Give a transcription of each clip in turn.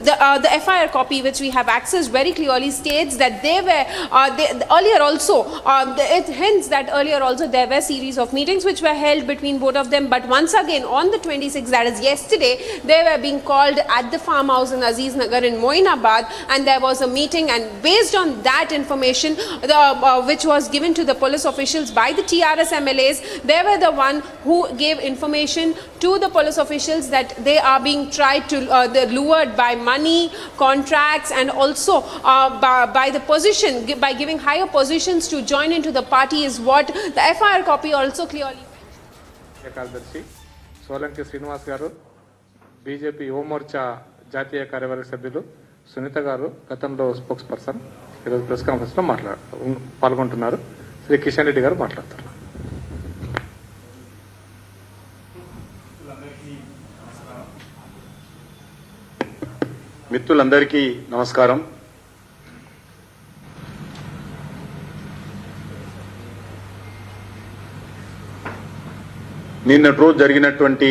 The FIR copy which we have accessed very clearly states that they were earlier also it hints that earlier also there were series of meetings which were held between both of them, but once again on the 26th, that is yesterday, they were being called at the farmhouse in Aziz Nagar in Moinabad, and there was a meeting, and based on that information which was given to the police officials by the TRS MLAs, they were the one who gave information to the police officials that they are being tried to lured by money, contracts, and also by the position, by giving higher positions to join into the party is what the FIR copy also clearly mentioned. Solanki Srinivas garu, BJP Yuva Morcha Jatiya Karyavarga Sabhyulu Sunita garu gatanlo spokesperson ఈరోజు press కాన్ఫరెన్స్లో పాల్గొంటున్నారు. శ్రీ కిషన్ రెడ్డి గారు మాట్లాడతారు. మిత్రులందరికీ నమస్కారం. నిన్నటి రోజు జరిగినటువంటి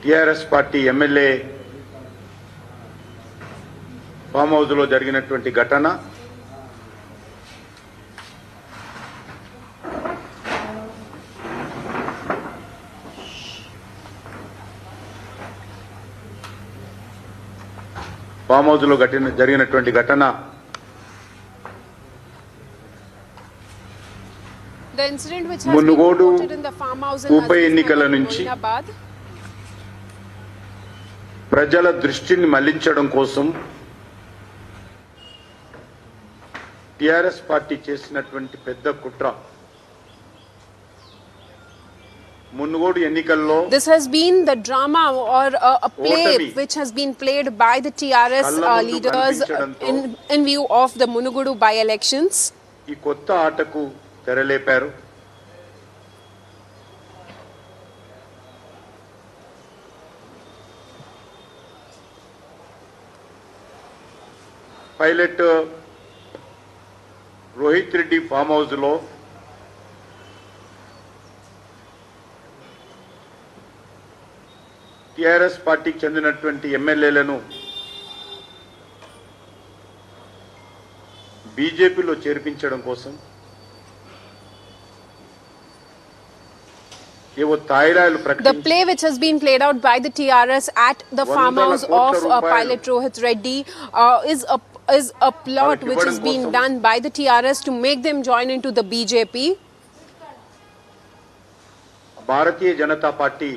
టిఆర్ఎస్ పార్టీ ఎమ్మెల్యే ఫామ్ హౌస్లో జరిగినటువంటి ఘటన ఫామ్ హౌస్లో జరిగినటువంటి ఘటన మునుగోడు ఉప ఎన్నికల నుంచి ప్రజల దృష్టిని మళ్లించడం కోసం టిఆర్ఎస్ పార్టీ చేసినటువంటి పెద్ద కుట్ర. మునుగోడు ఎన్నికల్లో this has been the drama or a play which has been played by the TRS leaders in view of the Munugudu by elections. ఈ కొత్త ఆటకు తెరలేపారు. Pilot Rohit Reddy farm house లో టిఆర్ఎస్ పార్టీకి చెందినటువంటి ఎమ్మెల్యేలను బీజేపీలో చేర్పించడం కోసం The play which has been played out by the TRS at the farmhouse of pilot Rohit Reddy is a plot which has been done by the TRS to make them join into the BJP. Bharatiya Janata party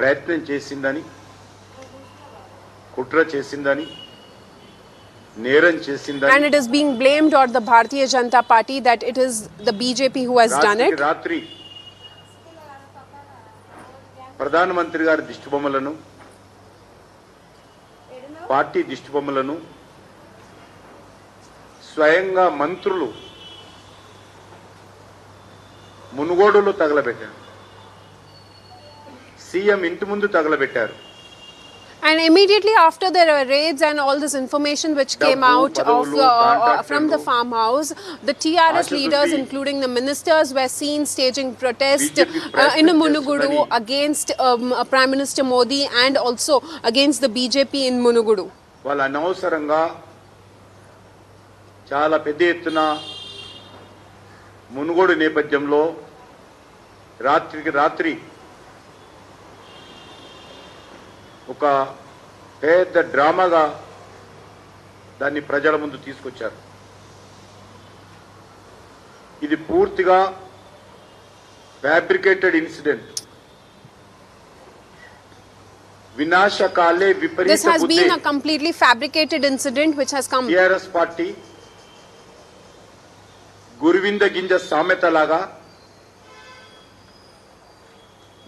ప్రయత్నం చేసిందని, కుట్ర చేసిందని, నేరం చేసిందని, and it is being blamed on the Bharatiya Janata Party that it is the BJP who has done it. రాత్రి ప్రధానమంత్రి గారి దిష్టిబొమ్మలను, party దిష్టిబొమ్మలను స్వయంగా మంత్రులు మునుగోడులో తగలబెట్టారు. సీఎం ఇంటి ముందు తగలబెట్టారు. And immediately after there were raids and all this information which came out of from the farmhouse, the TRS leaders, including the ministers, were seen staging protest in Munugudu against Prime Minister Modi and also against the BJP in Munugudu. వాళ్ళు అనవసరంగా చాలా పెద్ద ఎత్తున మునుగోడు నేపథ్యంలో రాత్రికి రాత్రి ఒక పెద్ద డ్రామాగా దాన్ని ప్రజల ముందు తీసుకొచ్చారు. ఇది పూర్తిగా ఫ్యాబ్రికేటెడ్ ఇన్సిడెంట్. వినాశకాలే విపరీత This has been a completely fabricated incident which has come. TRS party గురువింద గింజ సామెతలాగా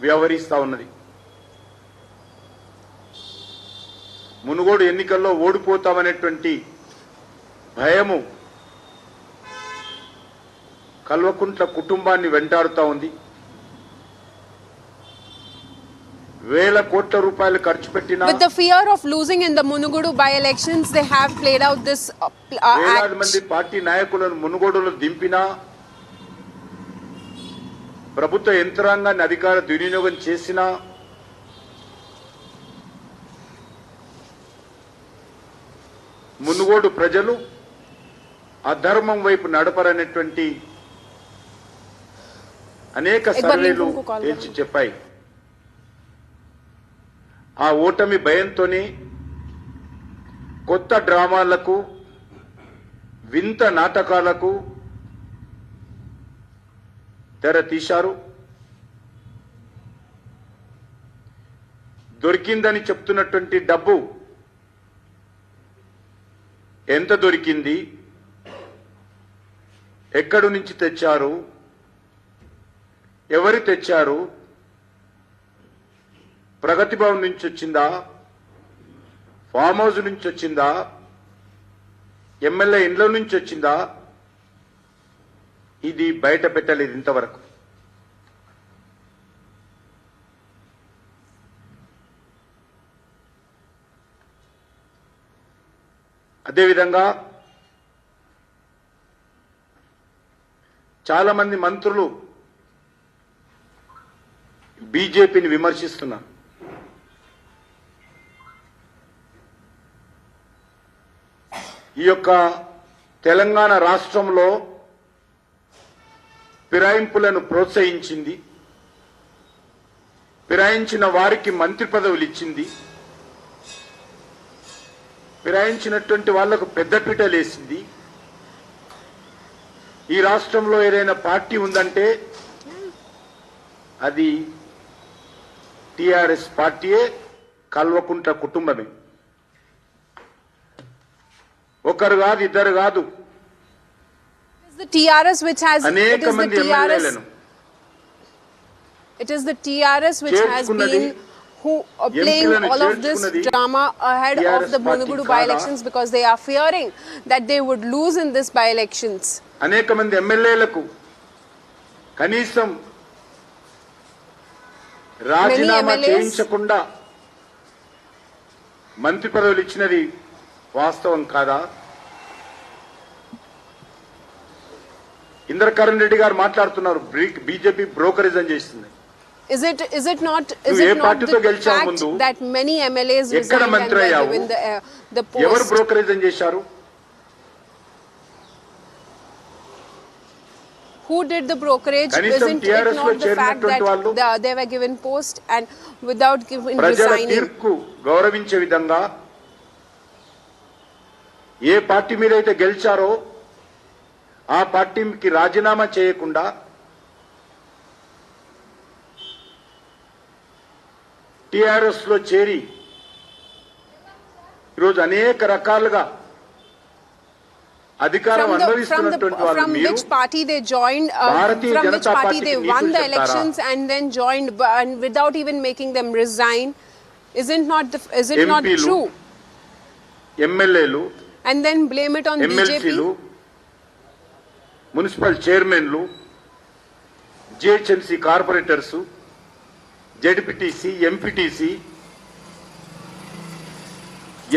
వ్యవహరిస్తా ఉన్నది. మునుగోడు ఎన్నికల్లో ఓడిపోతామనేటువంటి భయము కల్వకుంట్ల కుటుంబాన్ని వెంటాడుతూ ఉంది. వేల కోట్ల రూపాయలు ఖర్చు పెట్టినా with the fear of losing in the Munugudu by elections, they have played out this వేలాది మంది పార్టీ నాయకులను మునుగోడులో దింపినా ప్రభుత్వ యంత్రాంగాన్ని అధికార దుర్వినియోగం చేసినా మునుగోడు ప్రజలు అధర్మం వైపు నడపరనేటువంటి అనేక సర్వేలు తేల్చి చెప్పాయి. ఆ ఓటమి భయంతోనే కొత్త డ్రామాలకు వింత నాటకాలకు తెర తీశారు. దొరికిందని చెప్తున్నటువంటి డబ్బు ఎంత దొరికింది, ఎక్కడి నుంచి తెచ్చారు, ఎవరు తెచ్చారు, ప్రగతి భవన్ నుంచి వచ్చిందా, ఫామ్ హౌస్ నుంచి వచ్చిందా, ఎమ్మెల్యే ఇండ్ల నుంచి వచ్చిందా, ఇది బయట పెట్టలేదు ఇంతవరకు. అదేవిధంగా చాలా మంది మంత్రులు బీజేపీని విమర్శిస్తున్నారు. ఈ యొక్క తెలంగాణ రాష్ట్రంలో ఫిరాయింపులను ప్రోత్సహించింది, ఫిరాయించిన వారికి మంత్రి పదవులు ఇచ్చింది, ఫిరాయించినటువంటి వాళ్లకు పెద్దపీటలు వేసింది. ఈ రాష్ట్రంలో ఏదైనా పార్టీ ఉందంటే అది TRS పార్టీయే, కల్వకుంట్ల కుటుంబమే. ఒకరు కాదు, ఇద్దరు కాదు, The TRS which has అనేక మంది ఎమ్మెల్యేలను it is the TRS which has been who are playing all of this drama ahead of the Munugudu by-elections because they are fearing that they would lose in this by-elections. అనేక మంది ఎమ్మెల్యేలకు కనీసం రాజీనామా చేయించకుండా మంత్రి పదవులు ఇచ్చినది వాస్తవం కాదా? ఇంద్రకరణ్ రెడ్డి గారు మాట్లాడుతున్నారు, బీజేపీ బ్రోకరిజం చేస్తుంది. Is it not the fact that many MLAs resigned and were given the post? ఎవరు బ్రోకరిజం చేశారు? Who did the brokerage? Isn't it not the fact that they were given post and without giving ప్రజల resigning? తీర్పుకు గౌరవించే విధంగా ఏ party మీద అయితే గెలిచారో ఆ పార్టీకి రాజీనామా చేయకుండా TRS లో చేరి ఈరోజు అనేక రకాలుగా అధికారం అనుభవిస్తున్నటువంటి వాళ్ళు మీరు which party they joined, from which party they won the elections and then joined and without even making them resign. Is it not true? ఎమ్మెల్యేలు And then blame it on ఎమ్మెల్సీలు, BJP. మున్సిపల్ చైర్మన్లు, GHMC corporators, ZPTC, MPTC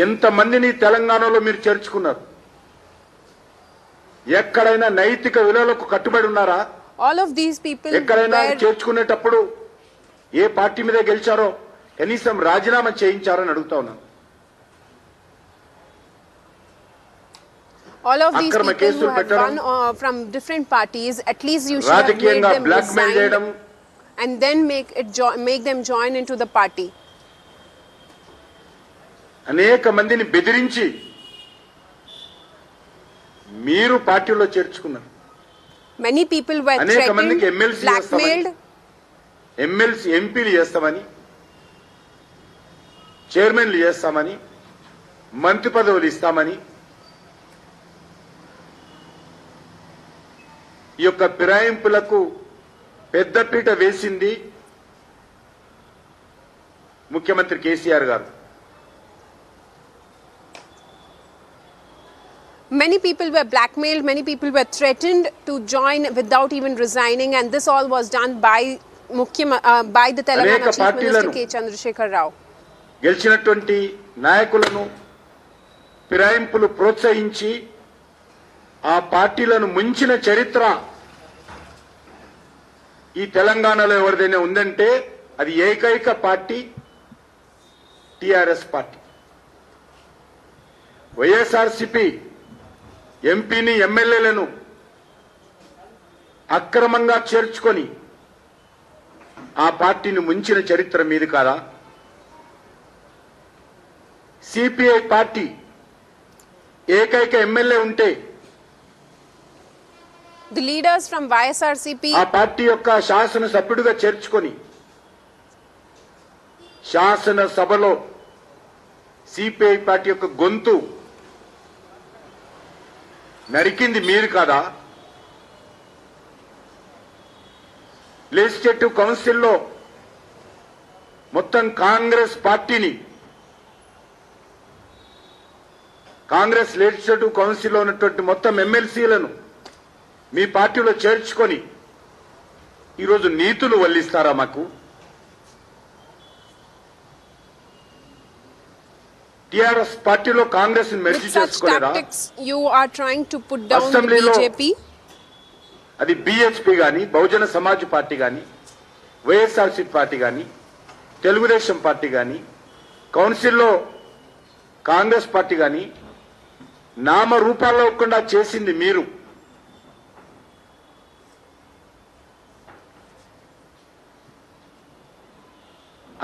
ఎంతమందిని తెలంగాణలో మీరు చేర్చుకున్నారు? ఎక్కడైనా నైతిక విలువలకు కట్టుబడి ఉన్నారా? All of these people ఎక్కడైనా చేర్చుకునేటప్పుడు ఏ పార్టీ మీద గెలిచారో కనీసం రాజీనామా చేయించారని అడుగుతా ఉన్నాను. all of these people who have won from different parties, at least you should have made them resign and then make them join into the party. అనేక మందిని బెదిరించి మీరు పార్టీలో చేర్చుకున్నారు. Many people were అనేక మందికి threatened, ఎమ్మెల్సీ blackmailed. ఎమ్మెల్సీ ఎంపీలు చేస్తామని, చైర్మన్లు చేస్తామని, మంత్రి పదవులు ఇస్తామని ఈ యొక్క ఫిరాయింపులకు పెద్దపీట వేసింది ముఖ్యమంత్రి కేసీఆర్ గారు. Many people were blackmailed, many people were threatened to join without even resigning, and this all was done by the Telangana Chief Minister K. Chandrasekhar Rao. గెలిచినటువంటి నాయకులను ఫిరాయింపులు ప్రోత్సహించి ఆ పార్టీలను ముంచిన చరిత్ర ఈ తెలంగాణలో ఎవరిదైనా ఉందంటే అది ఏకైక పార్టీ టిఆర్ఎస్ పార్టీ. వైఎస్ఆర్సీపీ ఎంపీని ఎమ్మెల్యేలను అక్రమంగా చేర్చుకొని ఆ పార్టీని ముంచిన చరిత్ర మీది కాదా? సిపిఐ పార్టీ ఏకైక ఎమ్మెల్యే ఉంటే The leaders from YSRCP ఆ పార్టీ యొక్క శాసనసభ్యుడిగా చేర్చుకొని శాసనసభలో సిపిఐ పార్టీ యొక్క గొంతు నరికింది మీరు కాదా? లెజిస్లేటివ్ కౌన్సిల్లో మొత్తం కాంగ్రెస్ పార్టీని, కాంగ్రెస్ లెజిస్లేటివ్ కౌన్సిల్లో ఉన్నటువంటి మొత్తం ఎమ్మెల్సీలను మీ పార్టీలో చేర్చుకొని ఈరోజు నీతులు వల్లిస్తారా మాకు? టిఆర్ఎస్ పార్టీలో కాంగ్రెస్ మెర్జీ with such చేసుకోలేరా? tactics you are trying to put down the అసెంబ్లీలో BJP. అది బిహెచ్పి గాని, బహుజన సమాజ్ పార్టీ గాని, వైఎస్ఆర్సీ పార్టీ గాని, తెలుగుదేశం పార్టీ గాని, కౌన్సిల్లో కాంగ్రెస్ పార్టీ గాని నామరూపాల్లో లేకుండా చేసింది మీరు.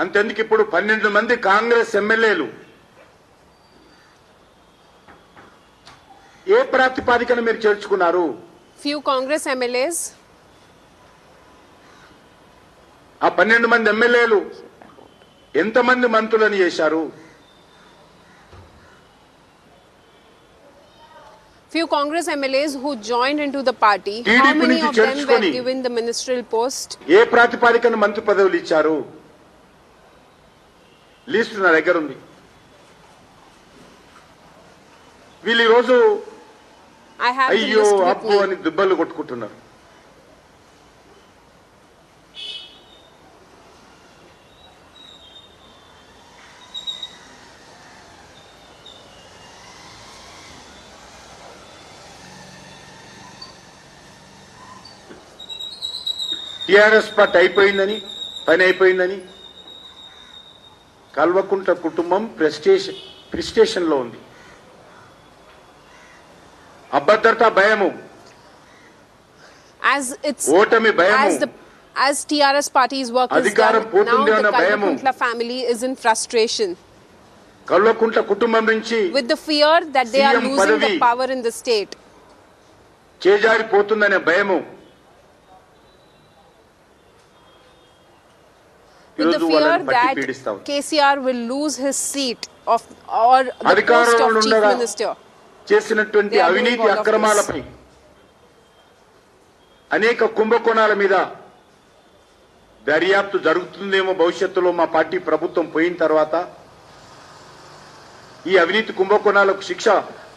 అంతెందుకు ఇప్పుడు 12 మంది కాంగ్రెస్ ఎమ్మెల్యేలు ఏ ప్రాతిపాదికన మీరు చేర్చుకున్నారు? Few Congress MLAs. ఆ 12 మంది ఎమ్మెల్యేలు ఎంతమంది మంత్రులను చేశారు? Few Congress MLAs who joined into the party. How TDP many నుంచి of them were చేర్చుకొని given the ministerial post? ఏ ప్రాతిపాదికన మంత్రి పదవులు ఇచ్చారు? లిస్టు నా దగ్గర ఉంది. వీళ్ళు ఈరోజు I have the అయ్యో list with అప్పు me. అని దుబ్బలు కొట్టుకుంటున్నారు. టిఆర్ఎస్ పార్టీ అయిపోయిందని, పని అయిపోయిందని కల్వకుంట్ల కుటుంబం ప్రెస్టేషన్ లో ఉంది. అభద్రత భయము, As it's ఓటమి భయము, as TRS party's work is అధికారం done, now పోతుంది the అన్న భయము. Kalvakuntla family is in frustration Kalvakuntla కుటుంబం నుంచి with the fear that they are CM losing the పదవి power in the state. చేజారిపోతుందనే భయము. With the ఈరోజు fear వాళ్ళని పట్టి that పీడిస్తా ఉంది. KCR will lose his seat or the post అధికారంలో of chief ఉండగా minister. చేసినటువంటి They are doing అవినీతి all of అక్రమాలపై, అనేక కుంభకోణాల మీద దర్యాప్తు జరుగుతుందేమో భవిష్యత్తులో మా పార్టీ ప్రభుత్వం పోయిన తర్వాత. ఈ అవినీతి కుంభకోణాలకు శిక్ష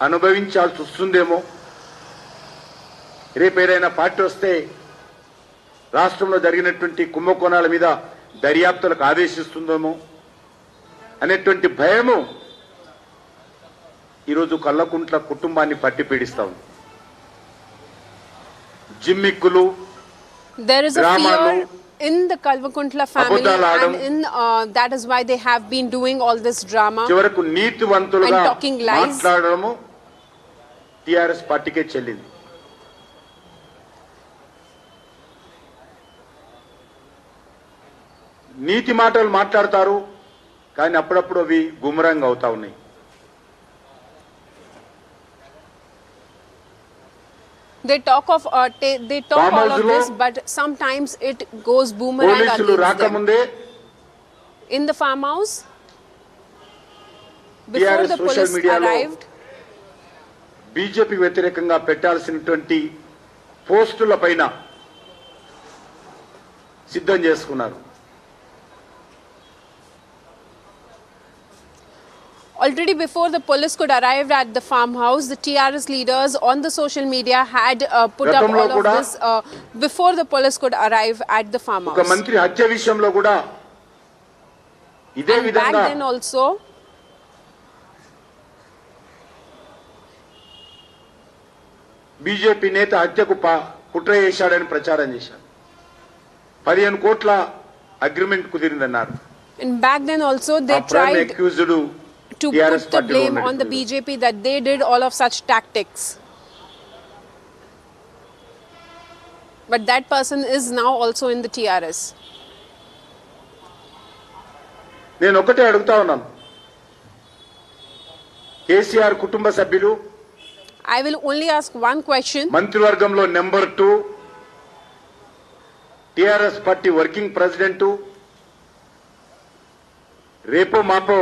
అనుభవించాల్సి వస్తుందేమో. రేపేదైనా పార్టీ వస్తే రాష్ట్రంలో జరిగినటువంటి కుంభకోణాల మీద దర్యాప్తులకు ఆదేశిస్తుందేమో అనేటువంటి భయము ఈరోజు కల్వకుంట్ల కుటుంబాన్ని పట్టి పీడిస్తా ఉంది. జిమ్మిక్కులు, There is a గ్రామాలు, fear in the Kalvakuntla family, అబద్ధాలు ఆడడం, and in that is why they have been doing all this drama. చివరకు నీతివంతులుగా And talking lies. మాట్లాడడము టిఆర్ఎస్ పార్టీకే చెల్లింది. నీతి మాటలు మాట్లాడతారు, కానీ అప్పుడప్పుడు అవి గుమరంగా అవుతా ఉన్నాయి. They talk of they talk Farm all of house lo this, but sometimes it goes boomerang పోలీసులు against them. రాకముందే In the farmhouse, before TRS the social police media lo arrived, BJP వ్యతిరేకంగా పెట్టాల్సినటువంటి పోస్టుల పైన సిద్ధం చేసుకున్నారు. already before the police could arrive at the farmhouse, the TRS leaders on the social media had put up గతంలో all of కూడా this before the police could arrive at the ఒక farmhouse. మంత్రి హత్య విషయంలో కూడా ఇదే And back విధంగా then also, BJP నేత హత్యకు కుట్ర చేశాడని ప్రచారం చేశారు. 15 కోట్ల agreement కుదిరిందన్నారు. And back then also they tried to put the blame on the BJP that they did all of such tactics. But that person is now also in the TRS. నేను ఒకటే అడుగుతా ఉన్నాను, కేసీఆర్ కుటుంబ సభ్యులు, I will only ask one question. మంత్రివర్గంలో number 2, TRS party working president, రేపో మాపో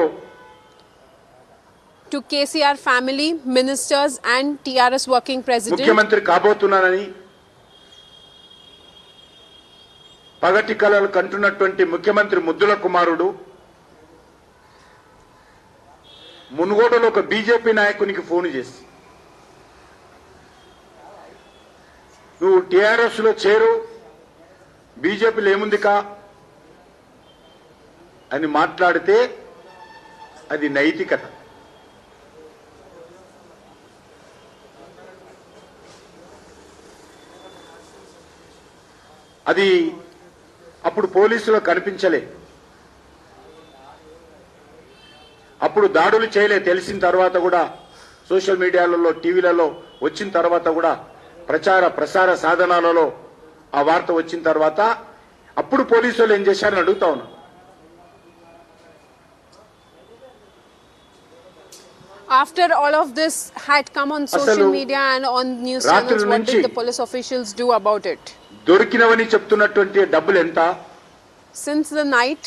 To KCR family, ministers and TRS working president. ముఖ్యమంత్రి కాబోతున్నానని పగటి కలలు కంటున్నటువంటి ముఖ్యమంత్రి ముద్దుల కుమారుడు మునుగోడలో ఒక బీజేపీ నాయకునికి ఫోన్ చేసి నువ్వు టిఆర్ఎస్ లో చేరు, బీజేపీలో ఏముందికా అని మాట్లాడితే అది నైతికత. అది అప్పుడు పోలీసులు కనిపించలే, అప్పుడు దాడులు చేయలే. తెలిసిన తర్వాత కూడా సోషల్ మీడియాలలో, టీవీలలో వచ్చిన తర్వాత కూడా ప్రసార సాధనాలలో ఆ వార్త వచ్చిన తర్వాత అప్పుడు పోలీసులు ఏం చేశారని అడుగుతా ఉన్నా. After all of this had come on social media and on news channels, what did the police officials do about it? దొరికినవని చెప్తున్నటువంటి డబ్బులు ఎంత? Since the night,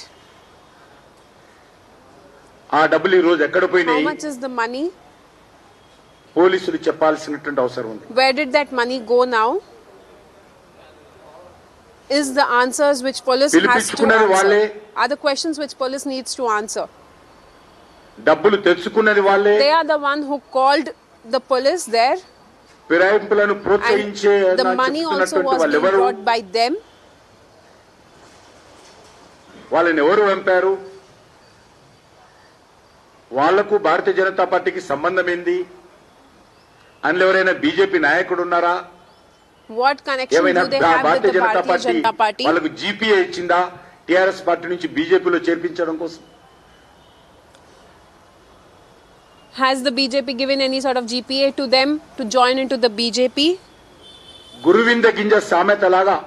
ఆ డబ్బులు ఈ రోజు ఎక్కడ పోయినాయి? how much is the money? పోలీసులు చెప్పాల్సినటువంటి అవసరం ఉంది. Where did that money go now? Is the answers which police has to answer. Are the questions which police needs to answer. డబ్బులు తెచ్చుకున్నది వాళ్ళే. They are the one who called the police there. ఫిరాయింపులను ప్రోత్సహించే the money also was being brought by them. వాళ్ళని ఎవరు పంపారు? వాళ్లకు భారతీయ జనతా పార్టీకి సంబంధం ఏంది? అందులో ఎవరైనా బీజేపీ నాయకుడు ఉన్నారా? What connection do they have with the Bharatiya Janata Party? వాళ్ళకు జీపీఏ ఇచ్చిందా టిఆర్ఎస్ పార్టీ నుంచి బీజేపీలో చేర్పించడం కోసం? Has the BJP given any sort of GPA to them to join into the BJP? గురువింద గింజ సామెతలాగా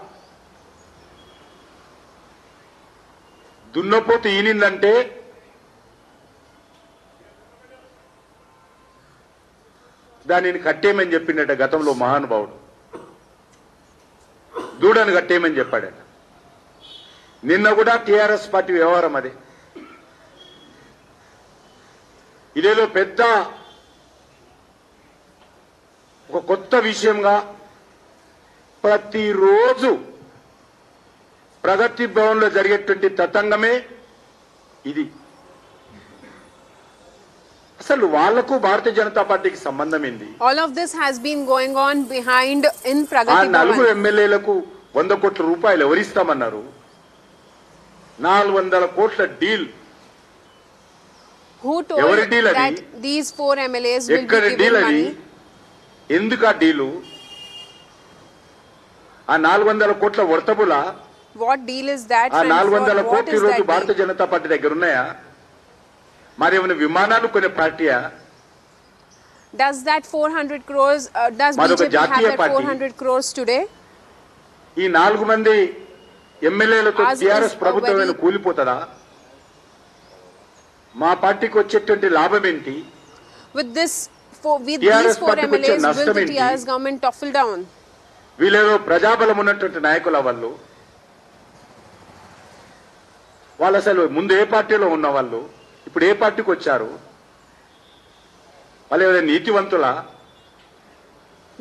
దున్నపోతు ఈనిందంటే దానిని కట్టేయమని చెప్పిండట గతంలో మహానుభావుడు. దూడను కట్టేయమని చెప్పాడట. నిన్న కూడా టిఆర్ఎస్ పార్టీ వ్యవహారం అదే. ఇదేదో పెద్ద ఒక కొత్త విషయంగా ప్రతిరోజు ప్రగతి భవన్లో జరిగేటువంటి తతంగమే ఇది. అసలు వాళ్లకు భారతీయ జనతా పార్టీకి సంబంధం ఏంది? All of this has been going on behind in Pragati Bhavan. ఆ 4 ఎమ్మెల్యేలకు 100 కోట్ల రూపాయలు ఎవరిస్తామన్నారు? 400 కోట్ల deal. Who told that these 4 MLAs will be given money? ఎందుకు ఆ డీలు? ఆ 400 కోట్ల వర్తబుల? What deal is that? ఆ 400 కోట్ల రోజు భారతీయ జనతా పార్టీ దగ్గర ఉన్నాయా? మరి ఏమైనా విమానాలు కొనే పార్టీయా? Does that 400 crores, does BJP have that 400 crores today? ఈ 4 మంది ఎమ్మెల్యేలతో టిఆర్ఎస్ ప్రభుత్వం కూలిపోతుందా? మా పార్టీకి వచ్చేటువంటి లాభం ఏంటి? With these 4 MLAs, will the TRS government topple down? వీళ్ళేదో ప్రజాబలం ఉన్నటువంటి నాయకుల వాళ్ళు. వాళ్ళు అసలు ముందు ఏ పార్టీలో ఉన్న వాళ్ళు ఇప్పుడు ఏ పార్టీకి వచ్చారు? వాళ్ళు ఏదైనా నీతివంతులా?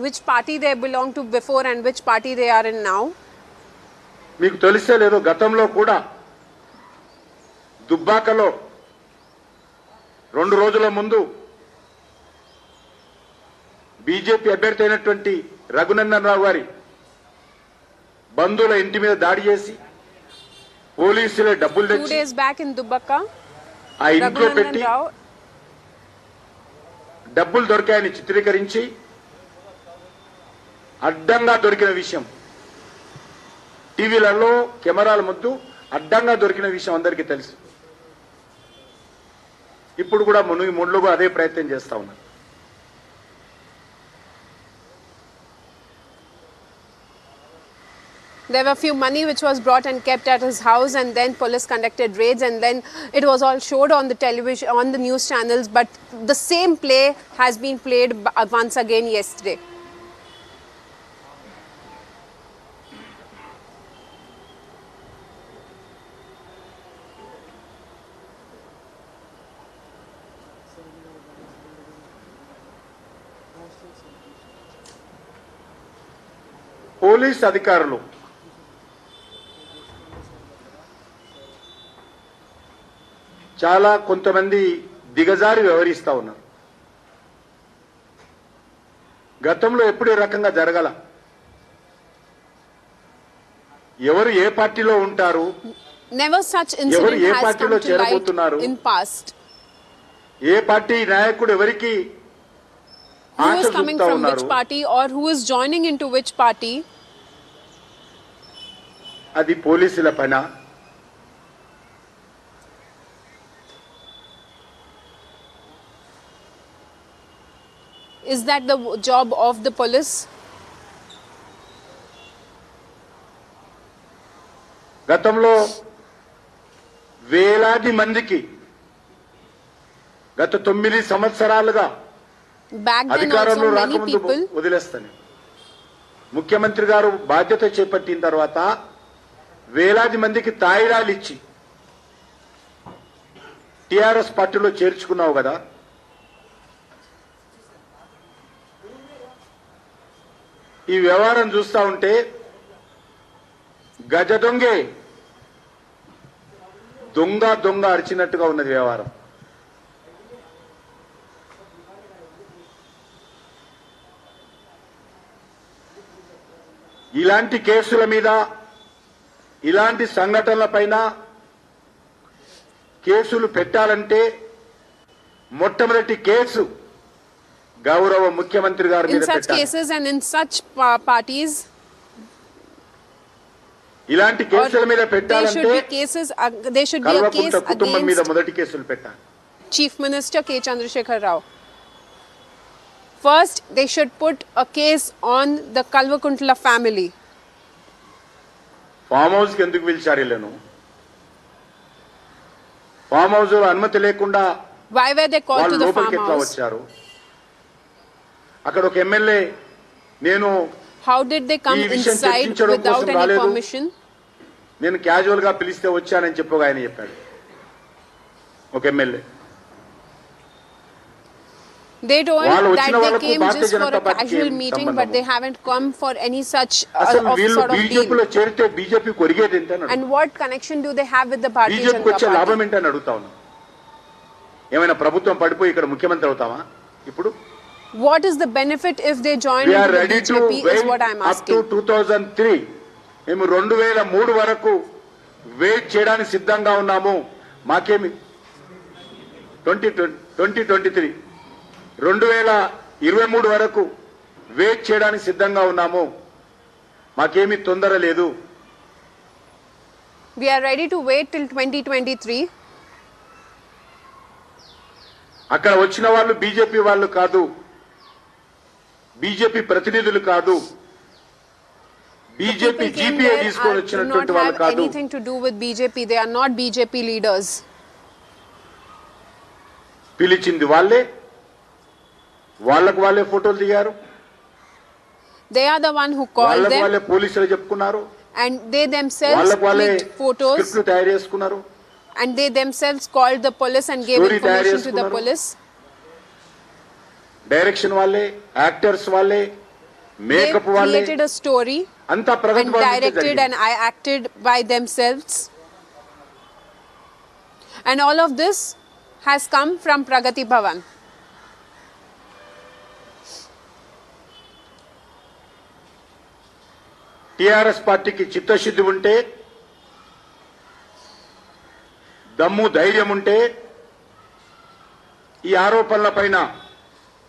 Which party they belong to before and which party they are in now? మీకు తెలిసే లేదో గతంలో కూడా దుబ్బాకలో 2 రోజుల ముందు బీజేపీ అభ్యర్థి అయినటువంటి రఘునందన్ రావు గారి బంధువుల ఇంటి మీద దాడి చేసి పోలీసులే డబ్బులు తెచ్చి 2 days back in Dubbaka, ఆ ఇంట్లో పెట్టి డబ్బులు దొరికాయని చిత్రీకరించి అడ్డంగా దొరికిన విషయం టీవీలలో కెమెరాల ముందు అడ్డంగా దొరికిన విషయం అందరికీ తెలుసు. ఇప్పుడు కూడా ముళ్ళుగా అదే ప్రయత్నం చేస్తా ఉన్నారు. There were few money which was brought and kept at his house, and then police conducted raids, and then it was all showed on the television, on the news channels, but the same play has been played once again yesterday. Police అధికారులు చాలా కొంతమంది దిగజారి వ్యవహరిస్తా ఉన్నారు. గతంలో ఎప్పుడు ఈ రకంగా జరగల. ఎవరు ఏ పార్టీలో ఉంటారు, Never such ఎవరు incident ఏ has పార్టీలో come to light చేరబోతున్నారు, in past. A party నాయకుడు ఎవరికి Who Asha is coming చూపుతా from ఉన్నారు, which party or who is joining into which party? అది పోలీసుల పైన. Is that the job of the police? గతంలో వేలాది మందికి గత 9 సంవత్సరాలుగా Back then అధికారంలో also many రాకముందు people, వదిలేస్తాను. ముఖ్యమంత్రి గారు బాధ్యత చేపట్టిన తర్వాత వేలాది మందికి తాయిలాలు ఇచ్చి టిఆర్ఎస్ పార్టీలో చేర్చుకున్నావు కదా. ఈ వ్యవహారం చూస్తా ఉంటే గజ దొంగే దొంగ దొంగ అరిచినట్టుగా ఉన్నది వ్యవహారం. ఇలాంటి కేసుల మీద, ఇలాంటి సంఘటనల పైన కేసులు పెట్టాలంటే మొట్టమొదటి కేసు గౌరవ ముఖ్యమంత్రి గారి in మీద such పెట్టాలి. cases and in such parties, ఇలాంటి కేసుల మీద there should పెట్టాలంటే be cases, there should be a Kalvakuntla case కుటుంబం మీద against మొదటి కేసులు పెట్టాలి. Chief Minister K. Chandrasekhar Rao. First, they should put a case on the Kalvakuntla family. Farm house కి ఎందుకు పిలిచారు వీళ్ళను? ఫామ్ హౌస్ లో అనుమతి లేకుండా Why were they called వాళ్ళు to the లోపలికి ఎట్లా farmhouse? వచ్చారు? అక్కడ ఒక ఎమ్మెల్యే నేను How did they come ఈ విషయం inside చర్చించడం without కోసం any రాలేదు. permission? నేను క్యాజువల్ గా పిలిస్తే వచ్చానని చెప్పి ఒక ఆయన చెప్పాడు, ఒక ఎమ్మెల్యే. They told వాళ్ళు that వచ్చిన they వాళ్ళకు came Bharatiya just for Janata a పార్టీకి casual ఏం meeting, సంబంధము? but they haven't come for any such అసలు of వీళ్ళు sort of బీజేపీలో deal. చేరితే బీజేపీ కొరిగేది ఏంటని And what connection do they have with the Bharatiya బీజేపీకి వచ్చే Janata లాభం Party? ఏంటని అడుగుతా ఉన్నా. ఏమైనా ప్రభుత్వం పడిపోయి ఇక్కడ ముఖ్యమంత్రి అవుతామా? ఇప్పుడు What is the benefit if they join we are into the ready to BJP is wait what I'm up to asking. 2003. మేము 2003 వరకు వెయిట్ చేయడానికి సిద్ధంగా ఉన్నాము. మాకేమి 2023 2023 వరకు వెయిట్ చేయడానికి సిద్ధంగా ఉన్నాము. మాకేమి తొందర లేదు. We are ready to wait till 2023. అక్కడ వచ్చిన వాళ్ళు బీజేపీ వాళ్ళు కాదు, బీజేపీ ప్రతినిధులు కాదు, BJP People came GPA there తీసుకొని do వచ్చినటువంటి not వాళ్ళు have కాదు. anything to do with BJP. They are not BJP leaders. పిలిచింది వాళ్ళే, వాళ్ళకు వాళ్ళే ఫోటోలు దిగారు, They are the one who called వాళ్ళకు them, వాళ్ళే పోలీసులు చెప్పుకున్నారు, and they themselves వాళ్ళకు వాళ్ళే clicked photos, స్క్రిప్ట్లు తయారు చేసుకున్నారు, and they themselves called the police and gave Story information to the చేసుకున్నారు. police. డైరెక్షన్ వాళ్ళే, యాక్టర్స్ వాళ్ళే, They మేకప్ వాళ్ళే, created a story అంతా and ప్రగతి భవన్ నుంచే directed జరిగింది. and I acted by themselves. And all of this has come from Pragati Bhavan. TRS పార్టీకి చిత్తశుద్ధి ఉంటే, దమ్ము ధైర్యం ఉంటే ఈ ఆరోపణల పైన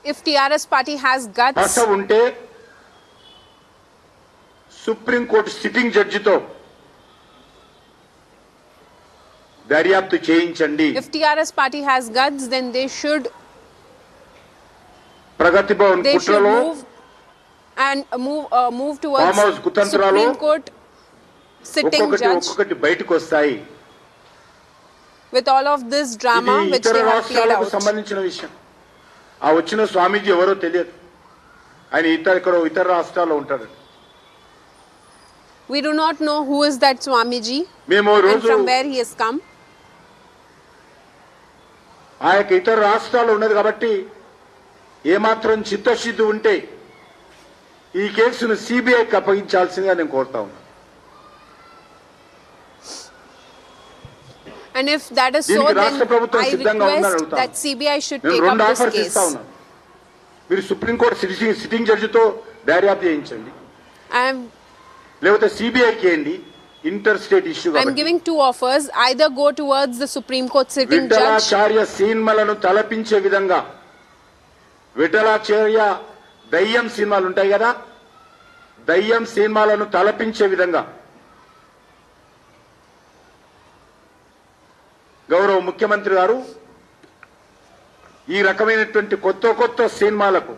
If TRS party has guts, పస ఉంటే సుప్రీంకోర్టు సిట్టింగ్ జడ్జితో దర్యాప్తు చేయించండి. If TRS party has guts, then they should ప్రగతి భవన్ కుట్రలో move towards Farm house కుతంత్రాలు Supreme Court sitting judge. ఒక్కొక్కటి బయటకు వస్తాయి. With all of this drama ఇది which ఇతర they have played రాష్ట్రాలకు out. సంబంధించిన విషయం. ఆ వచ్చిన స్వామీజీ ఎవరో తెలియదు. ఆయన ఇతర రాష్ట్రాల్లో ఉంటాడు. We do not know who is that Swamiji మేము and రోజు from where he has come. ఆ యొక్క ఇతర రాష్ట్రాల్లో ఉన్నది కాబట్టి ఏమాత్రం చిత్తశుద్ధి ఉంటే ఈ కేసును సిబిఐకి అప్పగించాల్సిందిగా నేను కోరుతా ఉన్నా. And if that is so, దీనికి then రాష్ట్ర ప్రభుత్వం I సిద్ధంగా ఉందని request అడుగుతాను. that CBI should నేను take up రెండు this ఆఫర్స్ case. ఇస్తా ఉన్నాను. మీరు సుప్రీంకోర్టు సిట్టింగ్ జడ్జితో దర్యాప్తు చేయించండి, లేకపోతే సిబిఐకి వేయండి. Inter state issue. I'm giving two offers. Either go towards the Supreme Court sitting judge. Vithalacharya సినిమాలను తలపించే విధంగా, విఠలాచార్య దయ్యం సినిమాలు ఉంటాయి కదా, దయ్యం సినిమాలను తలపించే విధంగా గౌరవ ముఖ్యమంత్రి గారు ఈ రకమైనటువంటి కొత్త సినిమాలకు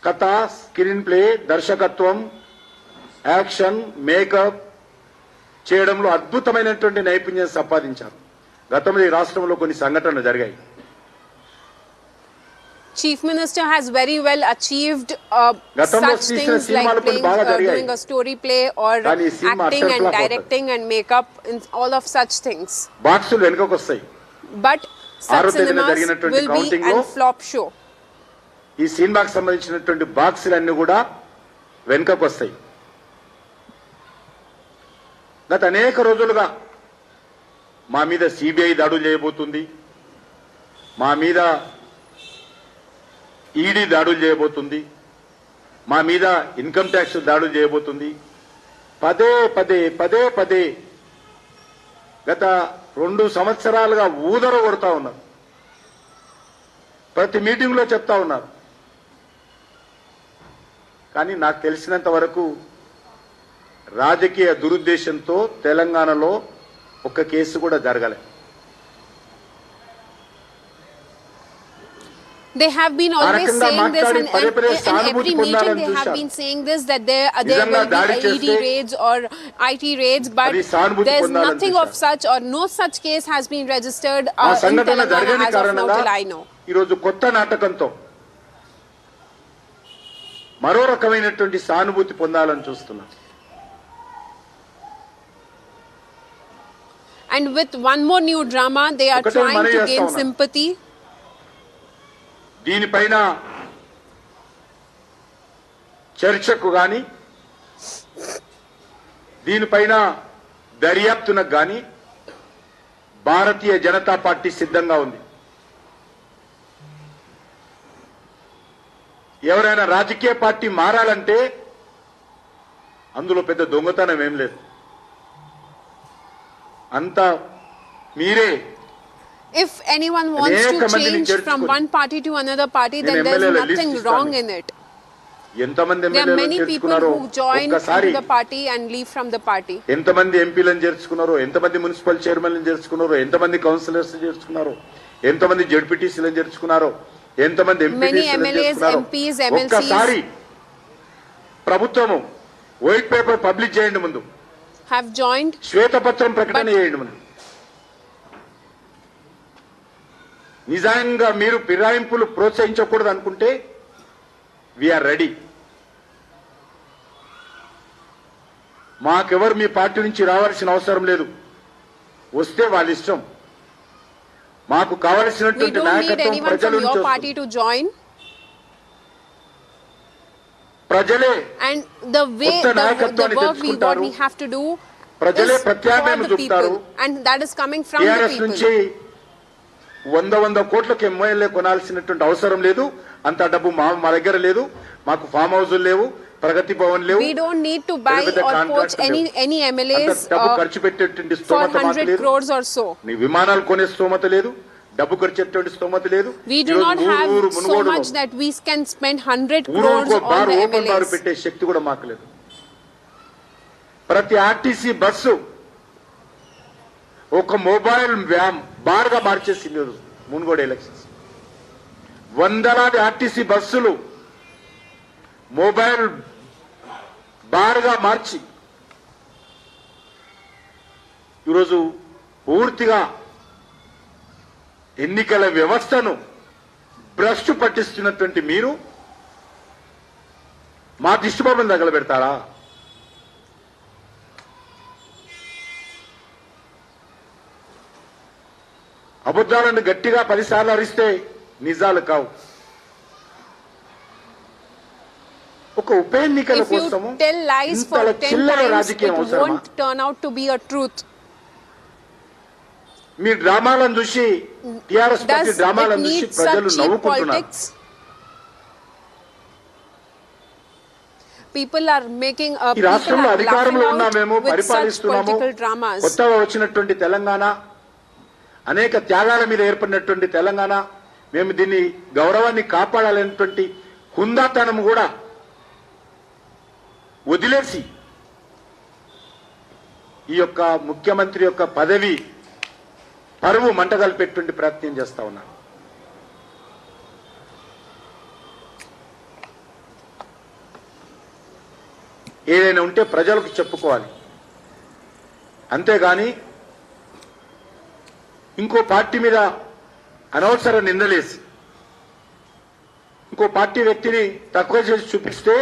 కథ, స్క్రీన్ ప్లే, దర్శకత్వం, యాక్షన్, మేకప్ చేయడంలో అద్భుతమైనటువంటి నైపుణ్యం సంపాదించారు. గతంలో ఈ రాష్ట్రంలో కొన్ని సంఘటనలు జరిగాయి. Chief Minister has very well achieved గతంలో such తీసిన things like సినిమాలు కొన్ని బాగా జరిగాయి. doing a story play or కానీ ఈ cinema acting utter and flop directing and makeup and all of such things. బాక్సులు వెనుకకు వస్తాయి. But such 6వ తేదీన cinemas జరిగినటువంటి will be కౌంటింగ్ లో an flop show. ఈ సినిమాకి సంబంధించినటువంటి బాక్సులన్నీ కూడా వెనుకకు వస్తాయి. గత అనేక రోజులుగా మా మీద సిబిఐ దాడులు చేయబోతుంది, మా మీద ఈడీ దాడులు చేయబోతుంది, మా మీద ఇన్కమ్ ట్యాక్స్ దాడులు చేయబోతుంది. పదే గత 2 సంవత్సరాలుగా ఊదర కొడతా ఉన్నారు. ప్రతి మీటింగ్ లో చెప్తా ఉన్నారు. కానీ నాకు తెలిసినంత వరకు రాజకీయ దురుద్దేశంతో తెలంగాణలో ఒక్క కేసు కూడా జరగలేదు. They have been always saying this, and in every meeting they have been saying this, that there will be ED raids or IT raids, but there's nothing of such or no such case has been registered in Telangana as of now till I know. ఈరోజు కొత్త నాటకంతో మరో రకమైనటువంటి సానుభూతి పొందాలని చూస్తున్నాం. And with one more new drama, they are trying to gain sympathy. దీనిపైన చర్చకు గాని, దీనిపైన దర్యాప్తునకు గాని భారతీయ జనతా పార్టీ సిద్ధంగా ఉంది. ఎవరైనా రాజకీయ పార్టీ మారాలంటే అందులో పెద్ద దొంగతనం ఏం లేదు. అంతా మీరే. If anyone wants to change from one party to another party, then there's nothing wrong in it. There are many people who join into the party and leave from the party. ఎంతమంది ఎంపీలను చేర్చుకున్నారో, ఎంతమంది municipal చైర్మన్లను చేర్చుకున్నారో, ఎంతమంది counsellors చేర్చుకున్నారో, ఎంతమంది జెడ్పీటీసీలను చేర్చుకున్నారో, ఎంతమంది ఎంపీటీసీలను చేర్చుకున్నారో. ఒక్కసారి ప్రభుత్వము white paper publish చేయండి, ముందు have joined, శ్వేతపత్రం ప్రకటన చేయండి ముందు. నిజంగా మీరు ఫిరాయింపులు ప్రోత్సహించకూడదు అనుకుంటే వీఆర్ రెడీ. మాకెవరు మీ పార్టీ నుంచి రావాల్సిన అవసరం లేదు. వస్తే వాళ్ళ ఇష్టం. మాకు కావలసినటువంటి నాయకత్వం ప్రజల నుంచి వస్తుంది. ప్రజలే కొత్త నాయకత్వాన్ని తెచ్చుకుంటారు. ప్రజలే ప్రత్యామ్నాయం చూపుతారు. టీఆర్ఎస్ నుంచి 100 కోట్లకు ఎమ్మెల్యే కొనాల్సినటువంటి అవసరం లేదు. అంత డబ్బు మా దగ్గర లేదు. మాకు ఫామ్ హౌజులు లేవు, ప్రగతి భవన్ లేవు. We don't need to buy or poach any MLAs డబ్బు ఖర్చు పెట్టేటువంటి for స్తోమత మాకు 100 లేదు. crores or so. నీ విమానాలు కొనే స్తోమత లేదు, డబ్బు ఖర్చేటువంటి స్తోమత లేదు. We do not have so much that we can spend 100 crores on the open bar MLAs. పెట్టే శక్తి కూడా మాకు లేదు. ప్రతి ఆర్టీసీ బస్సు ఒక మొబైల్ బార్గా మార్చేసింది మున్గోడు ఎలక్షన్స్. వందలాది ఆర్టీసీ బస్సులు మొబైల్ బార్గా మార్చి ఈరోజు పూర్తిగా ఎన్నికల వ్యవస్థను భ్రష్టు పట్టిస్తున్నటువంటి మీరు మా దిష్టిబొమ్మను తగలబెడతారా? అబద్ధాలను గట్టిగా 10 సార్లు అరిస్తే నిజాలు కావు. ఒక ఉప ఎన్నికల కోసము ఇంత చిల్లర రాజకీయం అవసరమా? మీ డ్రామాలను చూసి టిఆర్ఎస్ పార్టీ డ్రామాలను చూసి ప్రజలు నవ్వుకుంటున్నారు. ఈ రాష్ట్రంలో అధికారంలో ఉన్నామేమో, పరిపాలిస్తున్నాము. కొత్తగా వచ్చినటువంటి తెలంగాణ, అనేక త్యాగాల మీద ఏర్పడినటువంటి తెలంగాణ, మేము దీన్ని గౌరవాన్ని కాపాడాలనేటువంటి హుందాతనం కూడా వదిలేసి ఈ యొక్క ముఖ్యమంత్రి యొక్క పదవి పరువు మంటగలిపేటువంటి ప్రయత్నం చేస్తా ఉన్నారు. ఏదైనా ఉంటే ప్రజలకు చెప్పుకోవాలి, అంతేగాని ఇంకో పార్టీ మీద అనవసర నిందలేసి ఇంకో పార్టీ వ్యక్తిని తక్కువ చేసి చూపిస్తే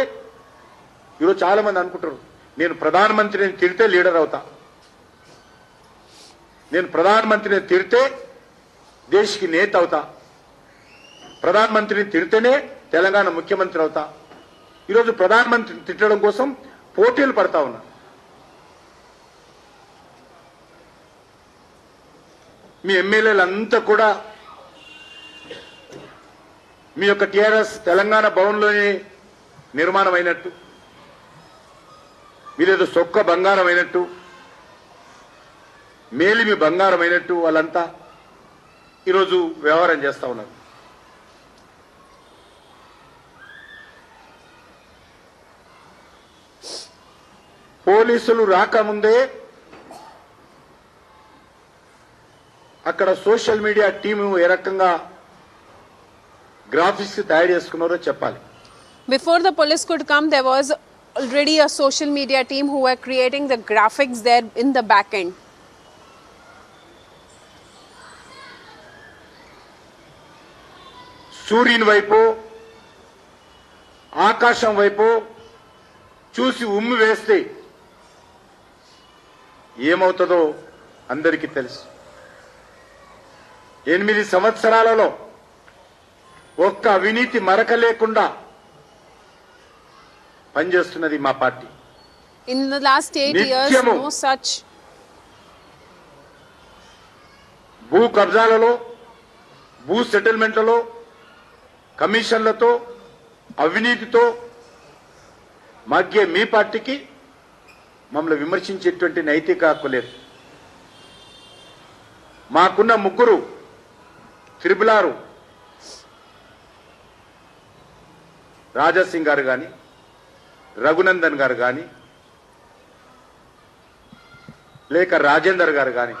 ఈరోజు చాలా మంది అనుకుంటారు, నేను ప్రధానమంత్రిని తిడితే లీడర్ అవుతా, నేను ప్రధానమంత్రిని తిడితే దేశకి నేత అవుతా, ప్రధానమంత్రిని తిడితేనే తెలంగాణ ముఖ్యమంత్రి అవుతా. ఈరోజు ప్రధానమంత్రిని తిట్టడం కోసం పోటీలు పడతా ఉన్నా. మీ ఎమ్మెల్యేలంతా కూడా మీ యొక్క టిఆర్ఎస్ తెలంగాణ భవన్లోనే నిర్మాణం అయినట్టు, మీరేదో సొక్క బంగారం అయినట్టు, మేలిమి బంగారం అయినట్టు వాళ్ళంతా ఈరోజు వ్యవహారం చేస్తా ఉన్నారు. పోలీసులు రాకముందే అక్కడ సోషల్ మీడియా టీము ఏ రకంగా గ్రాఫిక్స్ తయారు చేసుకున్నారో చెప్పాలి. Before the police could come, there was already a social media team who were creating the graphics there in the back end. సూర్యుని వైపు, ఆకాశం వైపు చూసి ఉమ్మి వేస్తే ఏమవుతుందో అందరికీ తెలుసు. 8 సంవత్సరాలలో ఒక్క అవినీతి మరక లేకుండా పనిచేస్తున్నది మా party. In the last 8 years, no such. భూ కబ్జాలలో, భూ సెటిల్మెంట్లలో, కమిషన్లతో, అవినీతితో మధ్య మీ పార్టీకి మమ్మల్ని విమర్శించేటువంటి నైతిక హక్కు లేదు. మాకున్న 3 త్రిపులారు రాజాసింగ్ గారు కానీ, రఘునందన్ గారు కానీ, లేక రాజేందర్ గారు కానీ,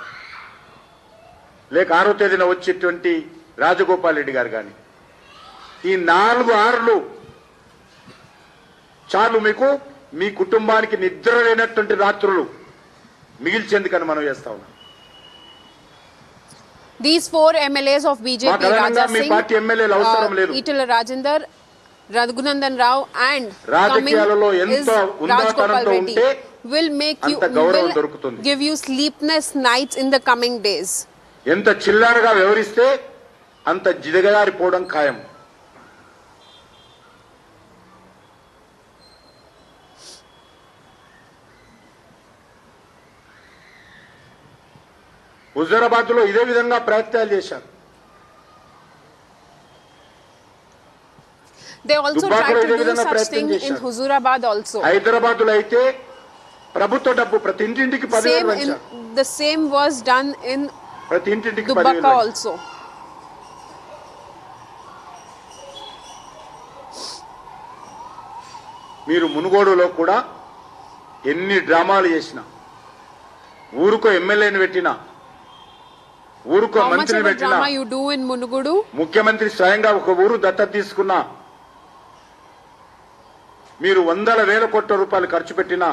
లేక 6వ తేదీన వచ్చేటువంటి రాజగోపాల్ రెడ్డి గారు కానీ, ఈ 4 ఆరులు చాలు మీకు మీ కుటుంబానికి నిద్ర లేనటువంటి రాత్రులు మిగిల్చేందుకని మనం చేస్తా ఉన్నాం. These 4 MLAs of BJP, Raja Singh, Itala Rajendar, Raghunandan Rao and రాజకీయాలలో ఎంత ఉన్నతనంతో ఉంటే will make you, will give you sleepless nights in the coming days. ఎంత చిల్లరగా వ్యవహరిస్తే అంత జిదగజారిపోవడం ఖాయం. హుజూరాబాద్ లో ఇదే విధంగా ప్రయత్నాలు చేశారు. They also tried to do such thing in Huzurabad also. Hyderabad లో అయితే ప్రభుత్వ డబ్బు ప్రతి ఇంటింటికి 10,000 పంచారు. The same was done in ప్రతి ఇంటింటికి Dubbaka also. మీరు మునుగోడులో కూడా ఎన్ని డ్రామాలు చేసినా, ఊరుకో ఎమ్మెల్యేని పెట్టినా, ఊరుకో How much మంత్రిని of a పెట్టిన drama you do in Munugudu? ముఖ్యమంత్రి స్వయంగా ఒక ఊరు దత్తత తీసుకున్నా మీరు 100,000 కోట్ల రూపాయలు ఖర్చు పెట్టినా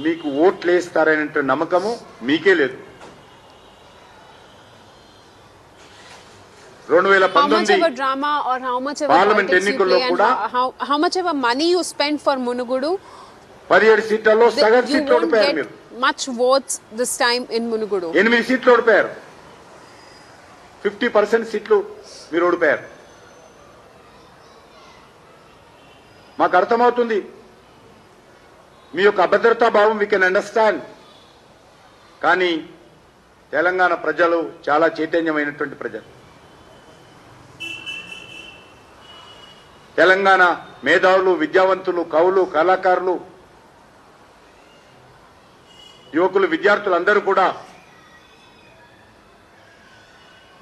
మీకు ఓట్లు వేస్తారనే నమ్మకము మీకే లేదు. How much of 2019 a drama or how much of a Parliament politics you ఎన్నికల్లో play and కూడా how much of a money you spend for Munugudu? 17 సీట్లలో సగం You సీట్లు won't ఓడిపోయారు get మీరు. much votes this time in Munugudu. 8 సీట్లు ఓడిపోయారు. 50% సీట్లు మీరు ఓడిపోయారు. మాకు అర్థమవుతుంది మీ యొక్క అభద్రతా భావం, వీ కెన్ అండర్స్టాండ్. కానీ తెలంగాణ ప్రజలు చాలా చైతన్యమైనటువంటి ప్రజలు. తెలంగాణ మేధావులు, విద్యావంతులు, కవులు, కళాకారులు, యువకులు, విద్యార్థులందరూ కూడా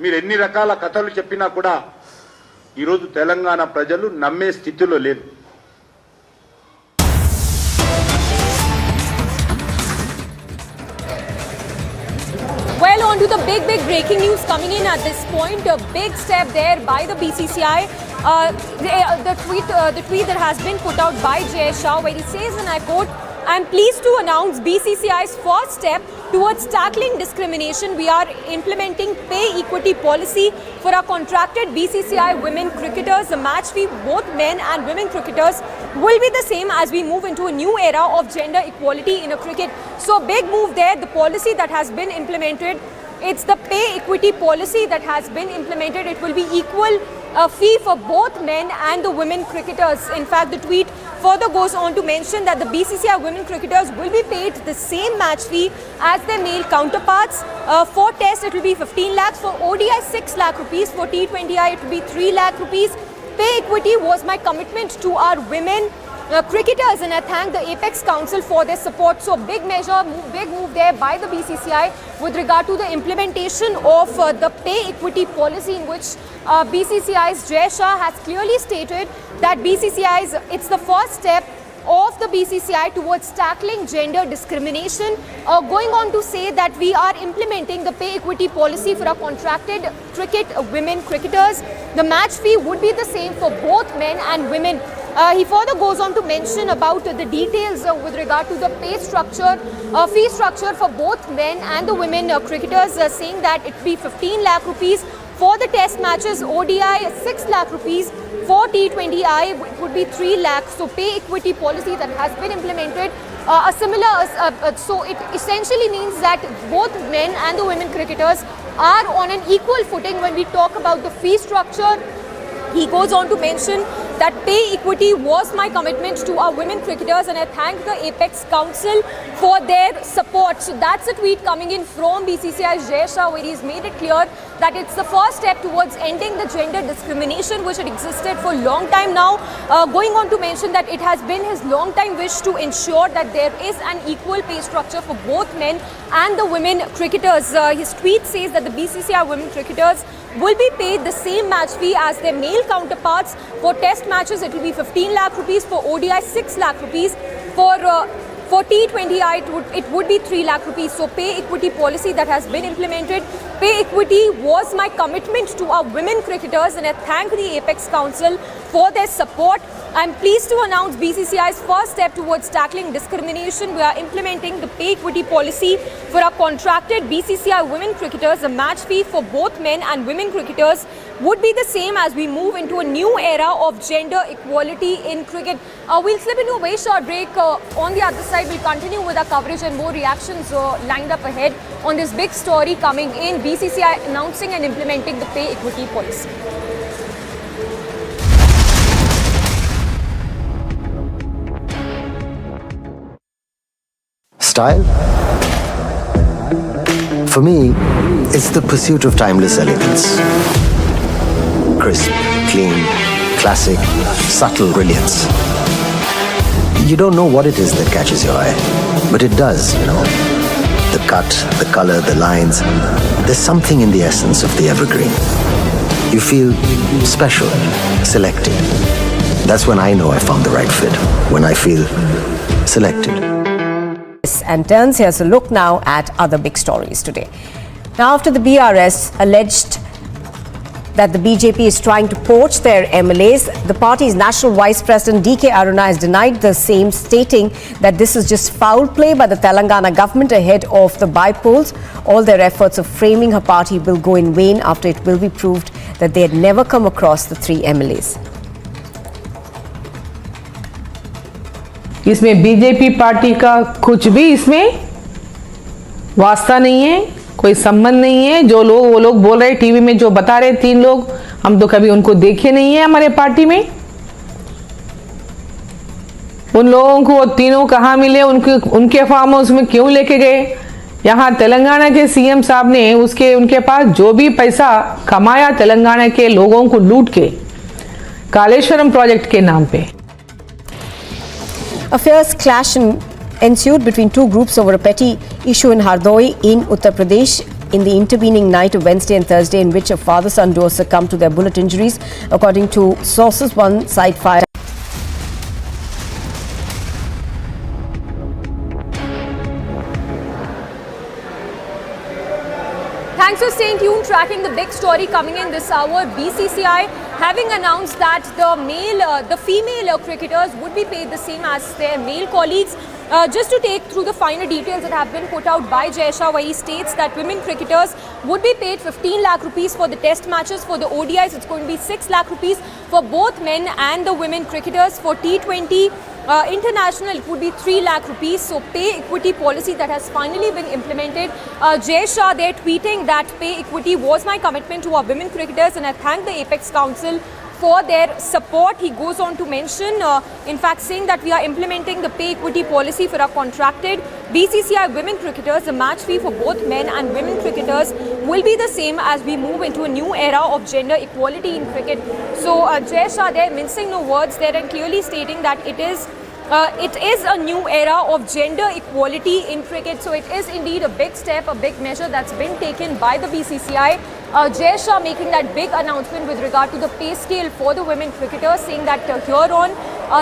మీరు ఎన్ని రకాల కథలు చెప్పినా కూడా ఈరోజు తెలంగాణ ప్రజలు నమ్మే స్థితిలో లేదు. Well, on to the big breaking news coming in at this point. A big step there by the BCCI. The tweet that has been put out by Jay Shah, where he says, and I quote, "I'm pleased to announce BCCI's first step towards tackling discrimination. We are implementing pay equity policy for our contracted BCCI women cricketers. The match fee, both men and women cricketers, will be the same as we move into a new era of gender equality in a cricket." So big move there, the policy that has been implemented. It's the pay equity policy that has been implemented. It will be equal fee for both men and the women cricketers. In fact, the tweet further goes on to mention that the BCCI women cricketers will be paid the same match fee as their male counterparts. For Test, it will be 15 lakhs. For ODI, 6 lakh rupees. For T20I, it will be 3 lakh rupees. Pay equity was my commitment to our women cricketers, and I thank the Apex Council for their support. So big measure, big move there by the BCCI with regard to the implementation of the pay equity policy, in which BCCI's Jay Shah has clearly stated that it's the first step of the BCCI towards tackling gender discrimination, going on to say that we are implementing the pay equity policy for our contracted women cricketers. The match fee would be the same for both men and women. He further goes on to mention about the details with regard to the fee structure for both men and the women cricketers, saying that it will be 15 lakh rupees for the test matches, ODI 6 lakh rupees, for T20I it would be 3 lakhs. So pay equity policy that has been implemented, so it essentially means that both men and the women cricketers are on an equal footing when we talk about the fee structure. He goes on to mention that pay equity was my commitment to our women cricketers, and I thank the Apex Council for their support. So that's a tweet coming in from BCCI's Jay Shah, where he's made it clear that it's the first step towards ending the gender discrimination which had existed for a long time now. Going on to mention that it has been his long time wish to ensure that there is an equal pay structure for both men and the women cricketers. His tweet says that the BCCI women cricketers will be paid the same match fee as their male counterparts. For test matches, it will be 15 lakh rupees. For ODI, 6 lakh rupees. For T20I, it would be 3 lakh rupees. So pay equity policy that has been implemented. Pay equity was my commitment to our women cricketers, and I thank the Apex Council for their support. I'm pleased to announce BCCI's first step towards tackling discrimination. We are implementing the pay equity policy for our contracted BCCI women cricketers. The match fee for both men and women cricketers would be the same as we move into a new era of gender equality in cricket. We'll slip into a very short break. On the other side, we'll continue with our coverage and more reactions lined up ahead on this big story coming in. BCCI announcing and implementing the pay equity policy. Style? For me, it's the pursuit of timeless elegance. Crisp, clean, classic, subtle brilliance. You don't know what it is that catches your eye, but it does, you know. The cut, the color, the lines. There's something in the essence of the evergreen. You feel special, selected. That's when I know I found the right fit, when I feel selected. And turns. Here's a look now at other big stories today. Now, after the BRS alleged that the BJP is trying to poach their MLAs, the party's national vice president DK Aruna has denied the same, stating that this is just foul play by the Telangana government ahead of the by-polls. All their efforts of framing her party will go in vain after it will be proved that they had never come across the 3 MLAs. इसमें BJP party का कुछ भी इसमें वास्ता नहीं है, कोई संबंध नहीं है। जो लोग वो लोग बोल रहे टीवी में, जो बता रहे 3 लोग, हम तो कभी उनको देखे नहीं है हमारे पार्टी में। उन लोगों को वो तीनों कहाँ मिले, उनके फार्म हाउस में क्यों लेके गए? यहाँ तेलंगाना के सीएम साहब ने उनके पास जो भी पैसा कमाया तेलंगाना के लोगों को लूट के, कालेश्वरम प्रोजेक्ट के नाम पे। A fierce clash ensued between 2 groups over a petty issue in Hardoi in Uttar Pradesh in the intervening night of Wednesday and Thursday, in which a father-son duo succumbed to their bullet injuries. According to sources, one side fired. Thanks for staying tuned, tracking the big story coming in this hour. BCCI having announced that the female cricketers would be paid the same as their male colleagues. Just to take through the finer details that have been put out by Jay Shah, where he states that women cricketers would be paid 15 lakh rupees for the test matches. For the ODIs, it's going to be 6 lakh rupees for both men and the women cricketers. For T20 international, it would be 3 lakh rupees. So pay equity policy that has finally been implemented. Jay Shah, they're tweeting that pay equity was my commitment to our women cricketers, and I thank the Apex Council for their support. He goes on to mention, in fact, saying that we are implementing the pay equity policy for our contracted BCCI women cricketers. The match fee for both men and women cricketers will be the same as we move into a new era of gender equality in cricket. So Jay Shah, they're mincing no words there and clearly stating that it is a new era of gender equality in cricket. So it is indeed a big step, a big measure that's been taken by the BCCI. Jay Shah making that big announcement with regard to the pay scale for the women cricketers, saying that here on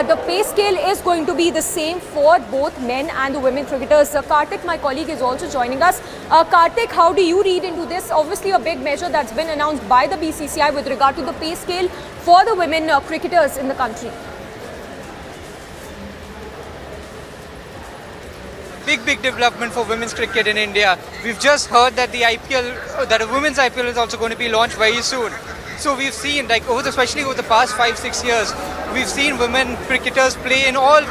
the pay scale is going to be the same for both men and the women cricketers. Kartik, my colleague, is also joining us. Kartik, how do you read into this? Obviously a big measure that's been announced by the BCCI with regard to the pay scale for the women cricketers in the country. Big development for women's cricket in India. We've just heard that the IPL, that a women's IPL is also going to be launched very soon. So we've seen, like especially over the past 5-6 years, we've seen women cricketers play in all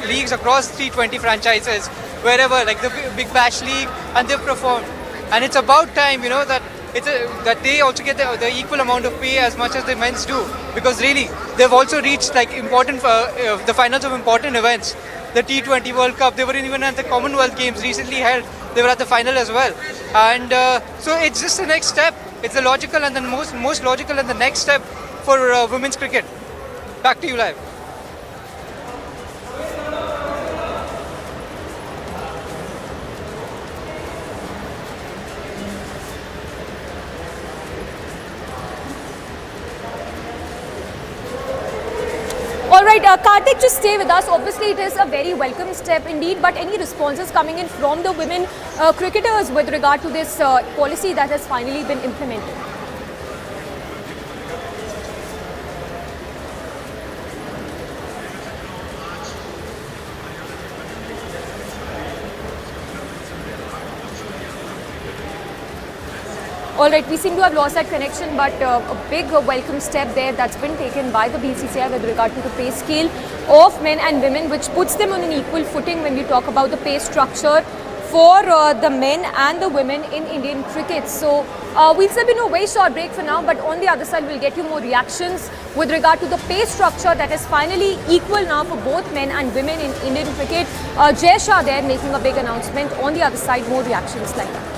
leagues across T20 franchises, wherever, like the Big Bash League, and they've performed. And it's about time, that that they also get the equal amount of pay as much as the men's do, because really they've also reached like important the finals of important events. The T20 World Cup, they were even at the Commonwealth Games recently held. They were at the final as well. And so it's just the next step. It's the logical and the most logical and the next step for women's cricket. Back to you live. Alright, Kartik, just stay with us. Obviously, it is a very welcome step indeed, but any responses coming in from the women cricketers with regard to this policy that has finally been implemented? Alright, we seem to have lost that connection, but a big welcome step there that's been taken by the BCCI with regard to the pay scale of men and women, which puts them on an equal footing when we talk about the pay structure for the men and the women in Indian cricket. So we'll still be in a very short break for now, but on the other side we'll get you more reactions with regard to the pay structure that is finally equal now for both men and women in Indian cricket. Jay Shah there making a big announcement. On the other side, more reactions like that.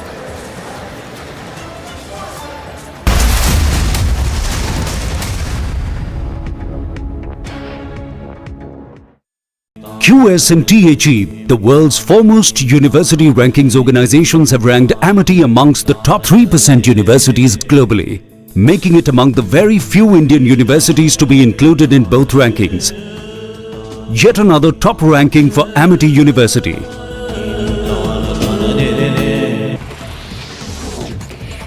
QS&THE, the world's foremost university rankings organizations, have ranked Amity amongst the top 3% universities globally, making it among the very few Indian universities to be included in both rankings. Yet another top ranking for Amity University.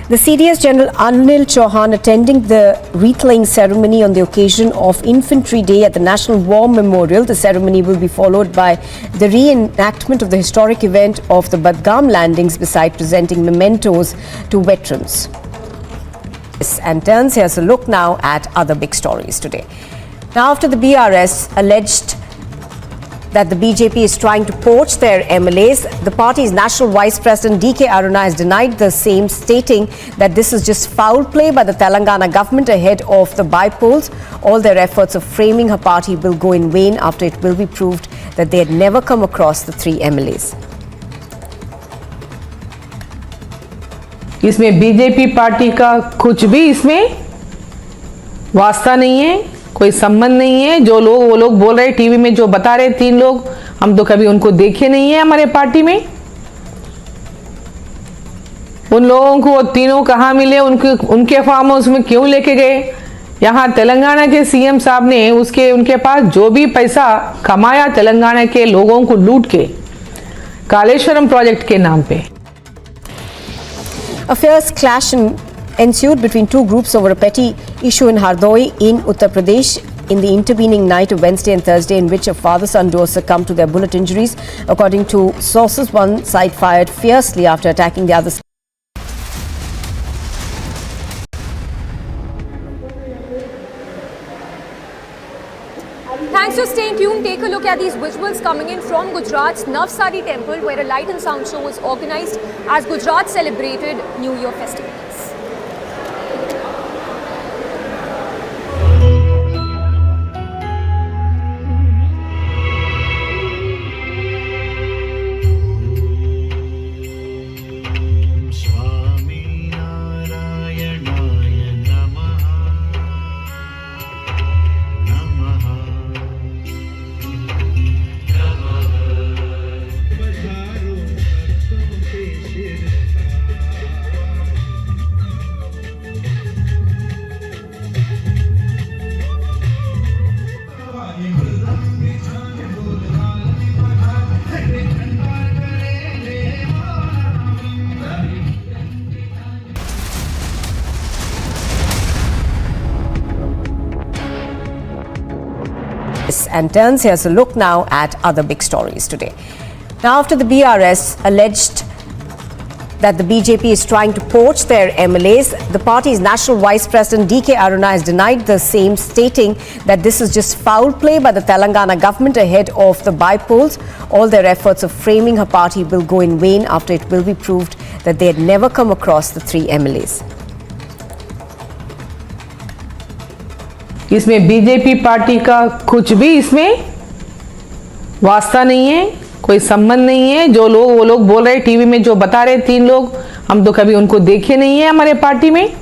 The CDS General Anil Chauhan attending the wreath-laying ceremony on the occasion of Infantry Day at the National War Memorial. The ceremony will be followed by the reenactment of the historic event of the Badgam landings beside presenting mementos to veterans. And turns, here's a look now at other big stories today. Now, after the BRS alleged that the BJP is trying to poach their MLAs, the party's National Vice President DK Aruna has denied the same, stating that this is just foul play by the Telangana government ahead of the by-polls. All their efforts of framing her party will go in vain after it will be proved that they had never come across the 3 MLAs. इसमें BJP party का कुछ भी इसमें वास्ता नहीं है, कोई संबंध नहीं है। जो लोग वो लोग बोल रहे टीवी में, जो बता रहे 3 लोग, हम तो कभी उनको देखे नहीं है हमारे पार्टी में। उन लोगों को वो तीनों कहाँ मिले, उनके फार्म हाउस में क्यों लेके गए? यहाँ तेलंगाना के सीएम साहब ने उनके पास जो भी पैसा कमाया तेलंगाना के लोगों को लूट के, कालेश्वरम प्रोजेक्ट के नाम पे। A fierce clash ensued between 2 groups over a petty issue in Hardoi in Uttar Pradesh in the intervening night of Wednesday and Thursday, in which a father-son duo succumbed to their bullet injuries. According to sources, one side fired fiercely after attacking the other side. Thanks for staying tuned. Take a look at these visuals coming in from Gujarat's Navsari temple, where a light and sound show was organized as Gujarat celebrated New Year festivities. And turns, here's a look now at other big stories today. Now, after the BRS alleged that the BJP is trying to poach their MLAs, the party's National Vice President DK Aruna has denied the same, stating that this is just foul play by the Telangana government ahead of the by-polls. All their efforts of framing her party will go in vain after it will be proved that they had never come across the 3 MLAs. इसमें BJP party का कुछ भी इसमें वास्ता नहीं है, कोई संबंध नहीं है। जो लोग वो लोग बोल रहे टीवी में, जो बता रहे 3 लोग, हम तो कभी उनको देखे नहीं है हमारे पार्टी में।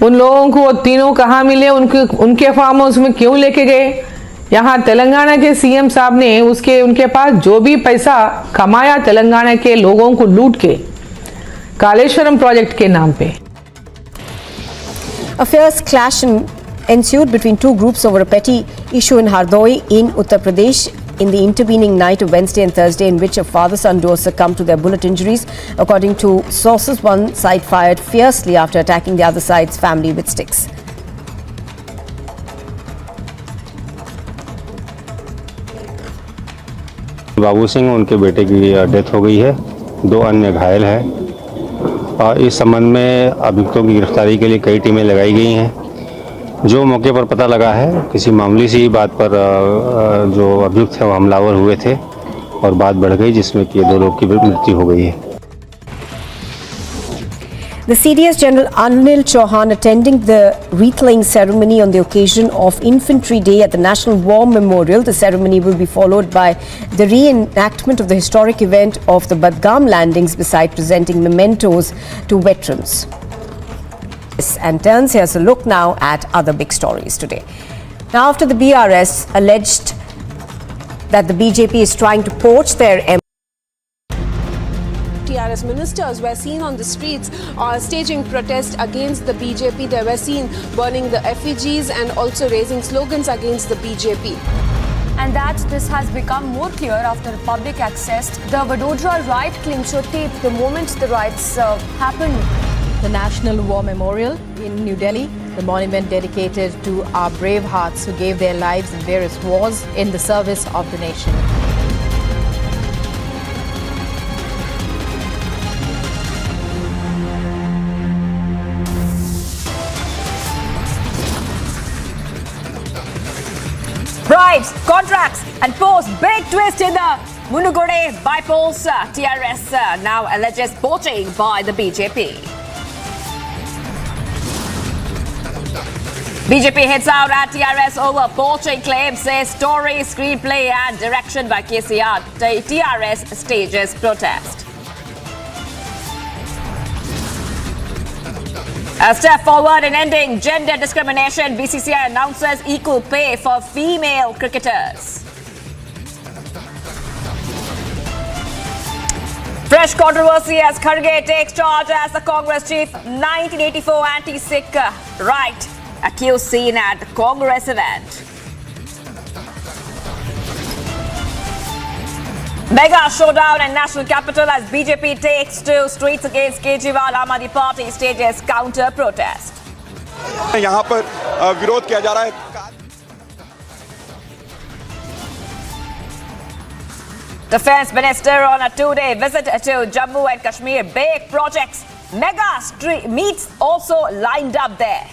उन लोगों को वो तीनों कहाँ मिले, उनके फार्म हाउस में क्यों लेके गए? यहाँ तेलंगाना के सीएम साहब ने उनके पास जो भी पैसा कमाया तेलंगाना के लोगों को लूट के, कालेश्वरम प्रोजेक्ट के नाम पे। A fierce clash ensued between 2 groups over a petty issue in Hardoi in Uttar Pradesh in the intervening night of Wednesday and Thursday, in which a father-son duo succumbed to their bullet injuries. According to sources, one side fired fiercely after attacking the other side's family with sticks. Babu Singh, उनके बेटे की death हो गई है, 2 अन्य घायल हैं। और इस संबंध में अभियुक्तों की गिरफ्तारी के लिए कई टीमें लगाई गई हैं। जो मौके पर पता लगा है, किसी मामूली सी बात पर जो अभियुक्त है वो हमलावर हुए थे और बात बढ़ गई, जिसमें कि 2 लोग की मृत्यु हो गई है। The CDS General Anil Chauhan attending the wreath-laying ceremony on the occasion of Infantry Day at the National War Memorial. The ceremony will be followed by the reenactment of the historic event of the Badgam landings beside presenting mementos to veterans. And turns, here's a look now at other big stories today. Now, after the BRS alleged that the BJP is trying to poach their TRS ministers were seen on the streets staging protest against the BJP. They were seen burning the effigies and also raising slogans against the BJP. and that this has become more clear after the public accessed the Vadodara riot clincher tape the moment the riots happened. The National War Memorial in New Delhi, the monument dedicated to our brave hearts who gave their lives in various wars in the service of the nation. Bribes, contracts and posts. Big twist in the Munugode bypolls. TRS now alleges poaching by the BJP. BJP hits out at TRS over poaching claims, says story, screenplay and direction by KCR. TRS stages protest. A step forward in ending gender discrimination, BCCI announces equal pay for female cricketers. Fresh controversy as Kharge takes charge as the Congress chief. 1984 anti-Sikh right accused seen at the Congress event. Mega showdown in national capital as BJP takes to streets against Kejriwal. Aam Aadmi Party stages counter protest. यहाँ पर विरोध किया जा रहा है. Defence Minister on a two-day visit to Jammu and Kashmir. Big projects, mega street meets also lined up there.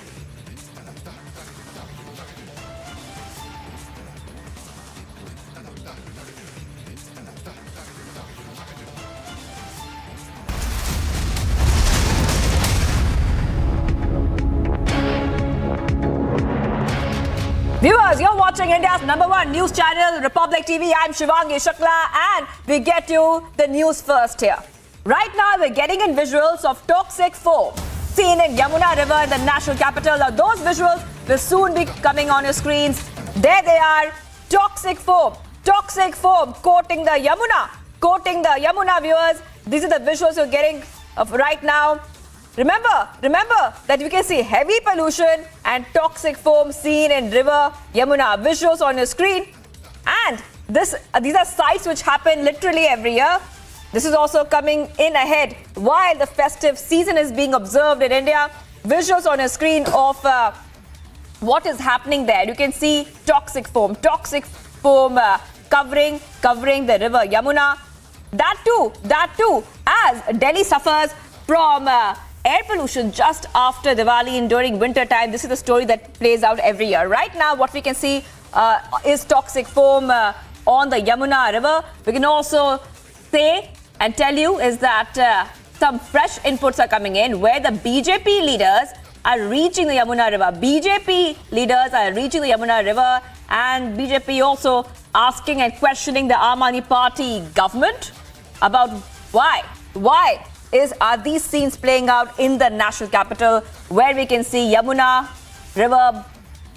Viewers, you're watching India's #1 news channel, Republic TV. I'm Shivangi Shukla, and we get you the news first here. Right now, we're getting in visuals of toxic foam seen in Yamuna River in the national capital. Now, those visuals will soon be coming on your screens. There they are, toxic foam coating the Yamuna, viewers. These are the visuals you're getting of right now. Remember that you can see heavy pollution and toxic foam seen in river Yamuna. Visuals on your screen. And these are sights which happen literally every year. This is also coming in ahead while the festive season is being observed in India. Visuals on your screen of what is happening there. You can see toxic foam covering the river Yamuna. That too, as Delhi suffers from air pollution just after Diwali and during winter time. This is the story that plays out every year. Right now, what we can see is toxic foam on the Yamuna River. We can also say and tell you is that some fresh inputs are coming in where the BJP leaders are reaching the Yamuna River. BJP leaders are reaching the Yamuna River, and BJP also asking and questioning the Aam Aadmi Party government about why are these scenes playing out in the national capital where we can see Yamuna River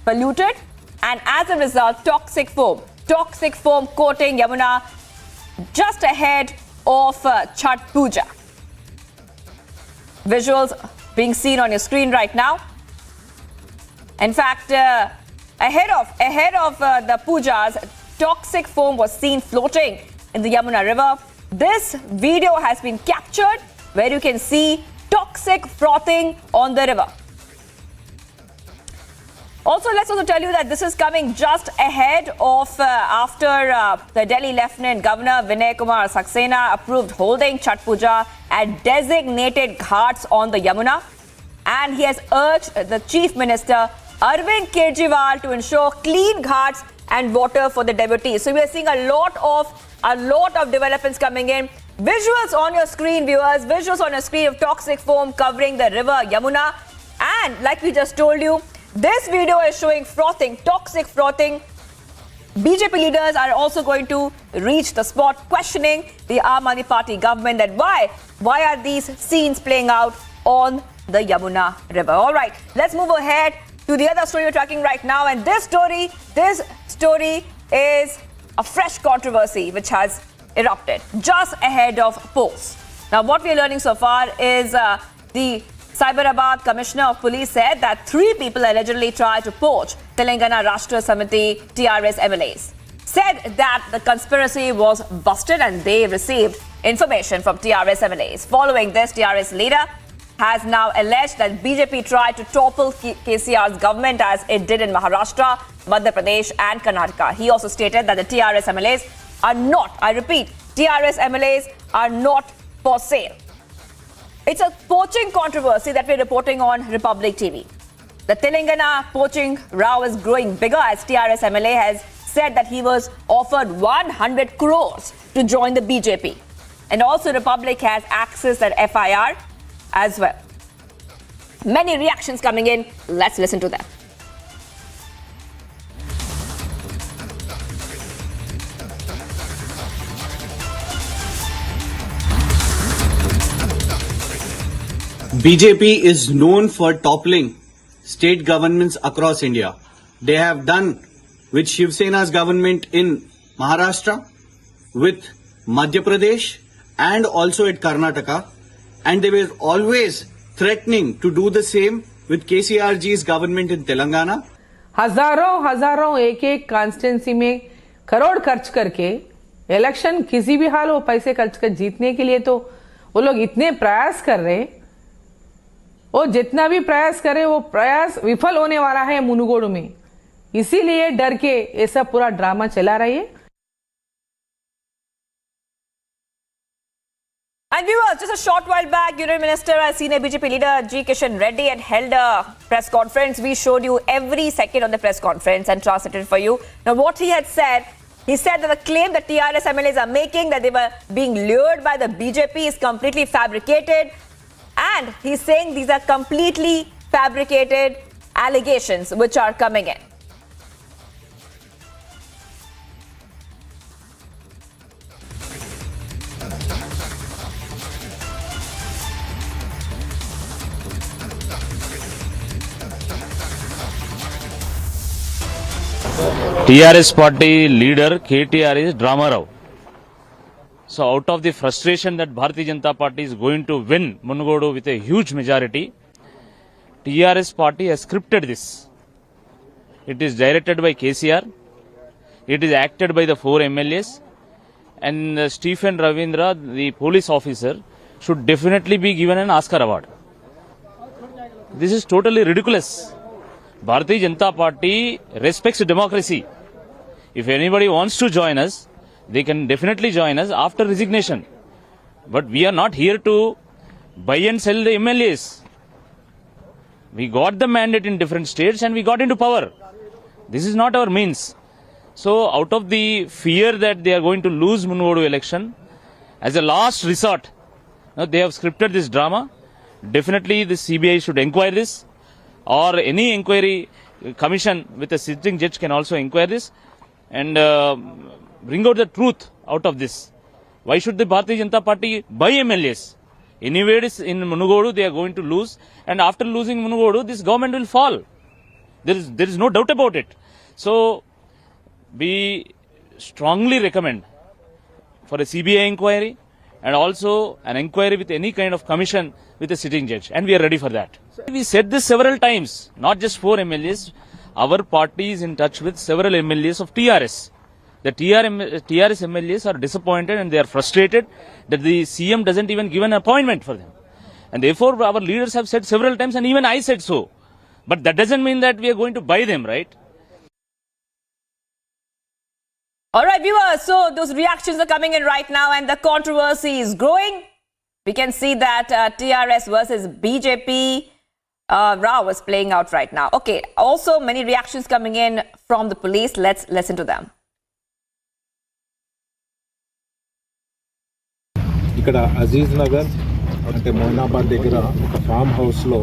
polluted, and as a result toxic foam coating Yamuna just ahead of Chhat Puja. Visuals being seen on your screen right now. In fact, ahead of the pujas, toxic foam was seen floating in the Yamuna River. This video has been captured where you can see toxic frothing on the river. Also, let's also tell you that this is coming just ahead of after the Delhi Lieutenant Governor Vinay Kumar Saxena approved holding Chhat Puja at designated ghats on the Yamuna, and he has urged the Chief Minister Arvind Kejriwal to ensure clean ghats and water for the devotees. So we are seeing a lot of developments coming in. Visuals on your screen, viewers. Visuals on your screen of toxic foam covering the river Yamuna. And like we just told you, this video is showing frothing, toxic frothing. BJP leaders are also going to reach the spot questioning the Aam Aadmi Party government that why are these scenes playing out on the Yamuna River. All right, let's move ahead to the other story we're tracking right now. And this story is a fresh controversy which has erupted just ahead of polls. Now, what we are learning so far is the Cyberabad Commissioner of Police said that 3 people allegedly tried to poach Telangana Rashtra Samiti TRS MLAs. said that the conspiracy was busted and they received information from TRS MLAs. Following this, TRS leader has now alleged that BJP tried to topple KCR's government as it did in Maharashtra, Madhya Pradesh and Karnataka. He also stated that the TRS MLAs are not, I repeat, TRS MLAs are not for sale. It's a poaching controversy that we're reporting on Republic TV. The Telangana poaching row is growing bigger as TRS MLA has said that he was offered 100 crores to join the BJP. And also Republic has accessed that FIR as well. Many reactions coming in. Let's listen to them. BJP is known for toppling state governments across India. They have done with Shiv Sena's government in Maharashtra, with Madhya Pradesh and also at Karnataka, and they were always threatening to do the same with KCRG's government in Telangana. हजारों एक constituency में करोड़ खर्च करके election किसी भी हाल वो पैसे खर्च कर जीतने के लिए तो वो लोग इतने प्रयास कर रहे, वो जितना भी प्रयास करे वो प्रयास विफल होने वाला है मुनुगोडू में, इसीलिए डर के ऐसा पूरा ड्रामा चला रही है. And viewers, just a short while back, Union Minister as senior BJP leader G. Kishan Reddy had held a press conference. We showed you every second of the press conference and translated for you. Now, what he had said, he said that the claim that TRS MLAs are making that they were being lured by the BJP is completely fabricated. And he's saying these are completely fabricated allegations which are coming in. TRS party leader KTR is drama rao. So out of the frustration that Bharatiya Janata Party is going to win Munugodu with a huge majority, TRS party has scripted this. It is directed by KCR. It is acted by the 4 MLAs. And Stephen Ravindra, the police officer, should definitely be given an Oscar award. This is totally ridiculous. Bharatiya Janata Party respects democracy. If anybody wants to join us, they can definitely join us after resignation. But we are not here to buy and sell the MLAs. We got the mandate in different states and we got into power. This is not our means. So out of the fear that they are going to lose Munugodu election, as a last resort, they have scripted this drama. Definitely the CBI should inquire this, or any inquiry commission with a sitting judge can also inquire this and bring out the truth out of this. Why should the Bharatiya Janata Party buy MLAs? Anywhere in Munugodu they are going to lose, and after losing Munugodu this government will fall. There is no doubt about it. So we strongly recommend for a CBI inquiry and also an inquiry with any kind of commission with a sitting judge, and we are ready for that. We said this several times, not just 4 MLAs. Our party is in touch with several MLAs of TRS. The TRS MLAs are disappointed and they are frustrated that the CM doesn't even give an appointment for them. And therefore our leaders have said several times, and even I said so. But that doesn't mean that we are going to buy them, right? All right, viewers, so those reactions are coming in right now and the controversy is growing. We can see that TRS versus BJP row is playing out right now. Okay, also many reactions coming in from the police. Let's listen to them. ఇక్కడ అజీజ్ నగర్ అంటే మోయినాబాద్ దగ్గర ఒక form హౌస్లో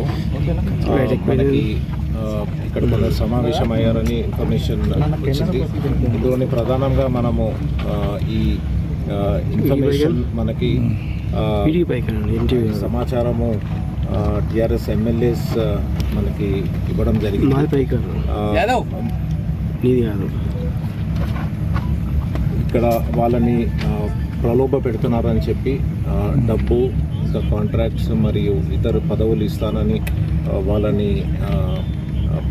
మనకి ఇక్కడ కొందరు సమావేశమయ్యారని information వచ్చింది. ఇందులోని ప్రధానంగా మనము ఈ ఇన్ఫర్మేషన్ మనకి సమాచారము టిఆర్ఎస్ ఎమ్మెల్యేస్ మనకి ఇవ్వడం జరిగింది. ఇక్కడ వాళ్ళని ప్రలోభ పెడుతున్నారని చెప్పి డబ్బు, ఇంకా కాంట్రాక్ట్స్ మరియు ఇతర పదవులు ఇస్తానని వాళ్ళని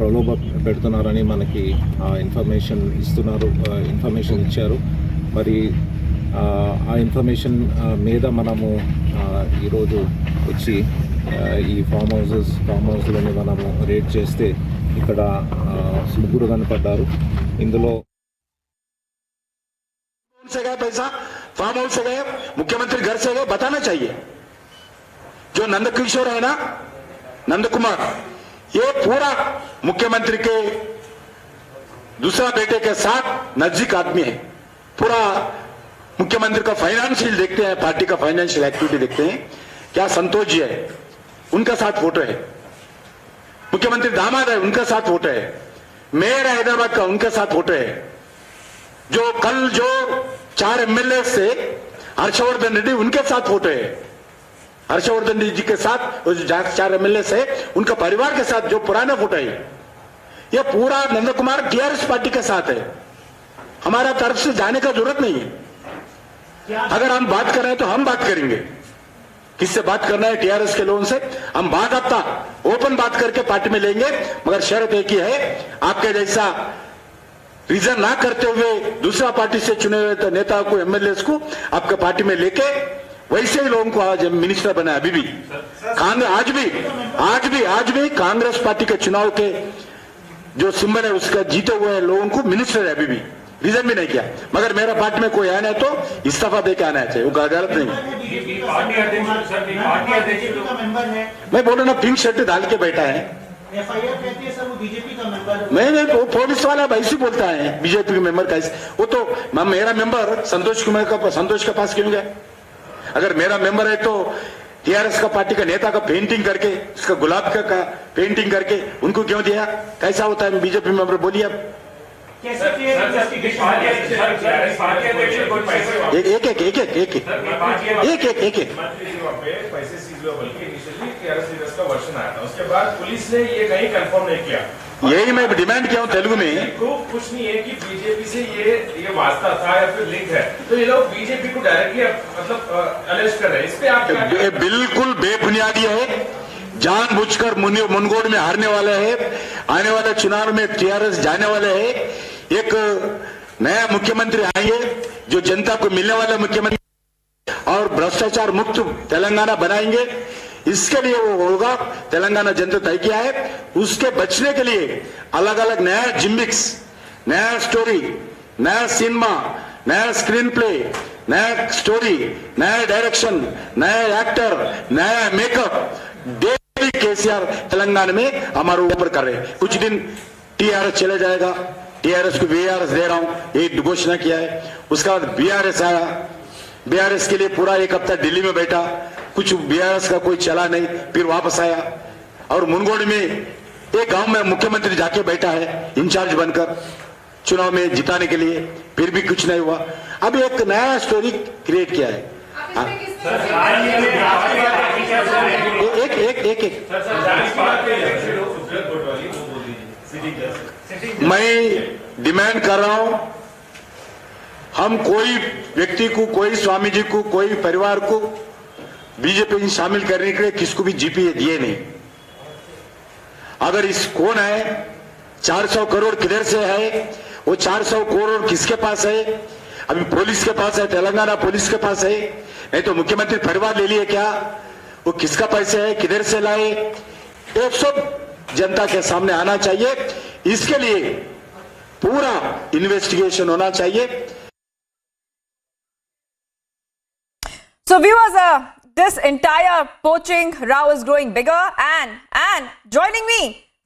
ప్రలోభ పెడుతున్నారని మనకి ఇన్ఫర్మేషన్ ఇచ్చారు. మరి ఆ ఇన్ఫర్మేషన్ మీద మనము ఈరోజు వచ్చి ఈ ఫామ్ హౌస్లని మనము రేడ్ చేస్తే ఇక్కడ ముగ్గురు కనపడ్డారు. ఇందులో से गए पैसा, फार्म हाउस से गए, मुख्यमंत्री घर से गए, बताना चाहिए. जो नंद किशोर है ना, नंद कुमार, ये पूरा मुख्यमंत्री के दूसरा बेटे के साथ नजदीक आदमी है. पूरा मुख्यमंत्री का फाइनेंशियल देखते हैं, पार्टी का फाइनेंशियल एक्टिविटी देखते हैं. क्या संतोष जी है, उनका साथ फोटो है. मुख्यमंत्री दामाद है, उनका साथ फोटो है. मेयर हैदराबाद का, उनके साथ फोटो है. जो कल जो 4 MLA से हर्षवर्धन रेड्डी, उनके साथ फोटो है. हर्षवर्धन रेड्डी जी के साथ 4 MLA से उनका परिवार के साथ जो पुराना फोटो है. ये पूरा नंद कुमार TRS पार्टी के साथ है. हमारा तरफ से जाने का जरूरत नहीं है. अगर हम बात कर रहे हैं तो हम बात करेंगे. किससे बात करना है? TRS के लोगों से हम बात अपना ओपन बात करके पार्टी में लेंगे. मगर शर्त एक ही है, आपके जैसा रीजन ना करते हुए दूसरा पार्टी से चुने हुए नेता को, MLAs को आपके पार्टी में लेके वैसे ही लोगों को आज मिनिस्टर बनाया. अभी भी आज भी कांग्रेस पार्टी के चुनाव के जो सिंबल है उसका जीते हुए लोगों को मिनिस्टर है. अभी भी रीजन भी नहीं किया. मगर मेरा पार्टी में कोई आना है तो इस्तीफा देके आना चाहिए. वो गलत नहीं. मैं बोल रहा ना, पिंक शर्ट डाल के बैठा है. FIR कहती है सर वो बीजेपी का मेंबर है. नहीं, वो पुलिस वाला वैसे बोलता है बीजेपी के मेंबर का. वो तो मेरा मेंबर संतोष के पास क्यों गया? अगर मेरा मेंबर है तो TRS का पार्टी का नेता का पेंटिंग करके, उसका गुलाब का पेंटिंग करके उनको क्यों दिया? कैसा होता है बीजेपी मेंबर? बोलिए आप. एक पैसे सीज हुआ, बल्कि इनिशियली TRS लीडर्स का वर्जन आया था. उसके बाद पुलिस ने ये कहीं कंफर्म नहीं किया. यही मैं डिमांड किया हूँ तेलुगु में. प्रूफ कुछ नहीं है कि बीजेपी से ये वास्ता था या फिर लिंक है. तो ये लोग बीजेपी को डायरेक्टली मतलब अरेस्ट कर रहे हैं. इस पे आप बिल्कुल बेबुनियादी है. जानबूझकर मुनगोड़ में हारने वाले हैं. आने वाले चुनाव में TRS जाने वाले हैं. एक नया मुख्यमंत्री आएंगे जो जनता को मिलने वाला मुख्यमंत्री और भ्रष्टाचार मुक्त तेलंगाना बनाएंगे. इसके लिए वो होगा. तेलंगाना जनता तय किया है. उसके बचने के लिए अलग अलग नया जिम्बिक्स, नया स्टोरी, नया सिनेमा, नया स्क्रीन प्ले, नया स्टोरी, नया डायरेक्शन, नया एक्टर, नया मेकअप KCR तेलंगाना में हमारे ऊपर कर रहे हैं. कुछ दिन TRS चले जाएगा. TRS को VRS दे रहा हूं, ये घोषणा किया है. उसके बाद BRS आया. BRS के लिए पूरा एक हफ्ता दिल्ली में बैठा. कुछ BRS का कोई चला नहीं. फिर वापस आया और मुनगोड़ में एक गांव में मुख्यमंत्री जाके बैठा है इंचार्ज बनकर चुनाव में जिताने के लिए. फिर भी कुछ नहीं हुआ. अब एक नया स्टोरी क्रिएट किया है. एक मैं डिमांड कर रहा हूं, हम कोई व्यक्ति को, कोई स्वामी जी को, कोई परिवार को बीजेपी में शामिल करने के लिए किसको भी GP दिए नहीं. अगर इस कौन है, 400 करोड़ किधर से है? वो 400 करोड़ किसके पास है? अभी पुलिस के पास है, तेलंगाना पुलिस के पास है. नहीं तो मुख्यमंत्री परिवार ले लिए क्या? वो किसका पैसे है, किधर से लाए? ये सब जनता के सामने आना चाहिए. इसके लिए पूरा इन्वेस्टिगेशन होना चाहिए. So viewers, this entire poaching row is growing bigger, and joining me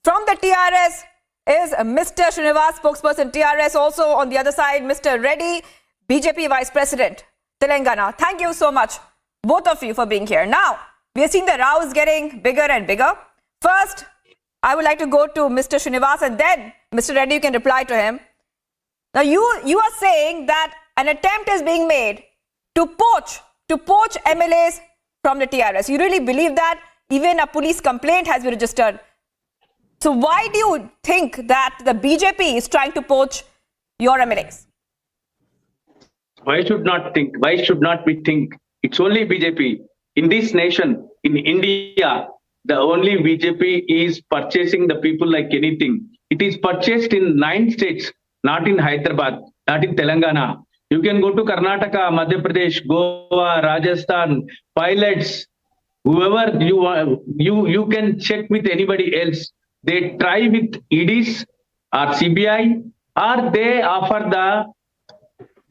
from the TRS is Mr. Srinivas, spokesperson TRS. Also on the other side, Mr. Reddy, BJP Vice President, Telangana. Thank you so much, both of you, for being here. Now, we are seeing the row is getting bigger and bigger. First, I would like to go to Mr. Srinivas, and then Mr. Reddy, you can reply to him. Now, you are saying that an attempt is being made to poach MLAs from the TRS. You really believe that? Even a police complaint has been registered. So why do you think that the BJP is trying to poach your MLAs? Why should not we think? It's only BJP. In this nation, in India, the only BJP is purchasing the people like anything. It is purchased in 9 states, not in Hyderabad, not in Telangana. You can go to Karnataka, Madhya Pradesh, Goa, Rajasthan, pilots, whoever you want, you can check with anybody else. They try with EDs or CBI, or they offer the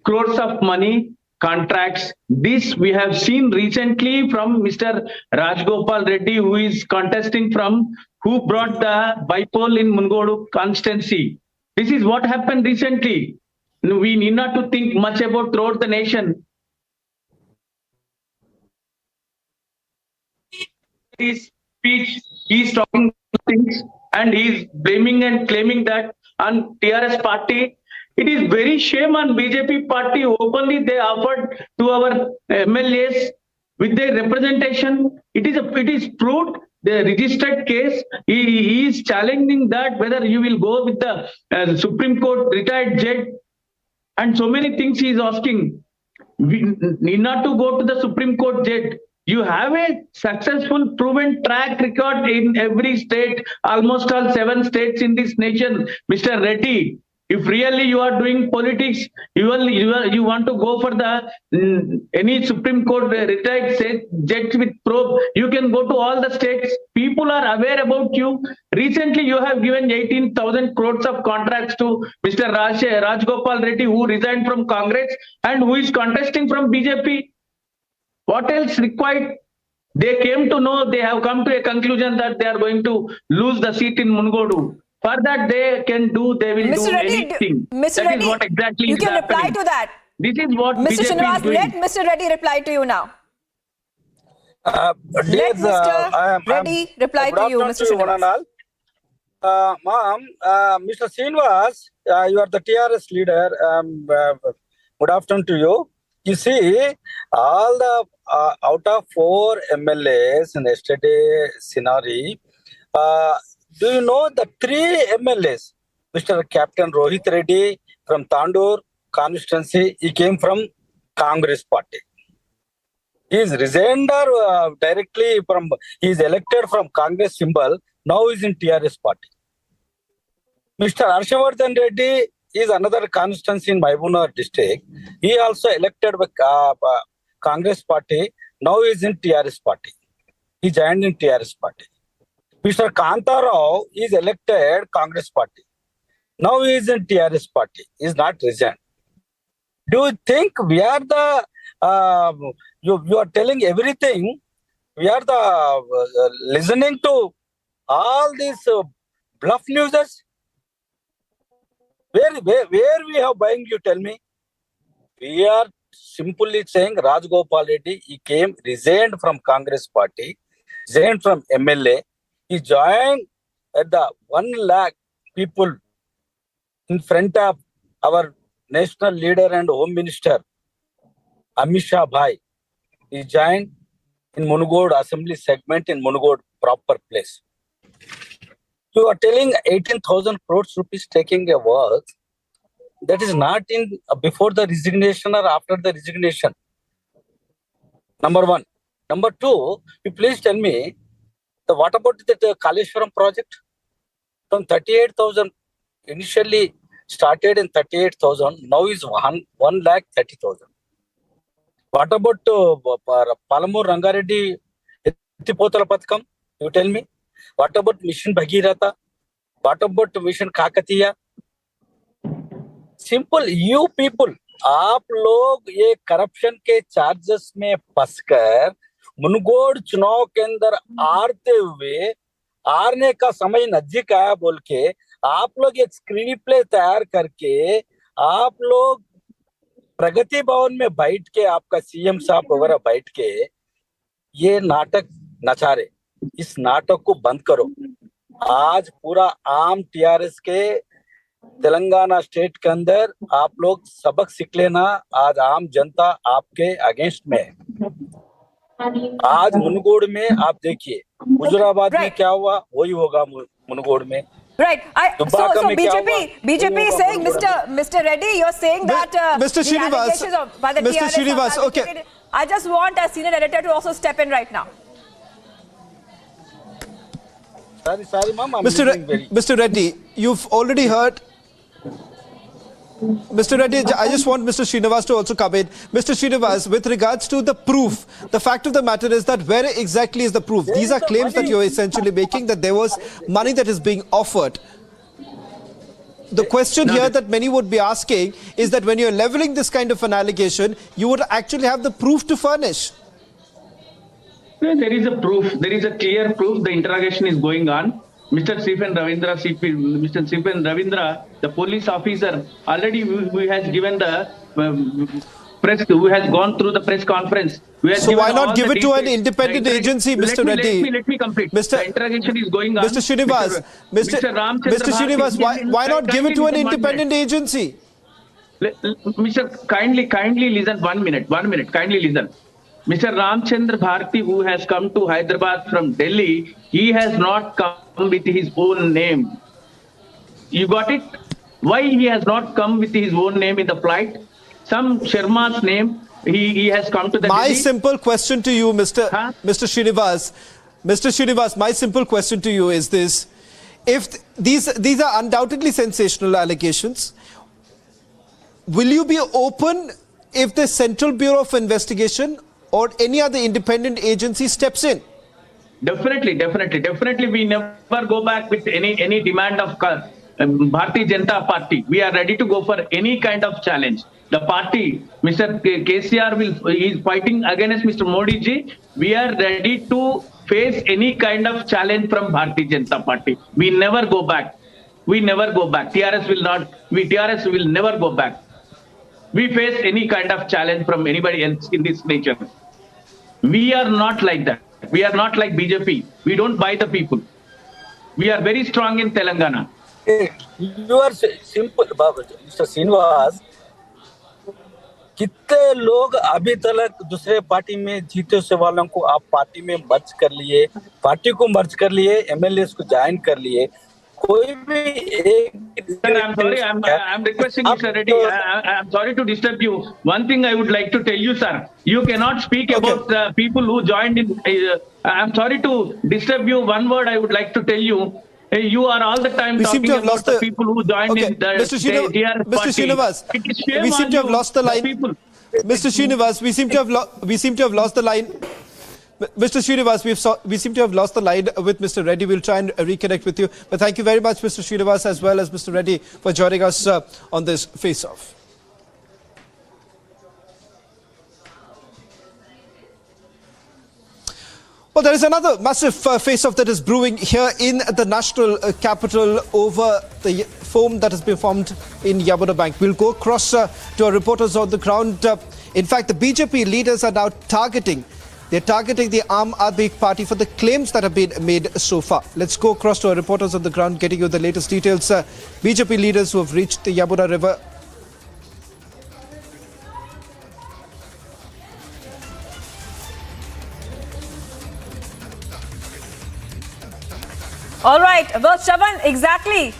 crores of money contracts. This we have seen recently from Mr. Rajgopal Reddy, who is contesting who brought the bipole in Munugodu constituency. This is what happened recently. We need not to think much about throughout the nation. His speech, he is talking things and he is blaming and claiming that on TRS party. It is very shame on BJP party. Openly they offered to our MLAs with their representation. It is proved, the registered case. He is challenging that whether you will go with the Supreme Court retired judge, and so many things he is asking. We need not to go to the Supreme Court judge. You have a successful proven track record in every state, almost all 7 states in this nation, Mr. Reddy. If really you are doing politics, you want to go for the any Supreme Court retired judge with probe, you can go to all the states. People are aware about you. Recently, you have given 18,000 crores of contracts to Mr. Rajgopal Reddy, who resigned from Congress and who is contesting from BJP. What else required? They came to know, they have come to a conclusion that they are going to lose the seat in Munugodu. For that they will Mr. do Reddy, anything. Mr. That Reddy, is what exactly you is can reply happening. to that. This is what Mr. BJP Srinivas, is doing. let Mr. Reddy reply to you now. Let Mr. Reddy reply to you, Mr. Srinivas. Ma'am, Mr. Srinivas, you are the TRS leader. Good afternoon to you. You see, all the out of 4 MLAs in yesterday scenario, do you know the 3 MLAs? Mr. Captain Rohit Reddy from Tandur constituency, he came from Congress party. He is resigned or directly from, he is elected from Congress symbol, now he is in TRS party. Mr. Harshavardhan Reddy is another constituency in Mahbubnagar district. He also elected by Congress party, now he is in TRS party. He joined in TRS party. Mr. Kanta Rao is elected Congress party. Now he is in TRS party. He is not resigned. Do you think we are the, you are telling everything, we are the listening to all these bluff newses? Where we have buying, you tell me? We are simply saying Rajgopal Reddy, he came, resigned from Congress party, resigned from MLA. He joined at the 1 lakh people in front of our national leader and home minister, Amit Shah Bhai. He joined in Munugodu assembly segment in Munugodu proper place. You are telling 18,000 crores rupees taking a work. That is not in before the resignation or after the resignation. Number 1. Number 2, you please tell me, what about the Kaleshwaram project? From 38,000, initially started in 38,000, now is 1,30,000. What about Palamur Rangareddy Ettipotala Pathakam? You tell me. What about Mission Bhagirath? What about Mission Kakatiya? Simple, you people, आप लोग ये corruption के charges में फंसकर मुनगोड़ चुनाव के अंदर आरते हुए आरने का समय नजदीक आया बोल के आप लोग एक स्क्रीन प्ले तैयार करके आप लोग प्रगति भवन में बैठ के आपका सीएम साहब वगैरह बैठ के ये नाटक नचा रहे. इस नाटक को बंद करो. आज पूरा आम टीआरएस के तेलंगाना स्टेट के अंदर आप लोग सबक सीख लेना. आज आम जनता आपके अगेंस्ट में है. आज मुनगोड़ में आप देखिए, हुजूराबाद में क्या हुआ वही होगा मुनगोड़ में. Right. So BJP is saying, Mr. Reddy, you're saying that Mr. Srinivas, by the Mr. TRS Srinivas, okay. I just want a senior editor to also step in right now. Sorry, ma'am. Mr. Reddy, you've already heard. Mr. Reddy, I just want Mr. Srinivas to also come in. Mr. Srinivas, with regards to the proof, the fact of the matter is that where exactly is the proof? These are claims that you're essentially making, that there was money that is being offered. The question here that many would be asking is that when you're leveling this kind of an allegation, you would actually have the proof to furnish. There is a proof. There is a clear proof. The interrogation is going on. Mr. Stephen Ravindra, the police officer, already who has given the press, who has gone through the press conference. So why not give it to an independent agency, Mr. Reddy? Let me complete. The interrogation is going on. Mr. Srinivas, Mr. Srinivas, why not give it to an independent agency? Mr. Kindly listen 1 minute. Kindly listen. Mr. Ramchandra Bharti, who has come to Hyderabad from Delhi, he has not come with his own name. You got it? Why he has not come with his own name in the flight? Some Sharma's name, he has come to the My Delhi. simple question to you, Mr. Srinivas. Mr. Srinivas, my simple question to you is this. If these are undoubtedly sensational allegations, will you be open if the Central Bureau of Investigation or any other independent agency steps in? Definitely. We never go back with any demand of Bharatiya Janata Party. We are ready to go for any kind of challenge. The party, Mr. KCR is fighting against Mr. Modi ji. We are ready to face any kind of challenge from Bharatiya Janata Party. We never go back. TRS will never go back. We face any kind of challenge from anybody else in this nature. We are not like that. We are not like BJP. We don't buy the people. We are very strong in Telangana. You are simple, Mr. Srinivas. कितने लोग अभी तक दूसरे party में जीते हुए वालों को आप पार्टी में मर्ज कर लिए, पार्टी को मर्ज कर लिए, MLAs को ज्वाइन कर लिए, कोई भी एक Sir, I'm sorry. I'm requesting Mr. Reddy. I'm sorry to disturb you. One thing I would like to tell you, sir. You cannot speak about the people who joined in. I'm sorry to disturb you. One word I would like to tell you. You are all the time talking about the people who joined in the TRS Mr. Srinivas, we seem to have lost the line. Mr. Srinivas, we seem to have lost the line. Mr. Srinivas, we seem to have lost the line with Mr. Reddy. We'll try and reconnect with you. But thank you very much, Mr. Srinivas, as well as Mr. Reddy, for joining us on this face-off. Well, there is another massive face-off that is brewing here in the national capital over the foam that has been formed in Yamuna Bank. We'll go across to our reporters on the ground. In fact, the BJP leaders are now targeting the Aam Aadmi Party for the claims that have been made so far. Let's go across to our reporters on the ground, getting you the latest details. BJP leaders who have reached the Yamuna River. All right, well, Shravan, exactly.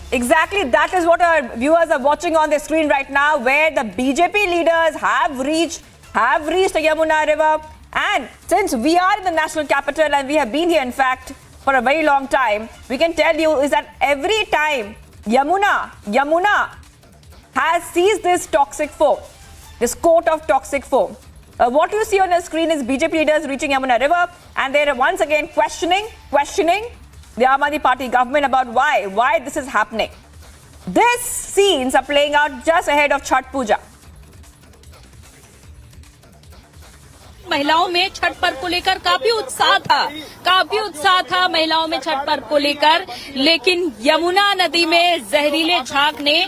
That is what our viewers are watching on the screen right now, where the BJP leaders have reached the Yamuna River. And since we are in the national capital and we have been here, in fact, for a very long time, we can tell you is that every time Yamuna has seized this toxic foam, this coat of toxic foam. What you see on the screen is BJP leaders reaching Yamuna River, and they are once again questioning the Aam Aadmi Party government about why this is happening. These scenes are playing out just ahead of Chhath Puja. महिलाओं में छठ पर्व को लेकर काफी उत्साह था महिलाओं में छठ पर्व को लेकर, लेकिन यमुना नदी में जहरीले झाग ने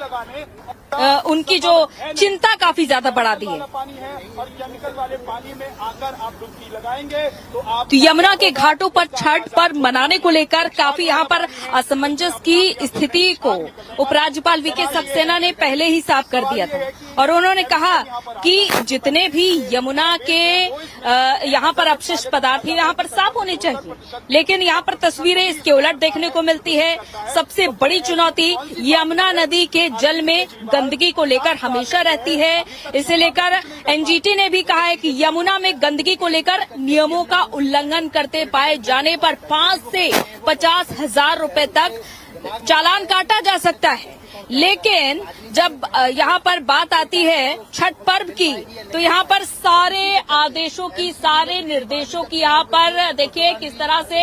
उनकी जो चिंता काफी ज्यादा बढ़ा दी है। तो यमुना के घाटों पर छठ पर्व मनाने को लेकर काफी यहाँ पर असमंजस की स्थिति को उपराज्यपाल वीके सक्सेना ने पहले ही साफ कर दिया था, और उन्होंने कहा कि जितने भी यमुना के यहाँ पर अपशिष्ट पदार्थ है यहाँ पर साफ होने चाहिए, लेकिन यहाँ पर तस्वीरें इसके उलट देखने को मिलती है। सबसे बड़ी चुनौती यमुना नदी के जल में गंदगी को लेकर हमेशा रहती है। इसे लेकर एनजीटी ने भी कहा है कि यमुना में गंदगी को लेकर नियमों का उल्लंघन करते पाए जाने पर 5 से 50,000 रुपए तक चालान काटा जा सकता है। लेकिन जब यहाँ पर बात आती है छठ पर्व की, तो यहाँ पर सारे आदेशों की, सारे निर्देशों की यहाँ पर देखिए किस तरह से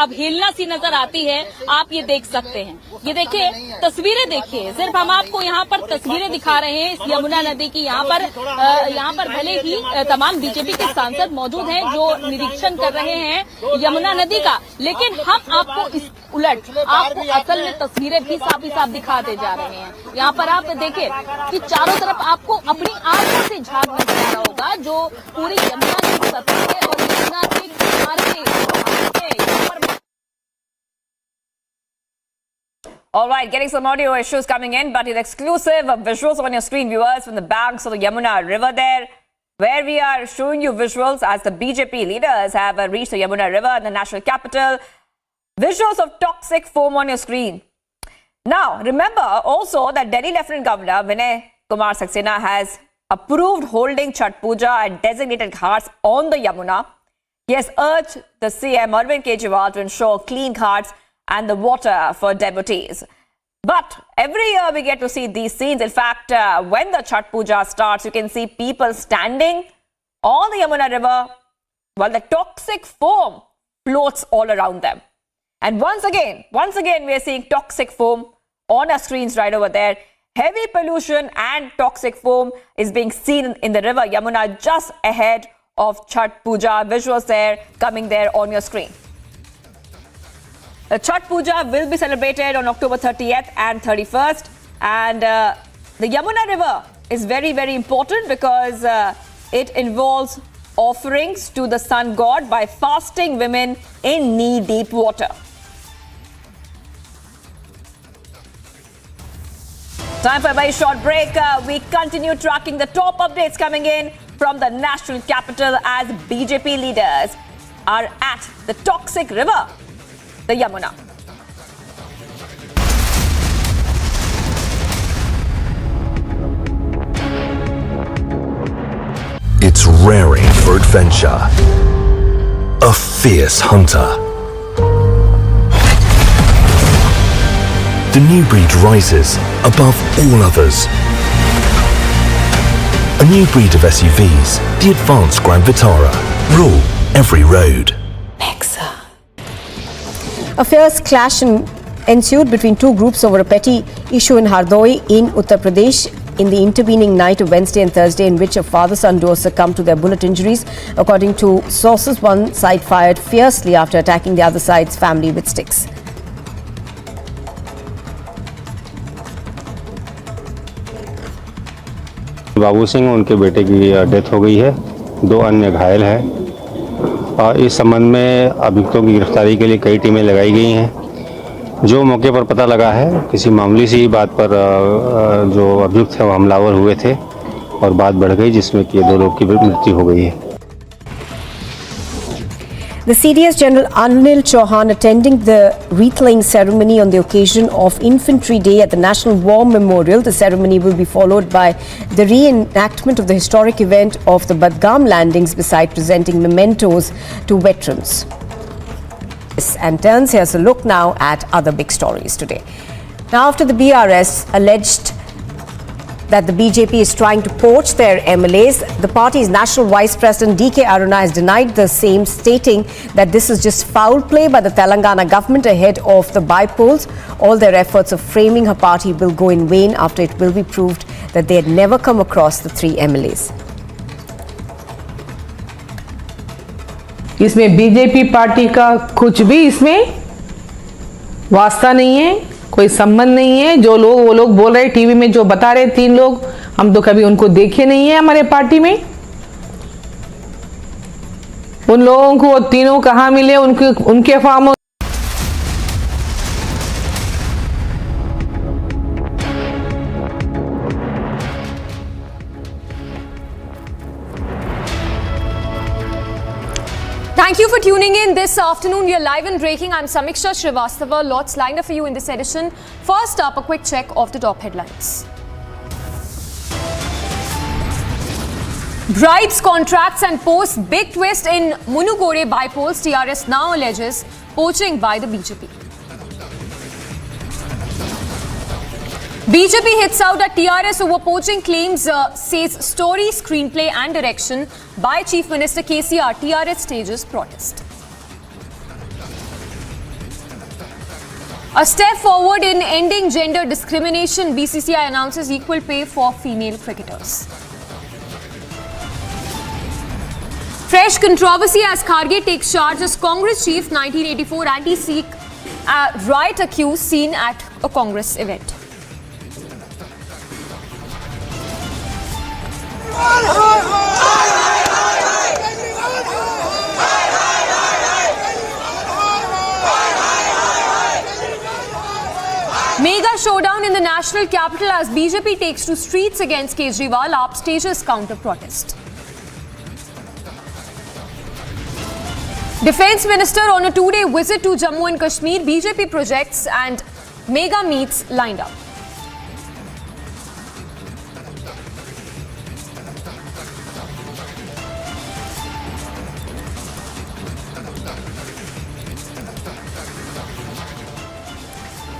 अवहेलना सी नजर आती है। आप ये देख सकते हैं, ये देखिए तस्वीरें, देखिए सिर्फ हम आपको यहाँ पर तस्वीरें दिखा रहे हैं इस यमुना नदी की। यहाँ पर भले ही तमाम बीजेपी के सांसद मौजूद हैं जो निरीक्षण कर रहे हैं यमुना नदी का, लेकिन हम आपको इस उलट आपको असल में तस्वीरें भी साफ ही साफ दिखाते जा रहे हैं। यहाँ पर आप देखें कि चारों तरफ आपको अपनी आंखों से झाग नजर आ रहा होगा जो पूरी यमुना की सतह है और यमुना के किनारे। All right, getting some audio issues coming in, but in exclusive visuals on your screen, viewers, from the banks of the Yamuna River there, where we are showing you visuals as the BJP leaders have reached the Yamuna River in the national capital. Visuals of toxic foam on your screen. Now, remember also that Delhi Lieutenant Governor Vinay Kumar Saxena has approved holding Chhath Puja at designated ghats on the Yamuna. He has urged the CM Arvind Kejriwal to ensure clean ghats and the water for devotees. But every year we get to see these scenes. In fact, when the Chhath Puja starts, you can see people standing on the Yamuna River while the toxic foam floats all around them. And once again, we are seeing toxic foam on our screens right over there. Heavy pollution and toxic foam is being seen in the river Yamuna just ahead of Chhath Puja. Visuals there, coming there on your screen. The Chhath Puja will be celebrated on October 30th and 31st. And the Yamuna River is very, very important because it involves offerings to the sun god by fasting women in knee-deep water. Time for a very short break. We continue tracking the top updates coming in from the national capital as BJP leaders are at the toxic river, the Yamuna. It's raring for adventure. A fierce hunter. The new breed rises above all others. A new breed of SUVs, the advanced Grand Vitara, rule every road. A fierce clash ensued between two groups over a petty issue in Hardoi in Uttar Pradesh in the intervening night of Wednesday and Thursday, in which a father-son duo succumbed to their bullet injuries. According to sources, one side fired fiercely after attacking the other side's family with sticks. Babu Singh उनके बेटे की death हो गई है, 2 अन्य घायल हैं और इस संबंध में अभियुक्तों की गिरफ्तारी के लिए कई टीमें लगाई गई हैं। जो मौके पर पता लगा है किसी मामूली सी बात पर जो अभियुक्त है वो हमलावर हुए थे और बात बढ़ गई जिसमें कि 2 लोग की मृत्यु हो गई है। The CDS General Anil Chauhan attending the wreath-laying ceremony on the occasion of Infantry Day at the National War Memorial. The ceremony will be followed by the reenactment of the historic event of the Badgam landings, beside presenting mementos to veterans. And turns, here's a look now at other big stories today. Now, after the BRS alleged that the BJP is trying to poach their MLAs, the party's national vice president DK Aruna has denied the same, stating that this is just foul play by the Telangana government ahead of the by-polls. All their efforts of framing her party will go in vain after it will be proved that they had never come across the 3 MLAs. इसमें BJP party का कुछ भी इसमें वास्ता नहीं है, कोई संबंध नहीं है। जो लोग वो लोग बोल रहे टीवी में, जो बता रहे 3 लोग, हम तो कभी उनको देखे नहीं है हमारे पार्टी में। उन लोगों को वो तीनों कहाँ मिले, उनके farm. Thank you for tuning in this afternoon. We are live and breaking. I'm Samiksha Srivastava. Lots lined up for you in this edition. First up, a quick check of the top headlines. Bribes, contracts and posts. Big twist in Munugore by-polls. TRS now alleges poaching by the BJP. BJP hits out at TRS over poaching claims, says story, screenplay and direction by Chief Minister KCR. TRS stages protest. A step forward in ending gender discrimination. BCCI announces equal pay for female cricketers. Fresh controversy as Kharge takes charge as Congress chief. 1984 anti-Sikh riot accused seen at a Congress event. Mega showdown in the national capital as BJP takes to streets against Kejriwal. AAP stages counter protest. Defence Minister on a two-day visit to Jammu and Kashmir. BJP projects and mega meets lined up.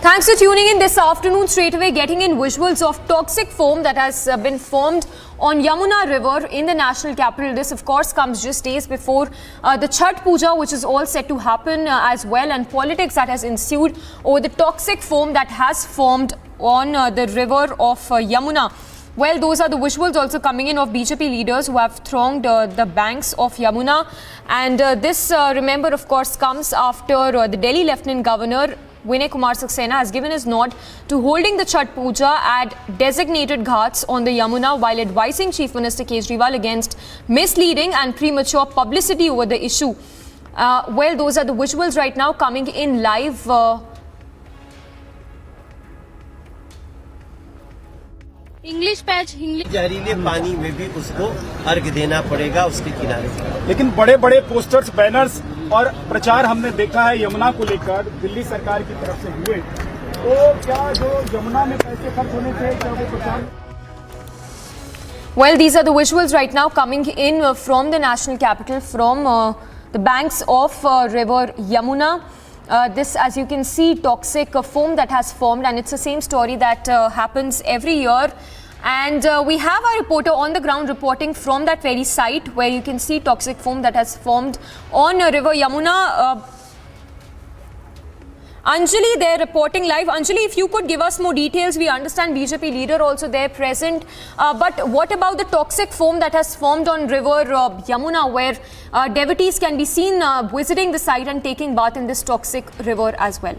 Thanks for tuning in this afternoon. Straight away getting in visuals of toxic foam that has been formed on Yamuna River in the national capital. This of course comes just days before the Chhath Puja, which is all set to happen as well, and politics that has ensued over the toxic foam that has formed on the river of Yamuna. Well, those are the visuals also coming in of BJP leaders who have thronged the banks of Yamuna. And this, remember, of course, comes after the Delhi Lieutenant Governor Vinay Kumar Saxena has given his nod to holding the Chhath Puja at designated ghats on the Yamuna while advising Chief Minister Kejriwal against misleading and premature publicity over the issue. Well, those are the visuals right now coming in live. English patch जहरीले पानी में भी उसको अर्घ देना पड़ेगा उसके किनारे। लेकिन बड़े बड़े पोस्टर्स, बैनर्स और प्रचार हमने देखा है यमुना को लेकर दिल्ली सरकार की तरफ से हुए, तो क्या जो यमुना में पैसे खर्च होने थे क्या वो प्रचार? Well, these are the visuals right now coming in from the national capital, from the banks of river Yamuna. This, as you can see, toxic foam that has formed, and it's the same story that happens every year. And we have a reporter on the ground reporting from that very site where you can see toxic foam that has formed on river Yamuna. Anjali, they're reporting live. Anjali, if you could give us more details. We understand BJP leader also there present. But what about the toxic foam that has formed on river Yamuna, where devotees can be seen visiting the site and taking bath in this toxic river as well?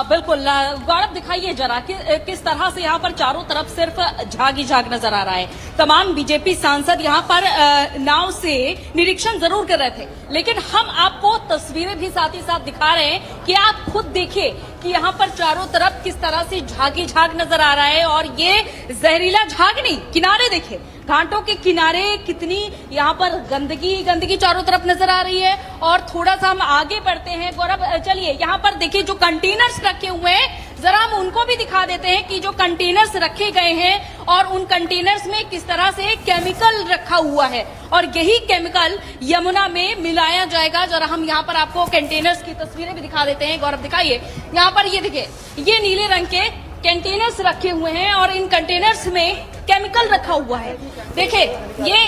बिल्कुल गौरव, दिखाइए जरा कि किस तरह से यहाँ पर चारों तरफ सिर्फ झाग ही झाग नजर आ रहा है। तमाम बीजेपी सांसद यहाँ पर नाव से निरीक्षण जरूर कर रहे थे, लेकिन हम आपको तस्वीरें भी साथ ही साथ दिखा रहे हैं कि आप खुद देखिए कि यहाँ पर चारों तरफ किस तरह से झाग ही झाग नजर आ रहा है। और ये जहरीला झाग नहीं, किनारे देखिए, घाटों के किनारे कितनी यहाँ पर गंदगी चारों तरफ नजर आ रही है। और थोड़ा सा हम आगे बढ़ते हैं गौरव, चलिए यहाँ पर देखिए जो कंटेनर्स रखे हुए हैं, जरा हम उनको भी दिखा देते हैं कि जो कंटेनर्स रखे गए हैं और उन कंटेनर्स में किस तरह से केमिकल रखा हुआ है और यही केमिकल यमुना में मिलाया जाएगा। जरा हम यहाँ पर आपको कंटेनर्स की तस्वीरें भी दिखा देते हैं। गौरव, दिखाइए यहाँ पर, ये देखिए, ये नीले रंग के कंटेनर्स रखे हुए हैं और इन कंटेनर्स में केमिकल रखा हुआ है। देखिए ये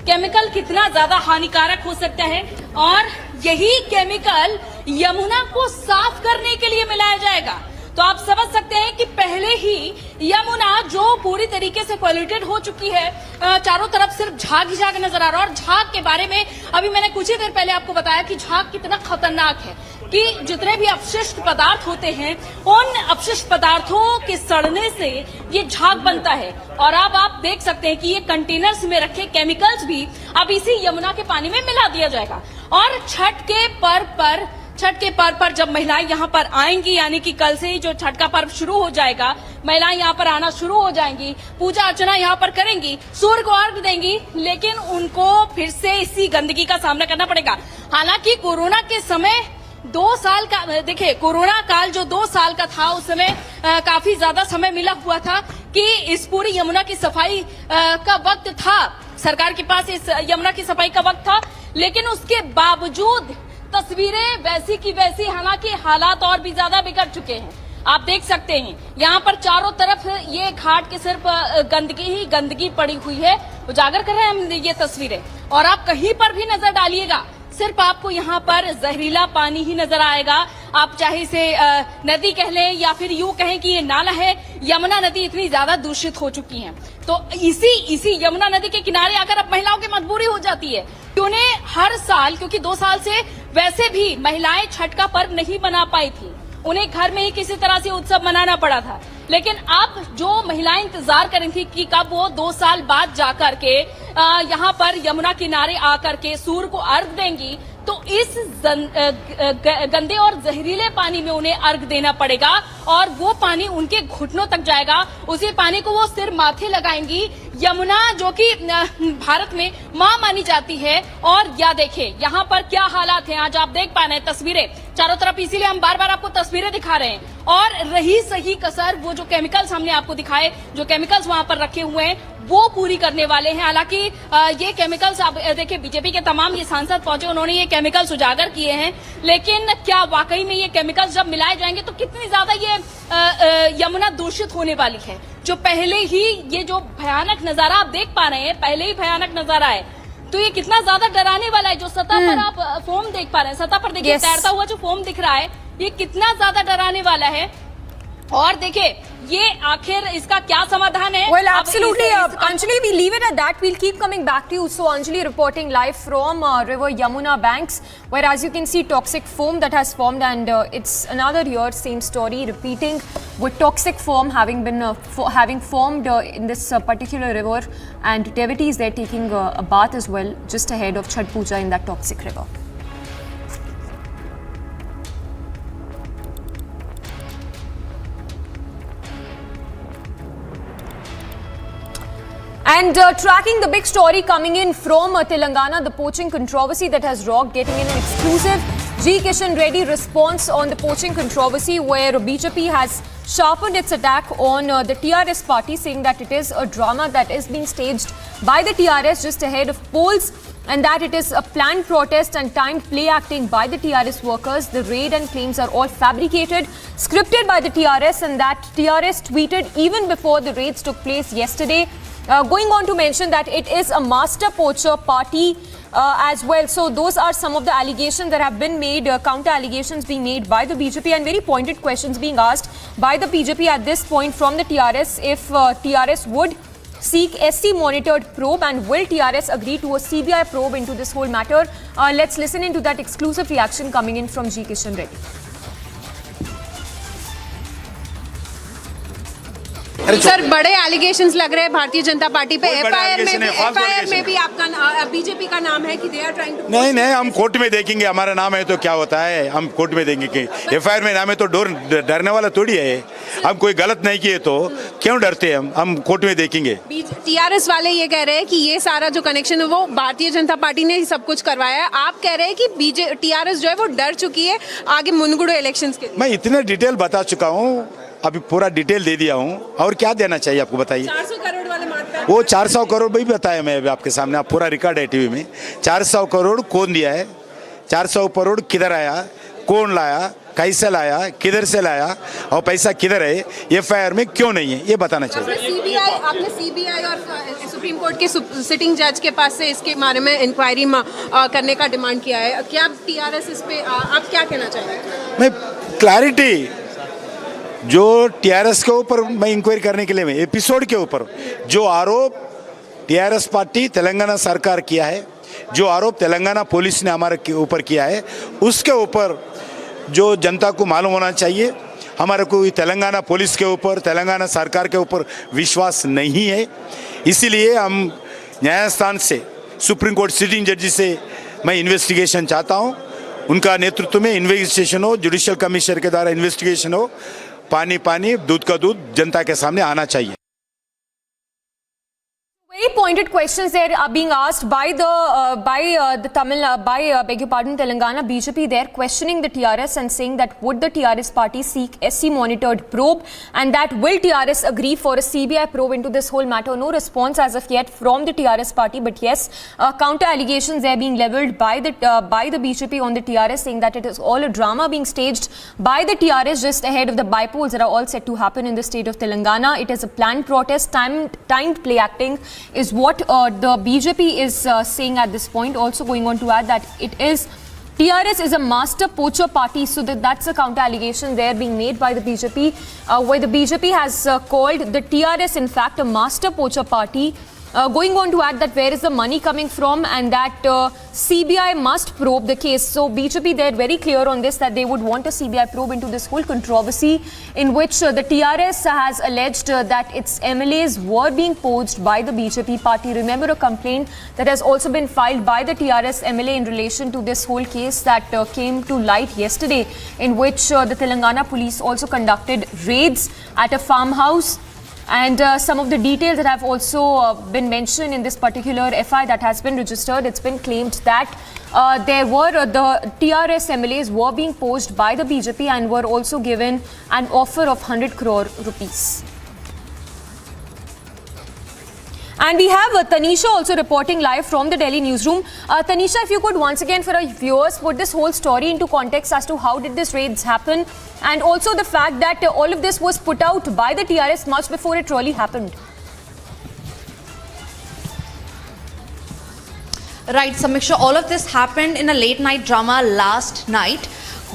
केमिकल कितना ज्यादा हानिकारक हो सकता है और यही केमिकल यमुना को साफ करने के लिए मिलाया जाएगा। तो आप समझ सकते हैं कि पहले ही यमुना जो पूरी तरीके से पॉल्यूटेड हो चुकी है, चारों तरफ सिर्फ झाग ही झाग नजर आ रहा है। और झाग के बारे में अभी मैंने कुछ ही देर पहले आपको बताया कि झाग कितना खतरनाक है, कि जितने भी अपशिष्ट पदार्थ होते हैं उन अपशिष्ट पदार्थों के सड़ने से ये झाग बनता है। और अब आप देख सकते हैं कि ये कंटेनर्स में रखे केमिकल्स भी अब इसी यमुना के पानी में मिला दिया जाएगा। और छठ के पर्व पर जब महिलाएं यहाँ पर आएंगी, यानी कि कल से ही जो छठ का पर्व शुरू हो जाएगा, महिलाएं यहाँ पर आना शुरू हो जाएंगी, पूजा अर्चना यहाँ पर करेंगी, सूर्य को अर्घ देंगी, लेकिन उनको फिर से इसी गंदगी का सामना करना पड़ेगा। हालांकि कोरोना के समय 2 साल का, देखिए कोरोना काल जो 2 साल का था उस समय काफी ज्यादा समय मिला हुआ था कि इस पूरी यमुना की सफाई का वक्त था, सरकार के पास इस यमुना की सफाई का वक्त था, लेकिन उसके बावजूद तस्वीरें वैसी की वैसी, हालांकि हालात और भी ज्यादा बिगड़ चुके हैं। आप देख सकते हैं यहाँ पर चारों तरफ ये घाट के सिर्फ गंदगी ही गंदगी पड़ी हुई है। उजागर कर रहे हैं हम ये तस्वीरें, और आप कहीं पर भी नजर डालिएगा सिर्फ आपको यहाँ पर जहरीला पानी ही नजर आएगा। आप चाहे इसे नदी कह लें या फिर यूं कहें कि ये नाला है। यमुना नदी इतनी ज्यादा दूषित हो चुकी है, तो इसी यमुना नदी के किनारे आकर अब महिलाओं की मजबूरी हो जाती है कि उन्हें हर साल, क्योंकि 2 साल से वैसे भी महिलाएं छठ का पर्व नहीं मना पाई थी, उन्हें घर में ही किसी तरह से उत्सव मनाना पड़ा था। लेकिन अब जो महिलाएं इंतजार कर रही थी कि कब वो 2 साल बाद जाकर के यहाँ पर यमुना किनारे आकर के सूर्य को अर्घ देंगी, तो इस गंदे और जहरीले पानी में उन्हें अर्घ देना पड़ेगा और वो पानी उनके घुटनों तक जाएगा। उसी पानी को वो सिर माथे लगाएंगी। यमुना जो कि भारत में मां मानी जाती है, और या देखिए यहाँ पर क्या हालात हैं। आज आप देख पा रहे हैं तस्वीरें चारों तरफ, इसीलिए हम बार बार आपको तस्वीरें दिखा रहे हैं। और रही सही कसर वो जो केमिकल्स हमने आपको दिखाए, जो केमिकल्स वहां पर रखे हुए हैं वो पूरी करने वाले हैं। हालांकि ये केमिकल्स आप देखिए, बीजेपी के तमाम ये सांसद पहुंचे, उन्होंने ये केमिकल्स उजागर किए हैं, लेकिन क्या वाकई में ये केमिकल्स जब मिलाए जाएंगे तो कितनी ज्यादा ये यमुना दूषित होने वाली है। जो पहले ही ये जो भयानक नजारा आप देख पा रहे हैं, पहले ही भयानक नजारा है, तो ये कितना ज्यादा डराने वाला है। जो सतह पर आप फोम देख पा रहे हैं, सतह पर देखिए तैरता हुआ जो फोम दिख रहा है, ये कितना ज्यादा डराने वाला है। और देखिए ये आखिर इसका क्या समाधान है? Well, absolutely, Anjali, we leave it at that. We'll keep coming back to you. So, Anjali reporting live from River Yamuna banks, where as you can see, toxic foam that has formed, and it's another year, same story repeating, with toxic foam having been having formed in this particular river, and devotees they're taking a bath as well, just ahead of Chhath Puja in that toxic river. And tracking the big story coming in from Telangana, the poaching controversy that has rocked, getting in an exclusive Kishan Reddy response on the poaching controversy, where BJP has sharpened its attack on the TRS party, saying that it is a drama that is being staged by the TRS just ahead of polls, and that it is a planned protest and timed play acting by the TRS workers. The raid and claims are all fabricated, scripted by the TRS, and that TRS tweeted even before the raids took place yesterday, going on to mention that it is a master poacher party as well. So those are some of the allegations that have been made, counter allegations being made by the BJP, and very pointed questions being asked by the BJP at this point from the TRS, if TRS would seek SC monitored probe, and will TRS agree to a CBI probe into this whole matter. Let's listen into that exclusive reaction coming in from Kishan Reddy. Sir, बड़े allegations लग रहे हैं Bharatiya Janata party पे। FIR में भी आपका BJP का नाम है कि दे आर ट्राइंग टू। नहीं, हम कोर्ट में देखेंगे, हमारा नाम है तो क्या होता है, हम कोर्ट में देंगे कि एफआईआर में नाम है तो डरने वाला थोड़ी है। हम कोई गलत नहीं किए तो क्यों डरते हैं? हम कोर्ट में देखेंगे। टीआरएस वाले ये कह रहे हैं कि ये सारा जो कनेक्शन है वो भारतीय जनता पार्टी ने ही सब कुछ करवाया है। आप कह रहे हैं कि टीआरएस जो है वो डर चुकी है आगे मुनगुड़ो इलेक्शंस के। मैं इतने डिटेल बता चुका हूँ, अभी पूरा डिटेल दे दिया हूँ, और क्या देना चाहिए आपको बताइए। 400 करोड़ वाले मार्केट, वो 400 करोड़ भी बताया मैं अभी आपके सामने, आप पूरा रिकॉर्ड है टीवी में। 400 करोड़ कौन दिया है, 400 करोड़ किधर आया, कौन लाया, कैसे लाया, किधर से लाया, और पैसा किधर है, एफआईआर में क्यों नहीं है, ये बताना चाहिए। आपने सीबीआई और सुप्रीम कोर्ट के सिटिंग जज के पास से इसके बारे में इंक्वायरी करने का डिमांड किया है। क्या टीआरएस इस पे आप क्या कहना चाहेंगे? मैं क्लैरिटी जो टीआरएस के ऊपर मैं इंक्वायरी करने के लिए, मैं एपिसोड के ऊपर जो आरोप टीआरएस पार्टी तेलंगाना सरकार किया है, जो आरोप तेलंगाना पुलिस ने हमारे ऊपर किया है, उसके ऊपर जो जनता को मालूम होना चाहिए। हमारे को तेलंगाना पुलिस के ऊपर, तेलंगाना सरकार के ऊपर विश्वास नहीं है, इसीलिए हम न्यायस्थान से, सुप्रीम कोर्ट सिटिंग जज से मैं इन्वेस्टिगेशन चाहता हूँ। उनका नेतृत्व में इन्वेस्टिगेशन हो, जुडिशियल कमिश्नर के द्वारा इन्वेस्टिगेशन हो, पानी पानी दूध का दूध जनता के सामने आना चाहिए। Very pointed questions there are being asked by Telangana BJP. They're questioning the TRS and saying that would the TRS party seek SC monitored probe, and that will TRS agree for a CBI probe into this whole matter? No response as of yet from the TRS party, but yes, counter allegations are being levelled by the BJP on the TRS, saying that it is all a drama being staged by the TRS just ahead of the by-polls that are all set to happen in the state of Telangana. It is a planned protest, timed play acting is what the BJP is saying at this point. Also going on to add that TRS is a master poacher party, so that's a counter allegation there being made by the BJP, where the BJP has called the TRS in fact a master poacher party. Going on to add that where is the money coming from, and that CBI must probe the case. So BJP, they're very clear on this, that they would want a CBI probe into this whole controversy in which the TRS has alleged that its MLAs were being poached by the BJP party. Remember a complaint that has also been filed by the TRS MLA in relation to this whole case that came to light yesterday, in which the Telangana police also conducted raids at a farmhouse. And some of the details that have also been mentioned in this particular FI that has been registered, it's been claimed that the TRS MLAs were being poached by the BJP and were also given an offer of 100 crore rupees. And we have Tanisha also reporting live from the Delhi newsroom. Tanisha, if you could once again for our viewers put this whole story into context as to how did these raids happen, and also the fact that all of this was put out by the TRS much before it really happened. Right, Samiksha, all of this happened in a late night drama last night,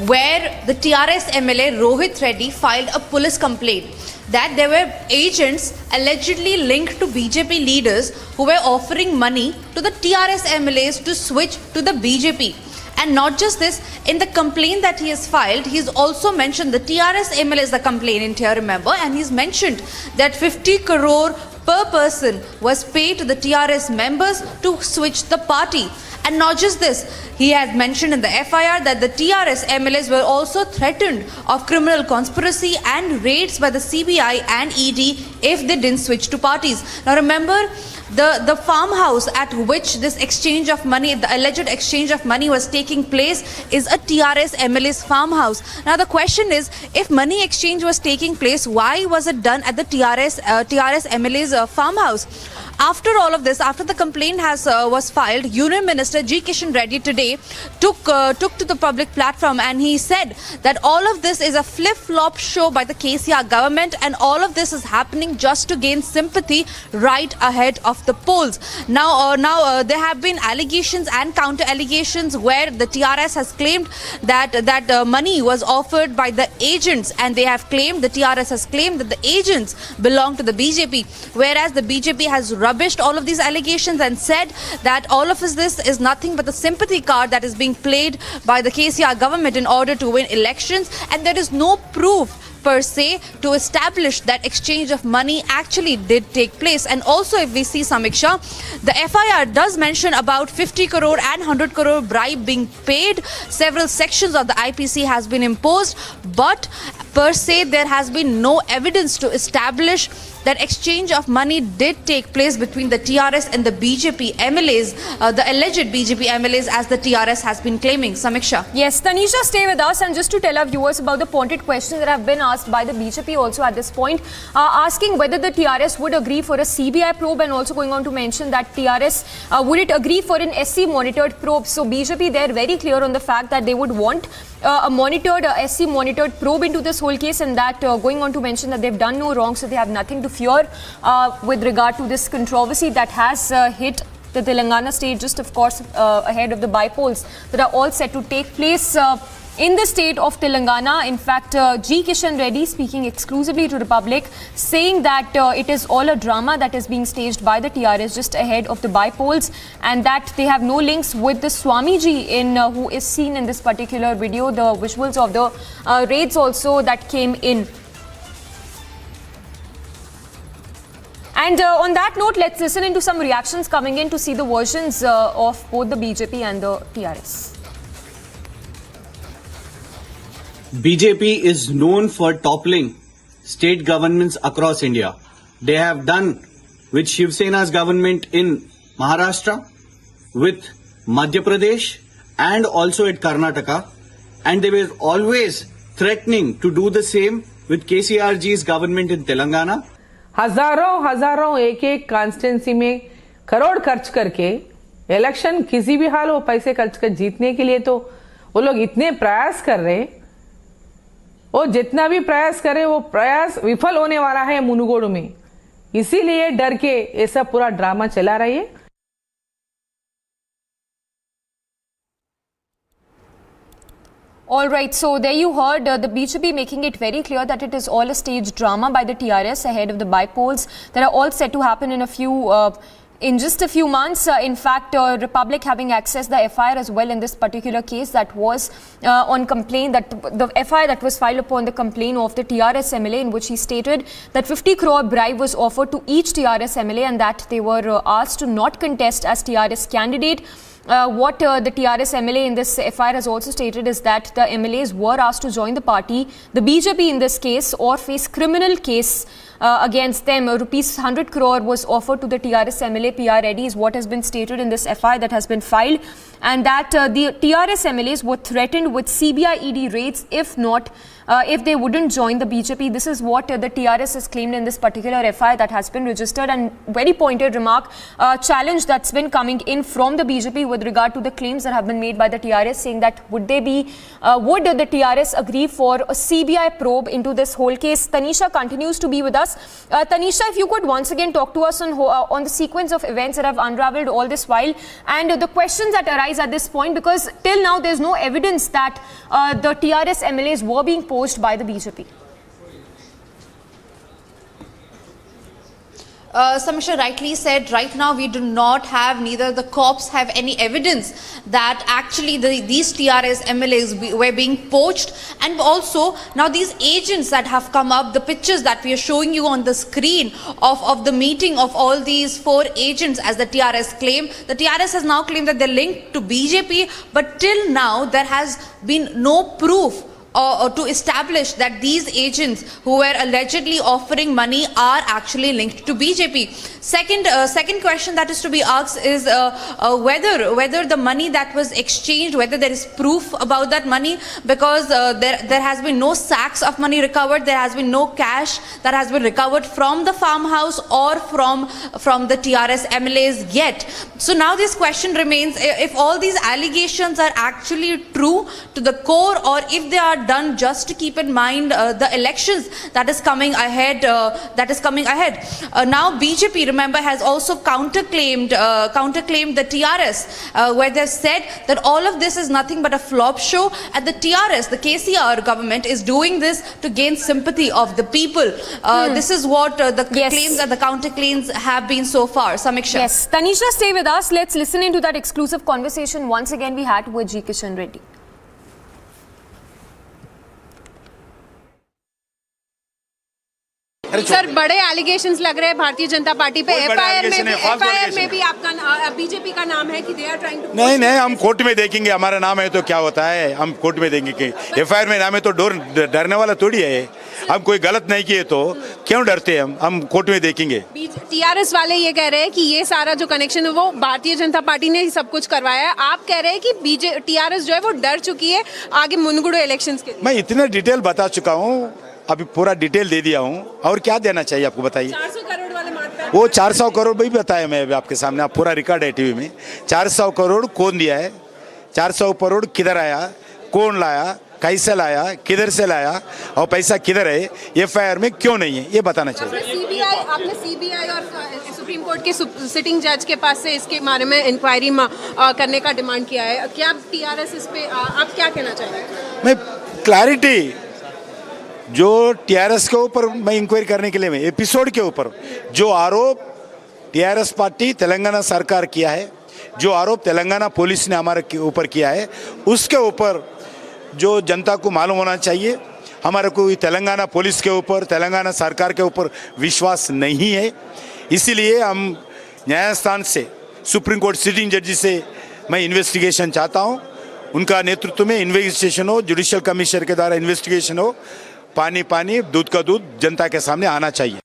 where the TRS MLA Rohit Reddy filed a police complaint that there were agents allegedly linked to BJP leaders who were offering money to the TRS MLAs to switch to the BJP. And not just this, in the complaint that he has filed, he's also mentioned the TRS MLA is the complainant here, remember, and he's mentioned that 50 crore per person was paid to the TRS members to switch the party. And not just this, he has mentioned in the FIR that the TRS MLAs were also threatened of criminal conspiracy and raids by the CBI and ED if they didn't switch to parties. Now remember, the farmhouse at which this exchange of money, the alleged exchange of money was taking place, is a TRS MLA's farmhouse. Now the question is, if money exchange was taking place, why was it done at the TRS MLA's farmhouse? After all of this, after the complaint was filed, Union Minister Kishan Reddy today took to the public platform, and he said that all of this is a flip-flop show by the KCR government, and all of this is happening just to gain sympathy right ahead of the polls. Now there have been allegations and counter-allegations where the TRS has claimed that money was offered by the agents, and the TRS has claimed that the agents belong to the BJP, whereas the BJP has rubbished all of these allegations and said that all of this is nothing but the sympathy card that is being played by the KCR government in order to win elections, and there is no proof per se to establish that exchange of money actually did take place. And also, if we see, Samiksha, the FIR does mention about 50 crore and 100 crore bribe being paid. Several sections of the IPC has been imposed, but per se there has been no evidence to establish that exchange of money did take place between the TRS and the BJP MLAs, the alleged BJP MLAs, as the TRS has been claiming. Samiksha. Yes, Tanisha, stay with us, and just to tell our viewers about the pointed questions that have been asked by the BJP also at this point, asking whether the TRS would agree for a CBI probe, and also going on to mention that TRS, would it agree for an SC monitored probe? So BJP, they're very clear on the fact that they would want a SC monitored probe into this whole case, and that going on to mention that they've done no wrong, so they have nothing to fear with regard to this controversy that has hit the Telangana state, just of course ahead of the by-polls that are all set to take place in the state of Telangana. In fact, Kishan Reddy speaking exclusively to the public, saying that it is all a drama that is being staged by the TRS just ahead of the by-polls, and that they have no links with the Swamiji who is seen in this particular video, the visuals of the raids also that came in. And on that note, let's listen into some reactions coming in to see the versions of both the BJP and the TRS. BJP is known for toppling state governments across India. They have done with Shiv Sena's government in Maharashtra, with Madhya Pradesh, and also at Karnataka, and they were always threatening to do the same with KCRG's government in Telangana. हजारों एक एक constituency में करोड़ खर्च करके election किसी भी हाल वो पैसे खर्च कर जीतने के लिए तो वो लोग इतने प्रयास कर रहे, वो जितना भी प्रयास करे वो प्रयास विफल होने वाला है मुनुगोडू में, इसीलिए डर के ऐसा पूरा ड्रामा चला रही है। All right, so there you heard the BJP making it very clear that it is all a staged drama by the TRS ahead of the by-polls that are all set to happen in just a few months. In fact, Republic having accessed the FIR as well in this particular case that was on complaint, that the FIR that was filed upon the complaint of the TRS MLA, in which he stated that 50 crore bribe was offered to each TRS MLA and that they were asked to not contest as TRS candidate. What the TRS MLA in this FIR has also stated is that the MLAs were asked to join the party, the BJP in this case, or face criminal case against them. Rupees 100 crore was offered to the TRS MLA PR Reddy is what has been stated in this FIR that has been filed, and that the TRS MLAs were threatened with CBI ED raids if they wouldn't join the BJP. This is what the TRS has claimed in this particular FIR that has been registered, and very pointed remark, challenge that's been coming in from the BJP with regard to the claims that have been made by the TRS, saying that would the TRS agree for a CBI probe into this whole case. Tanisha continues to be with us. Tanisha, if you could once again talk to us on the sequence of events that have unraveled all this while, and the questions that arise at this point, because till now there's no evidence that the TRS MLAs were being posed by the BJP. Samisha rightly said, right now we do not have, neither the cops have any evidence that actually these TRS MLAs were being poached. And also now these agents that have come up, the pictures that we are showing you on the screen of the meeting of all these 4 agents as the TRS claim. The TRS has now claimed that they're linked to BJP, but till now there has been no proof or to establish that these agents who were allegedly offering money are actually linked to BJP. Second question that is to be asked is whether the money that was exchanged, whether there is proof about that money, because there has been no sacks of money recovered, there has been no cash that has been recovered from the farmhouse or from the TRS MLAs yet. So now this question remains, if all these allegations are actually true to the core, or if they are done just to keep in mind the elections that is coming ahead. Now BJP, remember, has also counterclaimed the TRS, where they've said that all of this is nothing but a flop show, and the TRS, the KCR government, is doing this to gain sympathy of the people. This is what the claims and the counterclaims have been so far. Samiksha. Yes, Tanisha, stay with us. Let's listen into that exclusive conversation once again we had with Kishan Reddy. Sir, बड़े allegations लग रहे हैं Bharatiya Janata party पे। FIR में भी आपका BJP का नाम है कि दे आर ट्राइंग टू। नहीं, हम कोर्ट में देखेंगे, हमारा नाम है तो क्या होता है, हम कोर्ट में देंगे कि एफआईआर में नाम है तो डरने वाला थोड़ी है। हम कोई गलत नहीं किए तो क्यों डरते हैं, हम कोर्ट में देखेंगे। टीआरएस वाले ये कह रहे हैं कि ये सारा जो कनेक्शन है वो भारतीय जनता पार्टी ने ही सब कुछ करवाया है। आप कह रहे हैं कि टीआरएस जो है वो डर चुकी है आगे मुनगुडू इलेक्शंस के। मैं इतना डिटेल बता चुका हूँ, अभी पूरा डिटेल दे दिया हूँ, और क्या देना चाहिए आपको, बताइए। 400 करोड़ वाले मार्केट, वो 400 करोड़ भी बताया मैं अभी आपके सामने, आप पूरा रिकॉर्ड है टीवी में। 400 करोड़ कौन दिया है, 400 करोड़ किधर आया, कौन लाया, कैसे लाया, किधर से लाया, और पैसा किधर है, एफआईआर में क्यों नहीं है, ये बताना चाहिए। आपने सीबीआई और सुप्रीम कोर्ट के सिटिंग जज के पास से इसके बारे में इंक्वायरी करने का डिमांड किया है। क्या टीआरएस इस पे आप क्या कहना चाहेंगे? मैं क्लैरिटी, जो टीआरएस के ऊपर मैं इंक्वायरी करने के लिए, मैं एपिसोड के ऊपर जो आरोप टीआरएस पार्टी तेलंगाना सरकार किया है, जो आरोप तेलंगाना पुलिस ने हमारे ऊपर किया है, उसके ऊपर जो जनता को मालूम होना चाहिए। हमारे को तेलंगाना पुलिस के ऊपर, तेलंगाना सरकार के ऊपर विश्वास नहीं है, इसीलिए हम न्यायस्थान से, सुप्रीम कोर्ट सिटिंग जज से मैं इन्वेस्टिगेशन चाहता हूँ। उनका नेतृत्व में इन्वेस्टिगेशन हो, जुडिशियल कमिश्नर के द्वारा इन्वेस्टिगेशन हो, पानी पानी, दूध का दूध जनता के सामने आना चाहिए।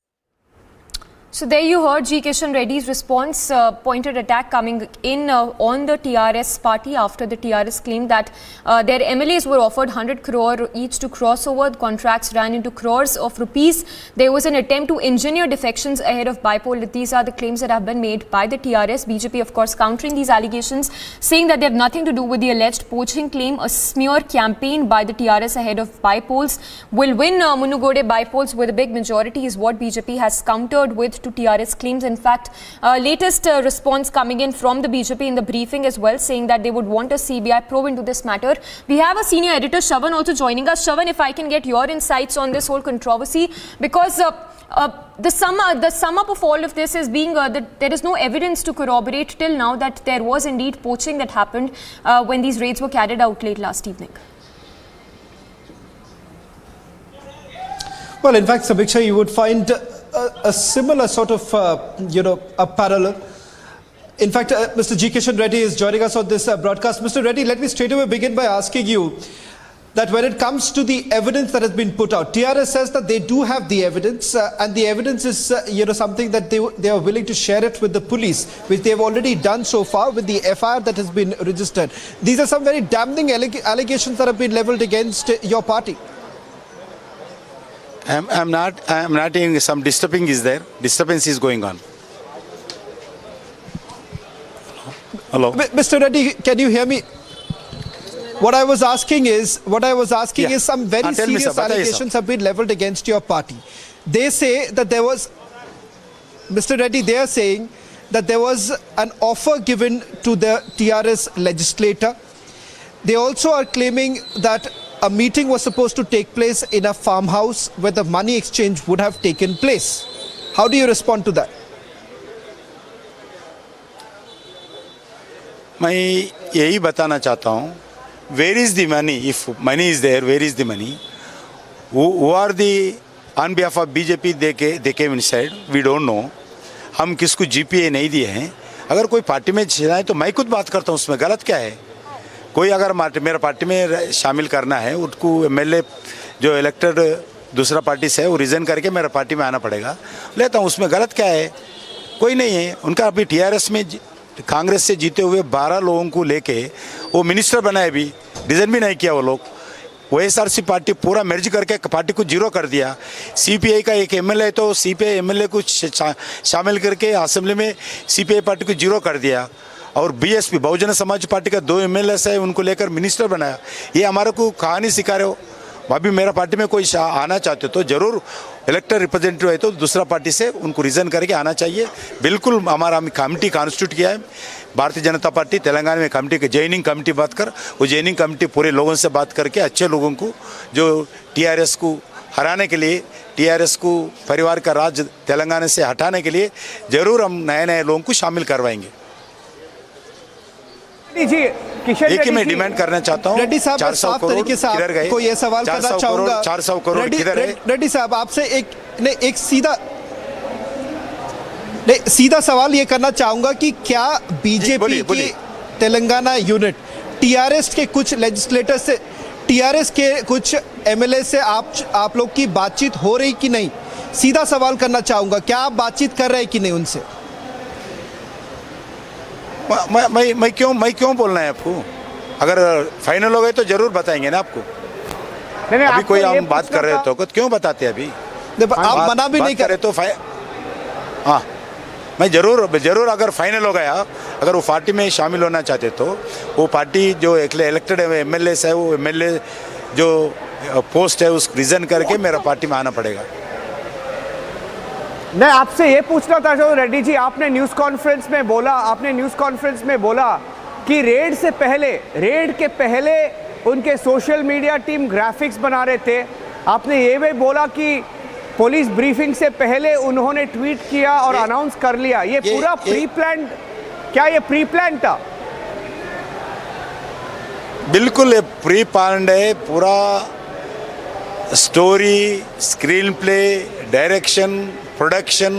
So there you heard G. Kishan Reddy's response, pointed attack coming in on the TRS party after the TRS claimed that their MLAs were offered 100 crore each to cross over. The contracts ran into crores of rupees. There was an attempt to engineer defections ahead of bipoll. These are the claims that have been made by the TRS. BJP, of course, countering these allegations, saying that they have nothing to do with the alleged poaching claim. A smear campaign by the TRS ahead of bypolls will win Munugode bypolls with a big majority is what BJP has countered with to TRS claims. In fact, latest response coming in from the BJP in the briefing as well, saying that they would want a CBI probe into this matter. We have a senior editor, Shravan, also joining us. Shravan, if I can get your insights on this whole controversy, because the sum up of all of this is being that there is no evidence to corroborate till now that there was indeed poaching that happened when these raids were carried out late last evening. Well, in fact, Samiksha, you would find a similar sort of, a parallel. In fact, Mr. G. Kishan Reddy is joining us on this broadcast. Mr. Reddy, let me straight away begin by asking you that when it comes to the evidence that has been put out, TRS says that they do have the evidence, and the evidence is, something that they are willing to share it with the police, which they have already done so far with the FIR that has been registered. These are some very damning allegations that have been leveled against your party. I'm not hearing. Some disturbing is there. Disturbance is going on. Hello, Mr. Reddy, can you hear me? What I was asking is some very serious allegations have been leveled against your party. They say that there was, Mr. Reddy, they are saying that there was an offer given to the TRS legislator. They also are claiming that a meeting was supposed to take place in a farmhouse where the money exchange would have taken place. How do you respond to that? मैं यही बताना चाहता हूँ, where is the money? If money is there, where is the money? Who are the on behalf of BJP? They came inside. We don't know. हम किसको GPA नहीं दिए हैं. अगर कोई पार्टी में जाए तो मैं खुद बात करता हूँ, उसमें गलत क्या है? कोई अगर मेरा पार्टी में शामिल करना है, उसको MLA जो इलेक्टेड दूसरा पार्टी से है वो रिजाइन करके मेरा पार्टी में आना पड़ेगा. लेता हूँ, उसमें गलत क्या है? कोई नहीं है. उनका अभी TRS में कांग्रेस से जीते हुए 12 लोगों को लेके वो मिनिस्टर बनाए, अभी डिजाइन भी नहीं किया वो लोग. वो SRC पार्टी पूरा मर्ज करके पार्टी को जीरो कर दिया. CPI का एक MLA तो CPI MLA को शामिल करके असेंबली में CPI पार्टी को जीरो कर दिया. और BSP बहुजन समाज पार्टी का 2 MLAs है, उनको लेकर मिनिस्टर बनाया. ये हमारे को कहानी सिखा रहे हो. अभी मेरा पार्टी में कोई आना चाहते हो तो जरूर इलेक्टेड रिप्रेजेंटेटिव है तो दूसरा पार्टी से उनको रिजाइन करके आना चाहिए. बिल्कुल हमारा कमेटी कॉन्स्टिट्यूट किया है भारतीय जनता पार्टी तेलंगाना में. कमेटी के जॉइनिंग कमेटी बात कर, वो जॉइनिंग कमेटी पूरे लोगों से बात करके अच्छे लोगों को जो TRS को हराने के लिए, TRS को परिवार का राज तेलंगाना से हटाने के लिए जरूर हम नए लोगों को शामिल करवाएंगे. एक ही मैं डिमांड करना चाहता हूँ. रेड्डी साहब, 400 करोड़ किधर गए? कोई ये सवाल करना चाहूंगा. 400 करोड़ किधर है? रेड्डी साहब, आपसे एक सीधा सवाल ये करना चाहूंगा कि क्या BJP की तेलंगाना यूनिट TRS के कुछ लेजिस्लेटर से, TRS के कुछ MLA से आप लोग की बातचीत हो रही कि नहीं? सीधा सवाल करना चाहूंगा, क्या आप बातचीत कर रहे हैं कि नहीं उनसे? मैं क्यों बोलना है आपको? अगर फाइनल हो गए तो जरूर बताएंगे ना आपको. अभी कोई हम बात कर रहे तो क्यों बताते अभी? आप मना भी नहीं कर रहे तो हाँ, मैं जरूर अगर फाइनल हो गया, अगर वो पार्टी में शामिल होना चाहते तो वो पार्टी जो इलेक्टेड MLAs है, वो MLA जो पोस्ट है उसको रिजाइन करके मेरा पार्टी में आना पड़ेगा. मैं आपसे ये पूछना चाहता हूँ रेड्डी जी, आपने न्यूज़ कॉन्फ्रेंस में बोला कि रेड के पहले उनके सोशल मीडिया टीम ग्राफिक्स बना रहे थे. आपने ये भी बोला कि पुलिस ब्रीफिंग से पहले उन्होंने ट्वीट किया और अनाउंस कर लिया. ये पूरा प्री प्लान, क्या ये प्री प्लान था? बिल्कुल ये प्री प्लान है. पूरा story, screen play, direction, production,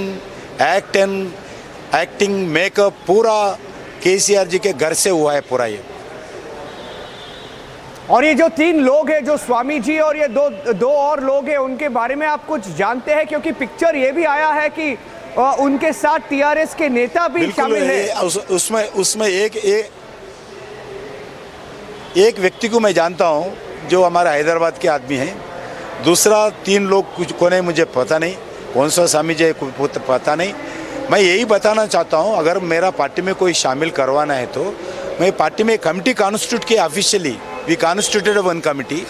acting, makeup पूरा KCR जी के घर से हुआ है पूरा ये. और ये जो 3 लोग हैं, जो स्वामी जी और ये दो और लोग हैं, उनके बारे में आप कुछ जानते हैं? क्योंकि पिक्चर ये भी आया है कि उनके साथ टीआरएस के नेता भी शामिल हैं। उसमें एक व्यक्ति को मैं जानता हूं जो हमारा हैदराबाद के आदमी हैं। दूसरा 3 लोग कुछ कौन है मुझे पता नहीं, कौन सा स्वामी जी पता नहीं। मैं यही बताना चाहता हूं, अगर मेरा पार्टी में कोई शामिल करवाना है तो मैं पार्टी में कमिटी कॉन्स्टिट्यूट किया officially. We constituted one committee,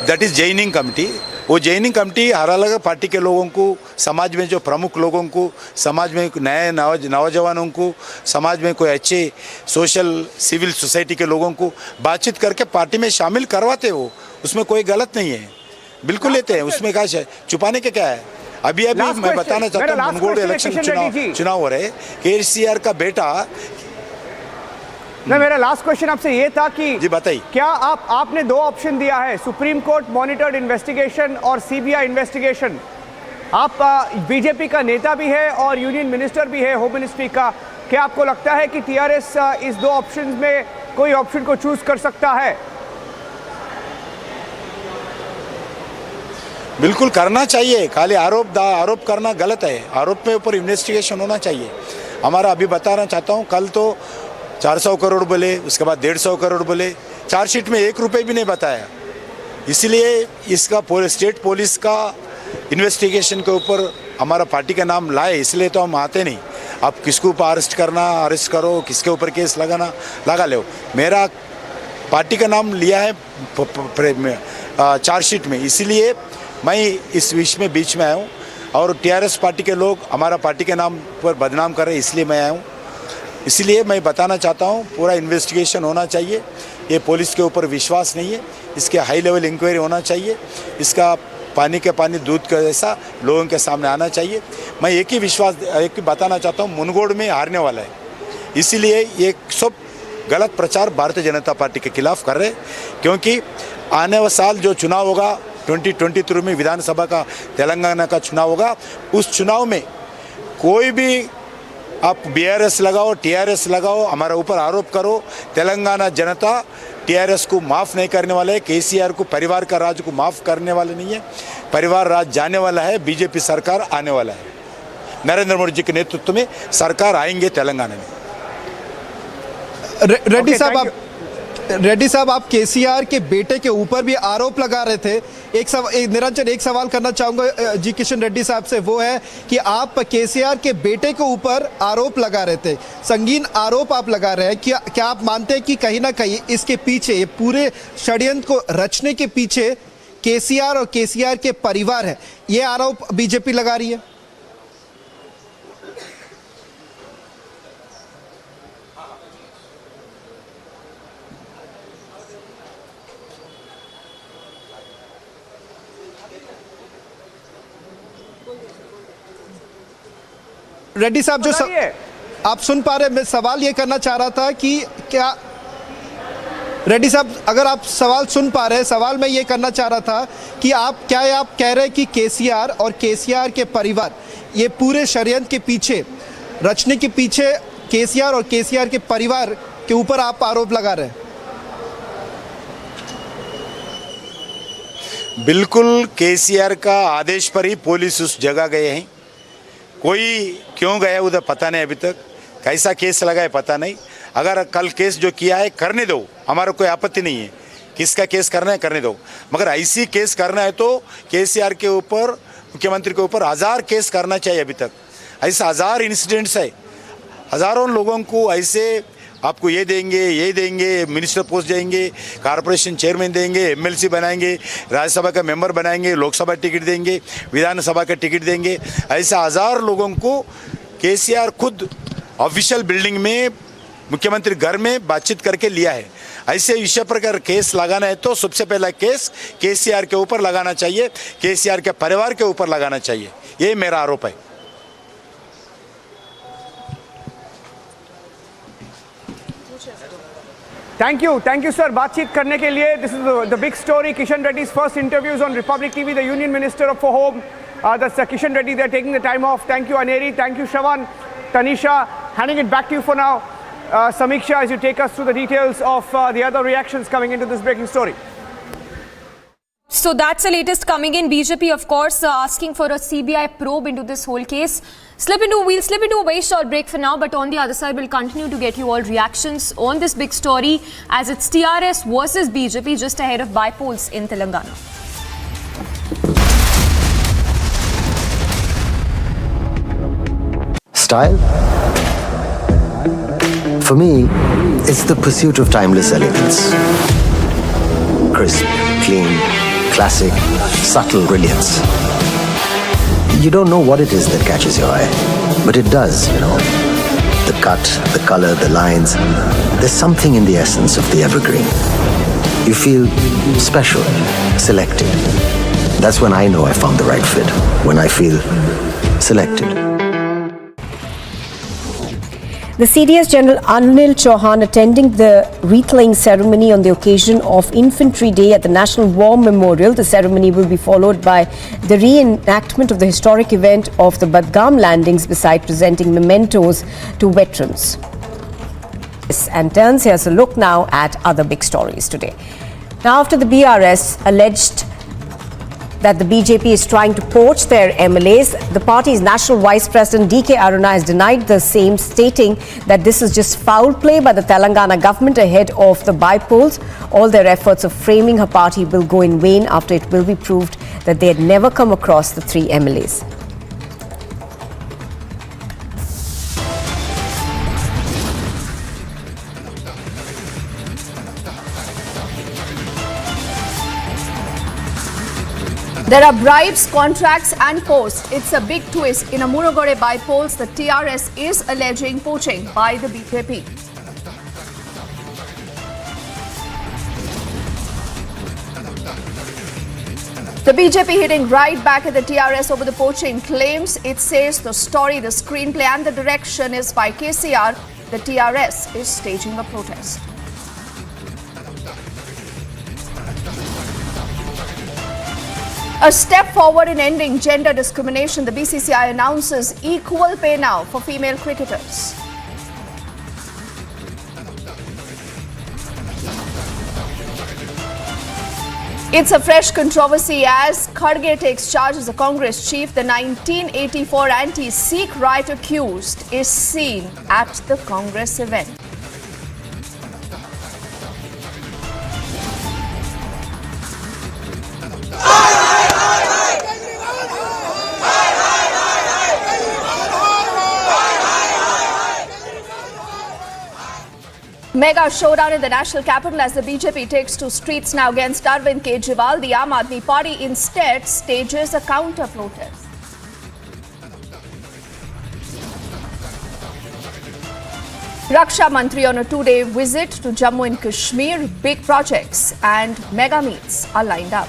that is joining committee. वो जॉइनिंग कमिटी हर अलग पार्टी के लोगों को, समाज में जो प्रमुख लोगों को, समाज में नए नौजवानों को, समाज में कोई अच्छे सोशल सिविल सोसाइटी के लोगों को बातचीत करके पार्टी में शामिल करवाते हो, उसमें कोई गलत नहीं है, बिल्कुल लेते हैं। उसमें क्या है, छुपाने के क्या है। अभी मैं बताना चाहता हूँ, मुनगोड़ इलेक्शन चुनाव हो रहे, केसीआर का बेटा। मेरा लास्ट क्वेश्चन आपसे ये था कि जी बताइए, क्या आपने 2 ऑप्शन दिया है, सुप्रीम कोर्ट मॉनिटर्ड इन्वेस्टिगेशन और सीबीआई इन्वेस्टिगेशन। आप बीजेपी का नेता भी है और यूनियन मिनिस्टर भी है, होम मिनिस्ट्री का। क्या आपको लगता है कि टीआरएस इस 2 ऑप्शन में कोई ऑप्शन को चूज कर सकता है? बिल्कुल करना चाहिए। खाली आरोप करना गलत है। आरोप में ऊपर इन्वेस्टिगेशन होना चाहिए। हमारा अभी बताना चाहता हूँ, कल तो 400 करोड़ बोले, उसके बाद 150 करोड़ बोले, चार्जशीट में 1 रुपये भी नहीं बताया। इसलिए इसका स्टेट पुलिस का इन्वेस्टिगेशन के ऊपर हमारा पार्टी का नाम लाए, इसलिए तो हम आते नहीं। आप किसको ऊपर अरेस्ट करो, किसके ऊपर केस लगा लो। मेरा पार्टी का नाम लिया है चार्जशीट में, इसीलिए मैं इस विषय में बीच में आया हूँ। और टीआरएस पार्टी के लोग हमारा पार्टी के नाम पर बदनाम कर रहे हैं, इसलिए मैं आया हूँ। इसलिए मैं बताना चाहता हूँ, पूरा इन्वेस्टिगेशन होना चाहिए। ये पुलिस के ऊपर विश्वास नहीं है, इसके हाई लेवल इंक्वायरी होना चाहिए। इसका पानी के पानी दूध का जैसा लोगों के सामने आना चाहिए। मैं एक ही बताना चाहता हूँ, मुनगोड़ में हारने वाला है। इसीलिए ये सब गलत प्रचार भारतीय जनता पार्टी के खिलाफ कर रहे हैं, क्योंकि आने वाला साल जो चुनाव होगा 2023 में विधानसभा का, तेलंगाना का चुनाव होगा, उस चुनाव में कोई भी आप बीआरएस लगाओ, टीआरएस लगाओ, हमारा ऊपर आरोप करो, तेलंगाना जनता टीआरएस को माफ़ नहीं करने वाले है। केसीआर को, परिवार का राज को माफ़ करने वाले नहीं है। परिवार राज जाने वाला है, बीजेपी सरकार आने वाला है। नरेंद्र मोदी जी के नेतृत्व में सरकार आएंगे तेलंगाना में। रेड्डी साहब, आप केसीआर के बेटे के ऊपर भी आरोप लगा रहे थे। एक सवाल करना चाहूंगा जी किशन रेड्डी साहब से, वो है कि आप केसीआर के बेटे के ऊपर आरोप लगा रहे थे, संगीन आरोप आप लगा रहे हैं। क्या आप मानते हैं कि कहीं ना कहीं इसके पीछे, ये पूरे षड्यंत्र को रचने के पीछे केसीआर और केसीआर के परिवार है, ये आरोप बीजेपी लगा रही है? रेड्डी साहब, आप सुन पा रहे? मैं सवाल ये करना चाह रहा था कि क्या रेड्डी साहब, अगर आप सवाल सुन पा रहे हैं, सवाल मैं ये करना चाह रहा था कि आप कह रहे हैं कि केसीआर और केसीआर के परिवार, ये पूरे षड्यंत्र के पीछे, रचने के पीछे केसीआर और केसीआर के परिवार के ऊपर आप आरोप लगा रहे हैं? बिल्कुल, केसीआर का आदेश पर ही पुलिस उस जगह गए हैं। कोई क्यों गया उधर पता नहीं, अभी तक कैसा केस लगा है पता नहीं। अगर कल केस जो किया है करने दो, हमारा कोई आपत्ति नहीं है। किसका केस करना है करने दो, मगर ऐसी केस करना है तो केसीआर के ऊपर, मुख्यमंत्री के ऊपर 1000 केस करना चाहिए। अभी तक ऐसा 1000 इंसिडेंट्स है, हज़ारों लोगों को ऐसे आपको ये देंगे, मिनिस्टर पोस्ट देंगे, कारपोरेशन चेयरमैन देंगे, एमएलसी बनाएंगे, राज्यसभा का मेंबर बनाएंगे, लोकसभा टिकट देंगे, विधानसभा का टिकट देंगे। ऐसा 1000 लोगों को केसीआर खुद ऑफिशियल बिल्डिंग में, मुख्यमंत्री घर में बातचीत करके लिया है। ऐसे विषय पर अगर केस लगाना है तो सबसे पहला केस केसीआर के ऊपर लगाना चाहिए, केसीआर के परिवार के ऊपर लगाना चाहिए। ये मेरा आरोप है। थैंक यू सर बातचीत करने के लिए। This is the big story, Kishan Reddy's first interviews on Republic TV, the union minister for home, that's Kishan Reddy. They're taking the time off. Thank you Aneri, thank you Shravan, Tanisha. Handing it back to you for now, Samiksha, as you take us through the details of the other reactions coming into this breaking story. So that's the latest coming in. BJP, of course, asking for a CBI probe into this whole case. We'll slip into a very short break for now, but on the other side, we'll continue to get you all reactions on this big story as it's TRS versus BJP just ahead of by-polls in Telangana. Style? For me, it's the pursuit of timeless elegance. Crisp, clean, classic, subtle brilliance. You don't know what it is that catches your eye, but it does, you know. The cut, the color, the lines. There's something in the essence of the evergreen. You feel special, selected. That's when I know I found the right fit. When I feel selected. The CDS General Anil Chauhan attending the wreath-laying ceremony on the occasion of Infantry Day at the National War Memorial. The ceremony will be followed by the reenactment of the historic event of the Badgam landings beside presenting mementos to veterans. And turns, here's a look now at other big stories today. Now, after the BRS alleged that the BJP is trying to poach their MLAs, the party's National Vice President DK Aruna has denied the same, stating that this is just foul play by the Telangana government ahead of the by-polls. All their efforts of framing her party will go in vain after it will be proved that they had never come across the 3 MLAs. There are bribes, contracts and posts. It's a big twist. In a Munagore by-polls, the TRS is alleging poaching by the BJP. The BJP hitting right back at the TRS over the poaching claims. It says the story, the screenplay and the direction is by KCR. The TRS is staging a protest. A step forward in ending gender discrimination, the BCCI announces equal pay now for female cricketers. It's a fresh controversy as Kharge takes charge as the Congress chief. The 1984 anti-Sikh riot accused is seen at the Congress event. Mega showdown in the national capital as the BJP takes to streets now against Arvind Kejriwal. The Aam Aadmi Party instead stages a counter protest. Raksha Mantri on a 2-day visit to Jammu and Kashmir. Big projects and mega meets are lined up.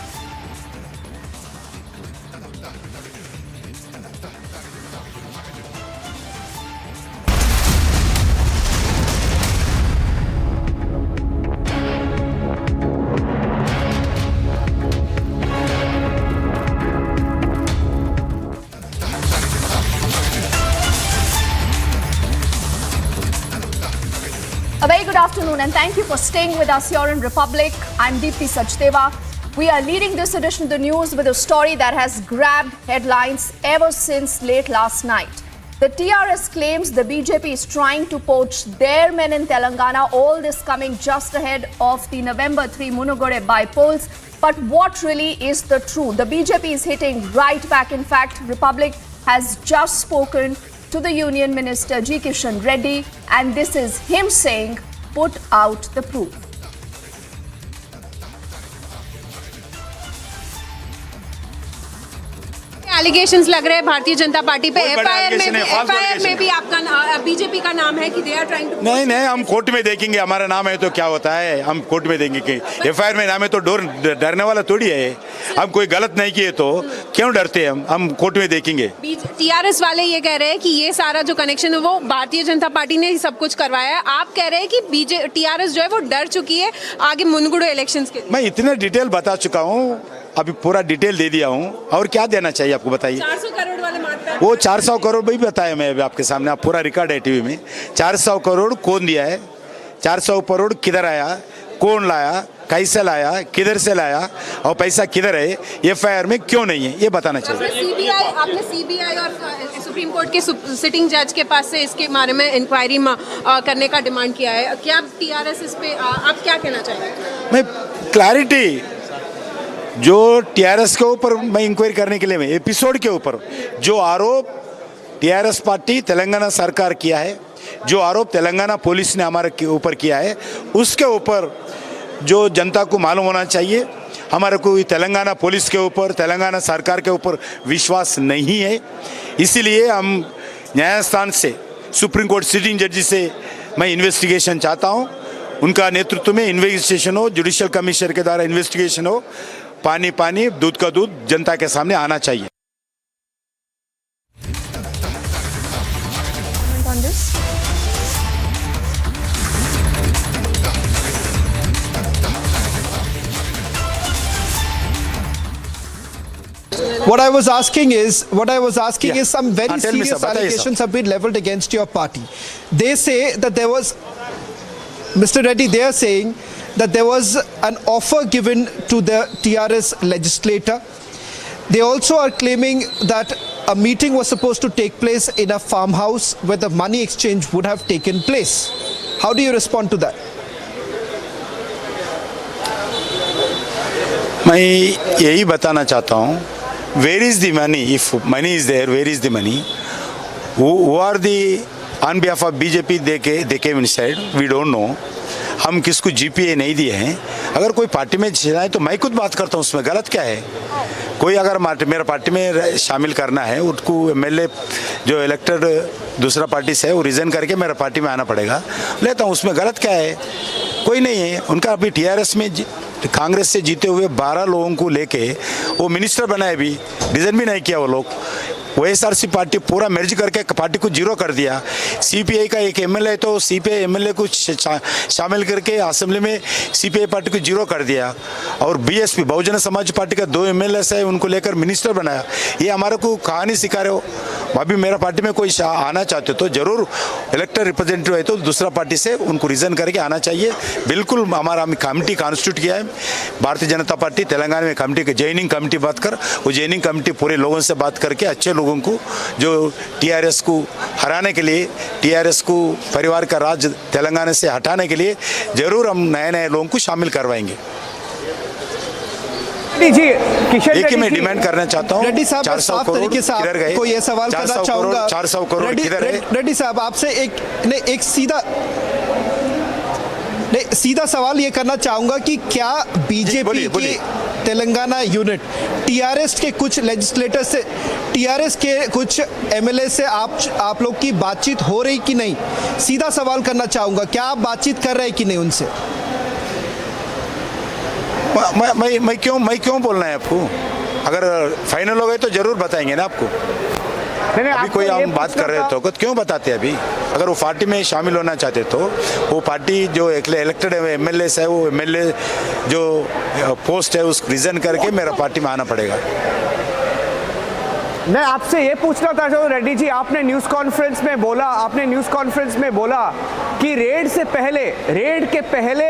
A very good afternoon and thank you for staying with us here in Republic. I'm Deepthi Sachdeva. We are leading this edition of the news with a story that has grabbed headlines ever since late last night. The TRS claims the BJP is trying to poach their men in Telangana, all this coming just ahead of the November 3 Munagore by-polls. But what really is the truth? The BJP is hitting right back. In fact, Republic has just spoken to the Union Minister G. Kishan Reddy, and this is him saying, put out the proof. Allegations लग रहे हैं Bharatiya Janata party पे। FIR में भी आपका BJP का नाम है कि दे आर ट्राइंग टू। नहीं, हम कोर्ट में देखेंगे। हमारा नाम है तो क्या होता है, हम कोर्ट में देंगे कि एफआईआर में नाम है तो डरने वाला थोड़ी है। हम कोई गलत नहीं किए तो क्यों डरते हैं? हम कोर्ट में देखेंगे। टीआरएस वाले ये कह रहे हैं कि ये सारा जो कनेक्शन है वो भारतीय जनता पार्टी ने ही सब कुछ करवाया है। आप कह रहे हैं कि टीआरएस जो है वो डर चुकी है आगे मुनगुड़ो इलेक्शंस के। मैं इतना डिटेल बता चुका हूँ, अभी पूरा डिटेल दे दिया हूँ। और क्या देना चाहिए आपको, बताइए। 400 करोड़ वाले मार्क वो 400 करोड़ भी बताया मैं अभी आपके सामने। आप पूरा रिकॉर्ड है टीवी में। 400 करोड़ कौन दिया है, 400 करोड़ किधर आया, कौन लाया, कैसे लाया, किधर से लाया और पैसा किधर है, एफआईआर में क्यों नहीं है, ये बताना चाहिए। आपने सीबीआई और सुप्रीम कोर्ट के सिटिंग जज के पास से इसके बारे में इंक्वायरी करने का डिमांड किया है। क्या टीआरएस इस पे आप क्या कहना चाहेंगे? मैं क्लैरिटी जो टीआरएस के ऊपर मैं इंक्वायरी करने के लिए मैं एपिसोड के ऊपर जो आरोप टीआरएस पार्टी तेलंगाना सरकार किया है, जो आरोप तेलंगाना पुलिस ने हमारे ऊपर किया है, उसके ऊपर जो जनता को मालूम होना चाहिए। हमारे को तेलंगाना पुलिस के ऊपर, तेलंगाना सरकार के ऊपर विश्वास नहीं है। इसीलिए हम न्यायस्थान से, सुप्रीम कोर्ट सिटिंग जज से मैं इन्वेस्टिगेशन चाहता हूँ। उनका नेतृत्व में इन्वेस्टिगेशन हो, जुडिशियल कमिश्नर के द्वारा इन्वेस्टिगेशन हो। पानी पानी, दूध का दूध जनता के सामने आना चाहिए। What I was asking is some very tell me, serious sir, allegations have been leveled against your party. They say that there was, Mr. Reddy, they are saying that there was an offer given to the TRS legislator. They also are claiming that a meeting was supposed to take place in a farmhouse where the money exchange would have taken place. How do you respond to that? मैं यही बताना चाहता हूँ, where is the money? If money is there, where is the money? Who are the on behalf of BJP they came inside? We don't know. हम किसको GPA नहीं दिए हैं। अगर कोई पार्टी में जाए तो मैं खुद बात करता हूँ, उसमें गलत क्या है? कोई अगर मेरा पार्टी में शामिल करना है, उसको एमएलए जो इलेक्टेड दूसरा पार्टी से है वो रिजाइन करके मेरा पार्टी में आना पड़ेगा, लेता हूँ, उसमें गलत क्या है? कोई नहीं है। उनका अभी टीआरएस में कांग्रेस से जीते हुए 12 लोगों को लेके वो मिनिस्टर बनाए, भी रिजाइन भी नहीं किया वो लोग। ओएसआरसी पार्टी पूरा मर्ज करके पार्टी को जीरो कर दिया। सीपीआई का एक एमएलए तो सीपीआई एमएलए को शामिल करके असेंबली में सीपीआई पार्टी को जीरो कर दिया, और बीएसपी बहुजन समाज पार्टी का 2 एमएलएस है, उनको लेकर मिनिस्टर बनाया। ये हमारे को कहानी सिखा रहे हो। अभी मेरा पार्टी में कोई आना चाहते तो जरूर इलेक्टेड रिप्रेजेंटेटिव है तो दूसरा पार्टी से उनको रिजाइन करके आना चाहिए। बिल्कुल हमारा कमेटी कॉन्स्टिट्यूट किया है भारतीय जनता पार्टी तेलंगाना में, कमेटी जॉइनिंग कमेटी बात कर, वो जॉइनिंग कमेटी पूरे लोगों से बात करके अच्छे लोगों को जो टीआरएस को हराने के लिए, टीआरएस को परिवार का राज तेलंगाना से हटाने के लिए जरूर हम नए लोगों को शामिल करवाएंगे। जी किशन एक ही मैं डिमांड करना चाहता हूँ, रेड्डी साहब 400 करोड़ किधर गए? कोई ये सवाल करना चाहूंगा, 400 करोड़ किधर है? रेड्डी साहब आपसे एक सीधा सवाल ये करना चाहूंगा कि क्या बीजेपी की तेलंगाना यूनिट टीआरएस के कुछ लेजिस्लेटर से, टीआरएस के कुछ एमएलए से आप लोग की बातचीत हो रही कि नहीं? सीधा सवाल करना चाहूंगा, क्या आप बातचीत कर रहे हैं कि नहीं उनसे? मैं क्यों बोलना है आपको? अगर फाइनल हो गए तो जरूर बताएंगे ना आपको। अभी कोई हम बात कर रहे थे तो क्यों बताते अभी? अगर वो पार्टी में शामिल होना चाहते तो वो पार्टी जो इलेक्टेड एमएलए है, वो एमएलए जो पोस्ट है उसको रिजाइन करके मेरा पार्टी में आना पड़ेगा। मैं आपसे ये पूछना था रेड्डी जी, आपने न्यूज़ कॉन्फ्रेंस में बोला कि रेड के पहले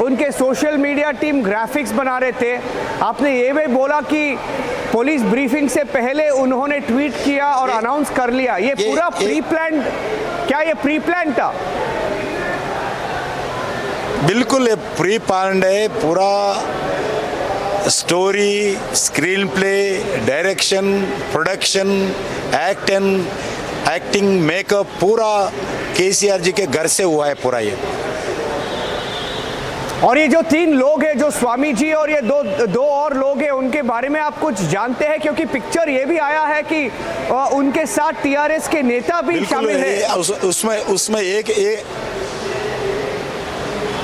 उनके सोशल मीडिया टीम ग्राफिक्स बना रहे थे। आपने ये भी बोला कि पुलिस ब्रीफिंग से पहले उन्होंने ट्वीट किया और अनाउंस कर लिया। ये पूरा प्री प्लान, क्या ये प्री प्लान था? बिल्कुल प्री प्लान है। पूरा story, screen play, direction, production, acting, makeup पूरा केसीआर जी के घर से हुआ है पूरा ये। और ये जो 3 लोग हैं, जो स्वामी जी और ये दो और लोग हैं, उनके बारे में आप कुछ जानते हैं? क्योंकि पिक्चर ये भी आया है कि उनके साथ टीआरएस के नेता भी शामिल हैं। उसमें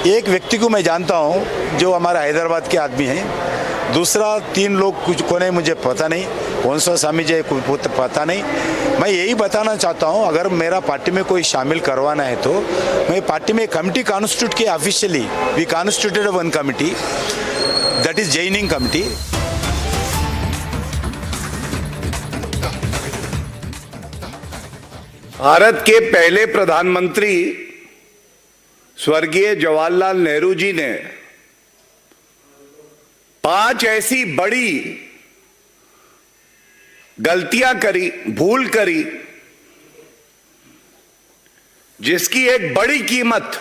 एक व्यक्ति को मैं जानता हूं जो हमारा हैदराबाद के आदमी हैं। दूसरा 3 लोग कुछ कौन है मुझे पता नहीं, कौन सा स्वामी जी कुछ पता नहीं। मैं यही बताना चाहता हूं, अगर मेरा पार्टी में कोई शामिल करवाना है तो मैं पार्टी में कमेटी कॉन्स्टिट्यूट किया officially. We constituted one committee, that is joining committee. Bharat के पहले प्रधानमंत्री स्वर्गीय जवाहरलाल नेहरू जी ने 5 ऐसी बड़ी गलतियां करी, भूल करी, जिसकी एक बड़ी कीमत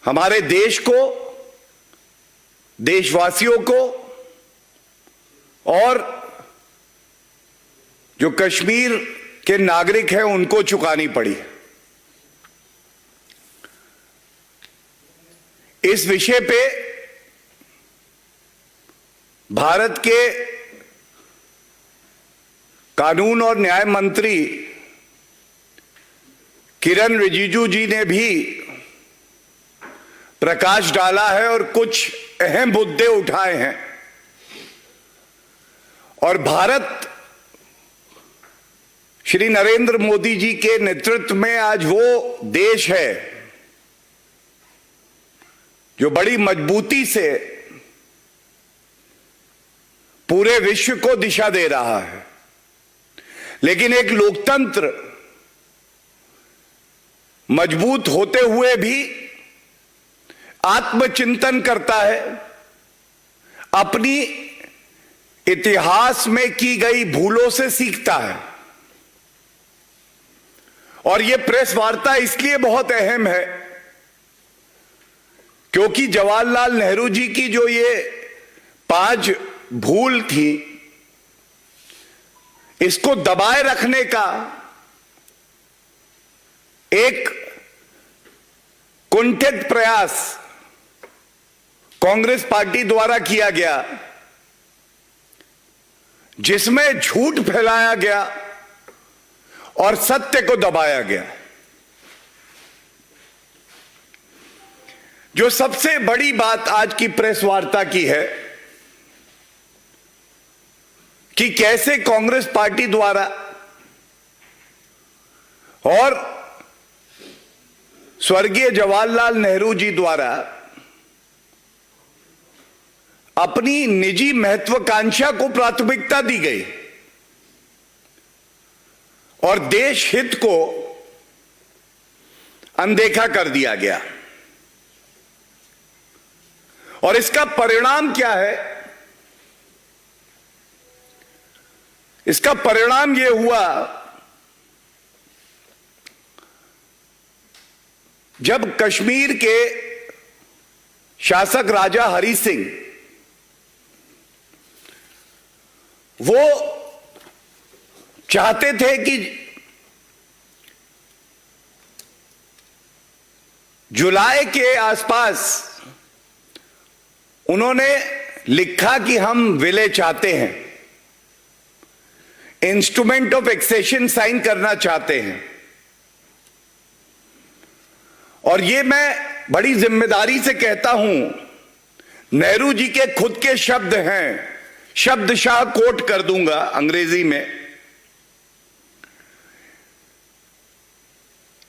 हमारे देश को, देशवासियों को और जो कश्मीर के नागरिक हैं उनको चुकानी पड़ी। इस विषय पे भारत के कानून और न्याय मंत्री किरण रिजिजू जी ने भी प्रकाश डाला है और कुछ अहम मुद्दे उठाए हैं। और भारत श्री नरेंद्र मोदी जी के नेतृत्व में आज वो देश है जो बड़ी मजबूती से पूरे विश्व को दिशा दे रहा है। लेकिन एक लोकतंत्र मजबूत होते हुए भी आत्मचिंतन करता है, अपनी इतिहास में की गई भूलों से सीखता है। और यह प्रेस वार्ता इसलिए बहुत अहम है क्योंकि जवाहरलाल नेहरू जी की जो ये 5 भूल थी, इसको दबाए रखने का एक कुंठित प्रयास कांग्रेस पार्टी द्वारा किया गया, जिसमें झूठ फैलाया गया और सत्य को दबाया गया। जो सबसे बड़ी बात आज की प्रेस वार्ता की है कि कैसे कांग्रेस पार्टी द्वारा और स्वर्गीय जवाहरलाल नेहरू जी द्वारा अपनी निजी महत्वाकांक्षा को प्राथमिकता दी गई और देश हित को अनदेखा कर दिया गया। और इसका परिणाम क्या है? इसका परिणाम यह हुआ जब कश्मीर के शासक राजा हरि सिंह वो चाहते थे कि जुलाई के आसपास उन्होंने लिखा कि हम विलय चाहते हैं, इंस्ट्रूमेंट ऑफ एक्सेशन साइन करना चाहते हैं। और ये मैं बड़ी जिम्मेदारी से कहता हूं, नेहरू जी के खुद के शब्द हैं, शब्दशाह कोट कर दूंगा अंग्रेजी में।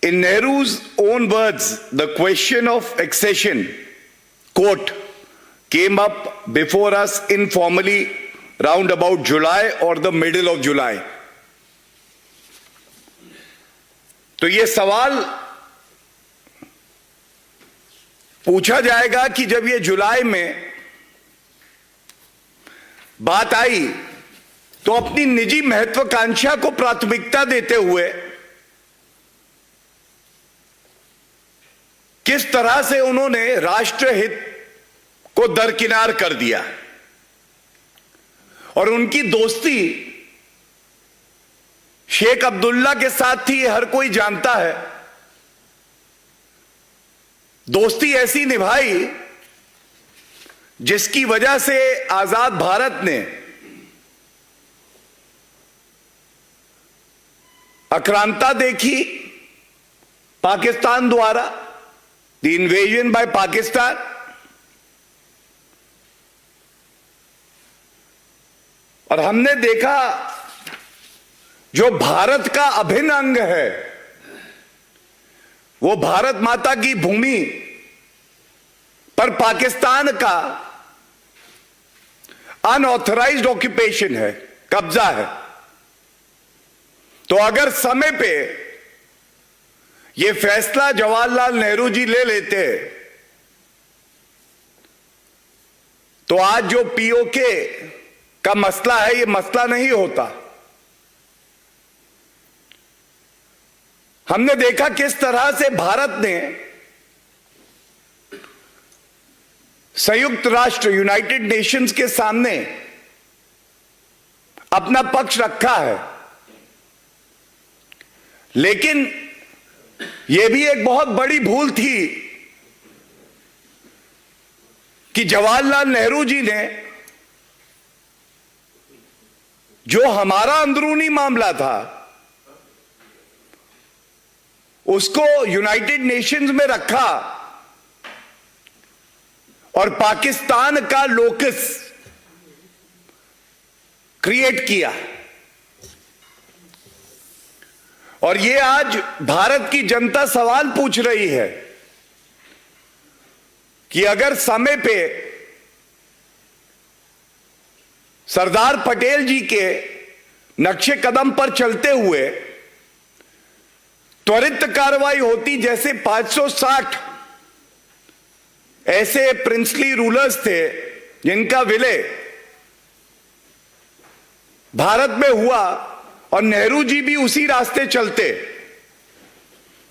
In Nehru's own words, the question of accession, quote, came up before us informally round about July or the middle of July. तो ये सवाल पूछा जाएगा कि जब ये जुलाई में बात आई तो अपनी निजी महत्वाकांक्षा को प्राथमिकता देते हुए किस तरह से उन्होंने राष्ट्रहित को दरकिनार कर दिया। और उनकी दोस्ती शेख अब्दुल्ला के साथ थी, हर कोई जानता है। दोस्ती ऐसी निभाई जिसकी वजह से आजाद भारत ने आक्रांता देखी पाकिस्तान द्वारा, द इन्वेजन बाय पाकिस्तान। और हमने देखा जो भारत का अभिन्न अंग है, वो भारत माता की भूमि पर पाकिस्तान का अनऑथराइज्ड ऑक्यूपेशन है, कब्जा है। तो अगर समय पे ये फैसला जवाहरलाल नेहरू जी ले लेते तो आज जो पीओके का मसला है, ये मसला नहीं होता। हमने देखा किस तरह से भारत ने संयुक्त राष्ट्र यूनाइटेड नेशंस के सामने अपना पक्ष रखा है, लेकिन यह भी एक बहुत बड़ी भूल थी कि जवाहरलाल नेहरू जी ने जो हमारा अंदरूनी मामला था उसको यूनाइटेड नेशंस में रखा और पाकिस्तान का लोकस क्रिएट किया। और ये आज भारत की जनता सवाल पूछ रही है कि अगर समय पे सरदार पटेल जी के नक्शे कदम पर चलते हुए त्वरित कार्रवाई होती, जैसे 560 ऐसे प्रिंसली रूलर्स थे जिनका विलय भारत में हुआ और नेहरू जी भी उसी रास्ते चलते,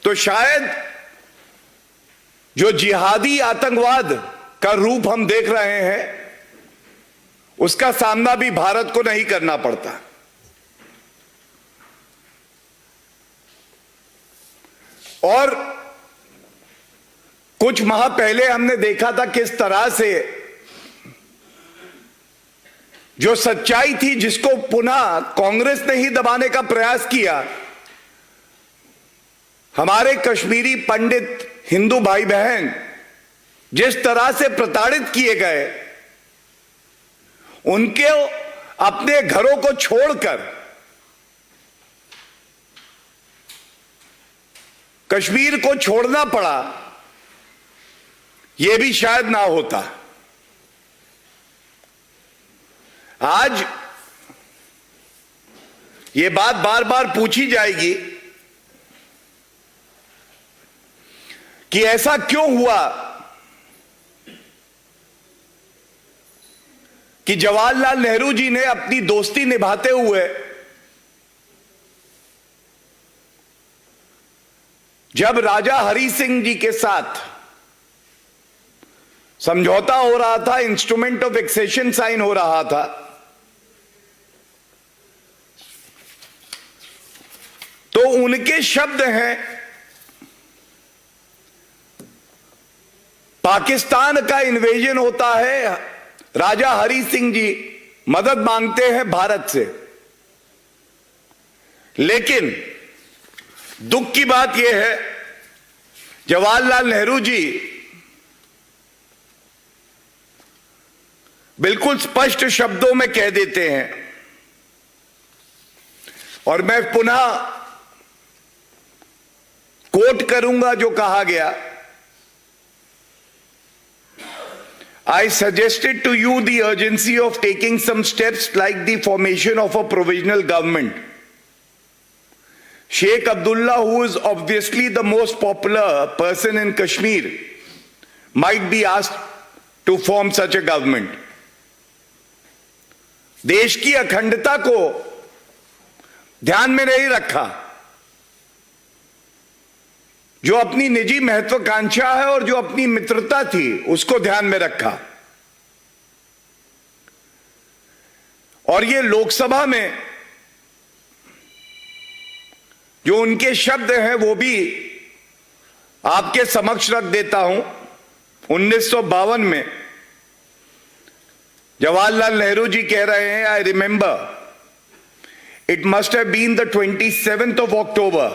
तो शायद जो जिहादी आतंकवाद का रूप हम देख रहे हैं उसका सामना भी भारत को नहीं करना पड़ता। और कुछ माह पहले हमने देखा था किस तरह से जो सच्चाई थी जिसको पुनः कांग्रेस ने ही दबाने का प्रयास किया, हमारे कश्मीरी पंडित हिंदू भाई बहन जिस तरह से प्रताड़ित किए गए, उनके अपने घरों को छोड़कर कश्मीर को छोड़ना पड़ा, यह भी शायद ना होता। आज ये बात बार बार पूछी जाएगी कि ऐसा क्यों हुआ कि जवाहरलाल नेहरू जी ने अपनी दोस्ती निभाते हुए जब राजा हरि सिंह जी के साथ समझौता हो रहा था, इंस्ट्रूमेंट ऑफ एक्सेशन साइन हो रहा था, तो उनके शब्द हैं पाकिस्तान का इन्वेजन होता है, राजा हरि सिंह जी मदद मांगते हैं भारत से। लेकिन दुख की बात यह है जवाहरलाल नेहरू जी बिल्कुल स्पष्ट शब्दों में कह देते हैं, और मैं पुनः कोट करूंगा जो कहा गया, I suggested to you the urgency of taking some steps like the formation of a provisional government. Sheikh Abdullah, who is obviously the most popular person in Kashmir, might be asked to form such a government. देश की अखंडता को ध्यान में नहीं रखा, जो अपनी निजी महत्वाकांक्षा है और जो अपनी मित्रता थी उसको ध्यान में रखा। और ये लोकसभा में जो उनके शब्द हैं वो भी आपके समक्ष रख देता हूं। 1952 में जवाहरलाल नेहरू जी कह रहे हैं, I remember it must have been the 27th of October.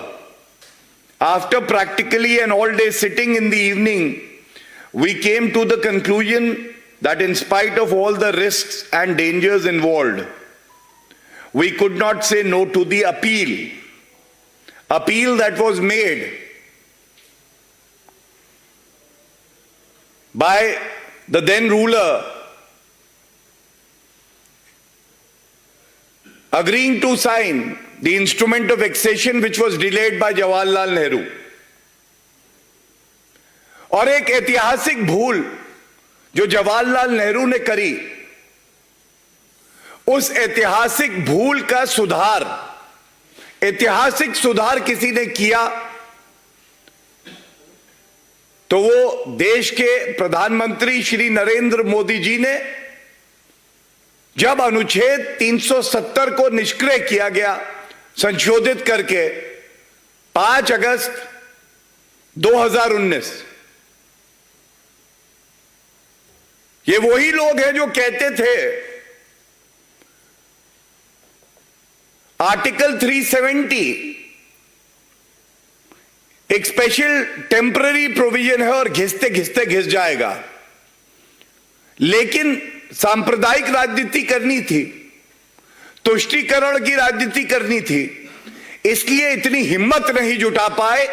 After practically an all-day sitting in the evening, we came to the conclusion that in spite of all the risks and dangers involved, we could not say no to the appeal that was made by the then ruler, agreeing to sign the instrument of accession which was delayed by Jawaharlal Nehru. और एक ऐतिहासिक भूल जो जवाहरलाल नेहरू ने करी, उस ऐतिहासिक भूल का सुधार, ऐतिहासिक सुधार किसी ने किया तो वो देश के प्रधानमंत्री श्री नरेंद्र मोदी जी ने, जब अनुच्छेद 370 को निष्क्रिय किया गया संशोधित करके 5 अगस्त 2019। ये वही लोग हैं जो कहते थे आर्टिकल 370 एक स्पेशल टेम्पररी प्रोविजन है और घिसते घिसते घिस जाएगा, लेकिन सांप्रदायिक राजनीति करनी थी, तुष्टीकरण की राजनीति करनी थी, इसलिए इतनी हिम्मत नहीं जुटा पाए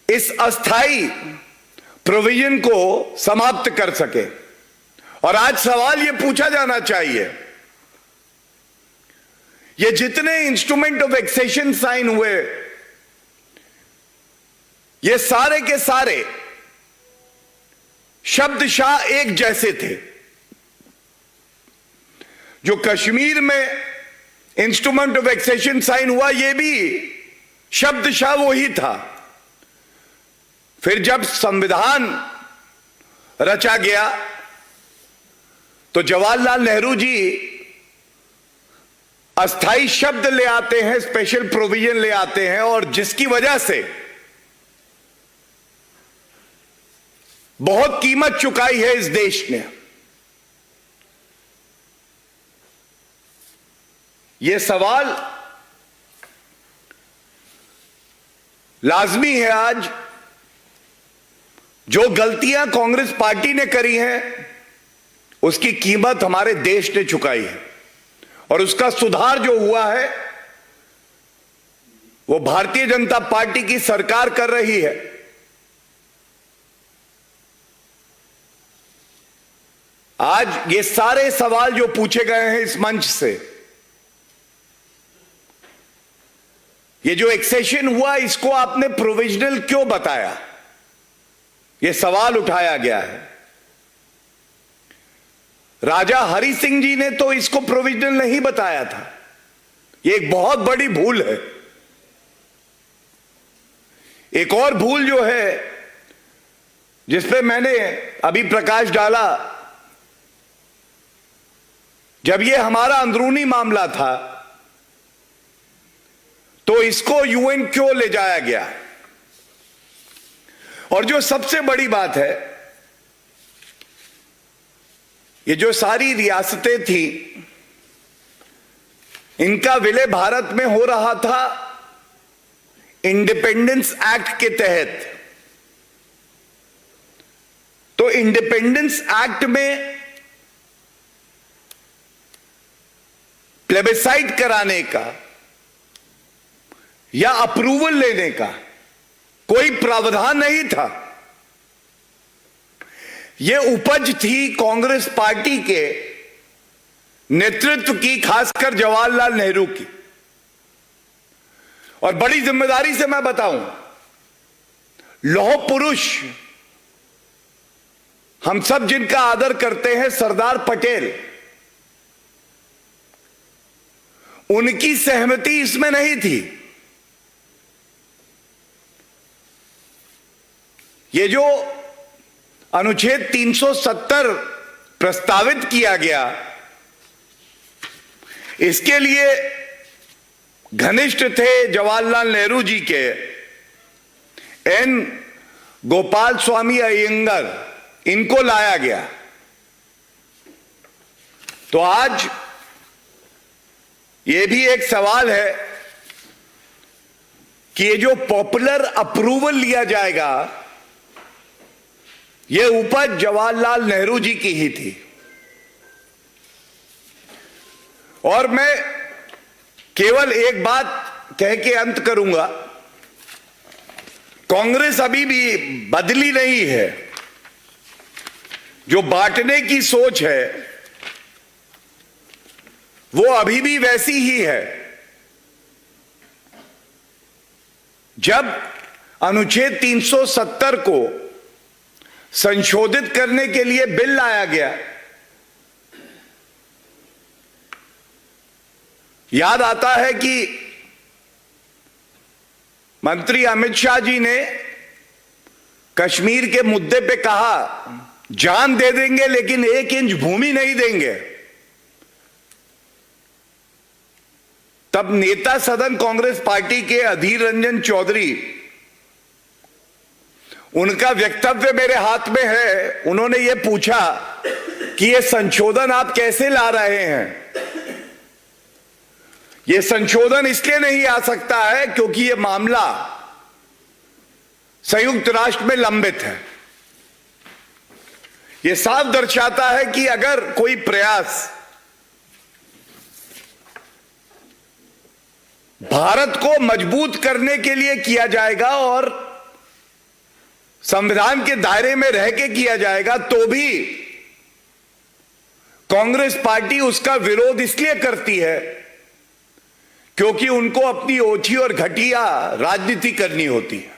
इस अस्थाई प्रोविजन को समाप्त कर सके। और आज सवाल यह पूछा जाना चाहिए, ये जितने इंस्ट्रूमेंट ऑफ एक्सेशन साइन हुए, ये सारे के सारे शब्दशाह एक जैसे थे। जो कश्मीर में इंस्ट्रूमेंट ऑफ एक्सेशन साइन हुआ, यह भी शब्दशाह वही था। फिर जब संविधान रचा गया तो जवाहरलाल नेहरू जी अस्थाई शब्द ले आते हैं, स्पेशल प्रोविजन ले आते हैं, और जिसकी वजह से बहुत कीमत चुकाई है इस देश ने। यह सवाल लाजमी है आज, जो गलतियां कांग्रेस पार्टी ने करी हैं उसकी कीमत हमारे देश ने चुकाई है, और उसका सुधार जो हुआ है वो भारतीय जनता पार्टी की सरकार कर रही है। आज ये सारे सवाल जो पूछे गए हैं इस मंच से, ये जो एक्सेशन हुआ इसको आपने प्रोविजनल क्यों बताया, ये सवाल उठाया गया है। राजा हरि सिंह जी ने तो इसको प्रोविजनल नहीं बताया था, ये एक बहुत बड़ी भूल है। एक और भूल जो है जिस पे मैंने अभी प्रकाश डाला, जब ये हमारा अंदरूनी मामला था तो इसको यूएन क्यों ले जाया गया। और जो सबसे बड़ी बात है, ये जो सारी रियासतें थी इनका विलय भारत में हो रहा था इंडिपेंडेंस एक्ट के तहत। तो इंडिपेंडेंस एक्ट में प्लेबिसाइट कराने का या अप्रूवल लेने का कोई प्रावधान नहीं था। यह उपज थी कांग्रेस पार्टी के नेतृत्व की, खासकर जवाहरलाल नेहरू की। और बड़ी जिम्मेदारी से मैं बताऊं, लौह पुरुष हम सब जिनका आदर करते हैं, सरदार पटेल, उनकी सहमति इसमें नहीं थी। ये जो अनुच्छेद 370 प्रस्तावित किया गया, इसके लिए घनिष्ठ थे जवाहरलाल नेहरू जी के एन गोपाल स्वामी अयंगर, इनको लाया गया। तो आज ये भी एक सवाल है कि ये जो पॉपुलर अप्रूवल लिया जाएगा, ये उपज जवाहरलाल नेहरू जी की ही थी। और मैं केवल एक बात कह के अंत करूंगा, कांग्रेस अभी भी बदली नहीं है। जो बांटने की सोच है वो अभी भी वैसी ही है। जब अनुच्छेद 370 को संशोधित करने के लिए बिल लाया गया। याद आता है कि मंत्री अमित शाह जी ने कश्मीर के मुद्दे पे कहा, जान दे देंगे लेकिन 1 इंच भूमि नहीं देंगे। तब नेता सदन कांग्रेस पार्टी के अधीर रंजन चौधरी, उनका वक्तव्य मेरे हाथ में है, उन्होंने ये पूछा कि ये संशोधन आप कैसे ला रहे हैं। ये संशोधन इसलिए नहीं आ सकता है क्योंकि ये मामला संयुक्त राष्ट्र में लंबित है। ये साफ दर्शाता है कि अगर कोई प्रयास भारत को मजबूत करने के लिए किया जाएगा और संविधान के दायरे में रह के किया जाएगा, तो भी कांग्रेस पार्टी उसका विरोध इसलिए करती है क्योंकि उनको अपनी ओछी और घटिया राजनीति करनी होती है।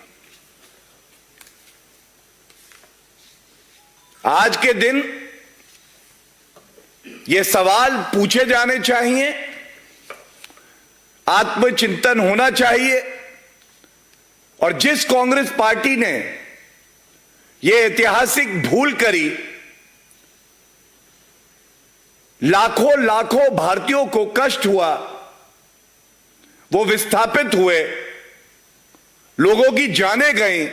आज के दिन ये सवाल पूछे जाने चाहिए, आत्मचिंतन होना चाहिए, और जिस कांग्रेस पार्टी ने ये ऐतिहासिक भूल करी, लाखों लाखों भारतीयों को कष्ट हुआ, वो विस्थापित हुए, लोगों की जानें गईं,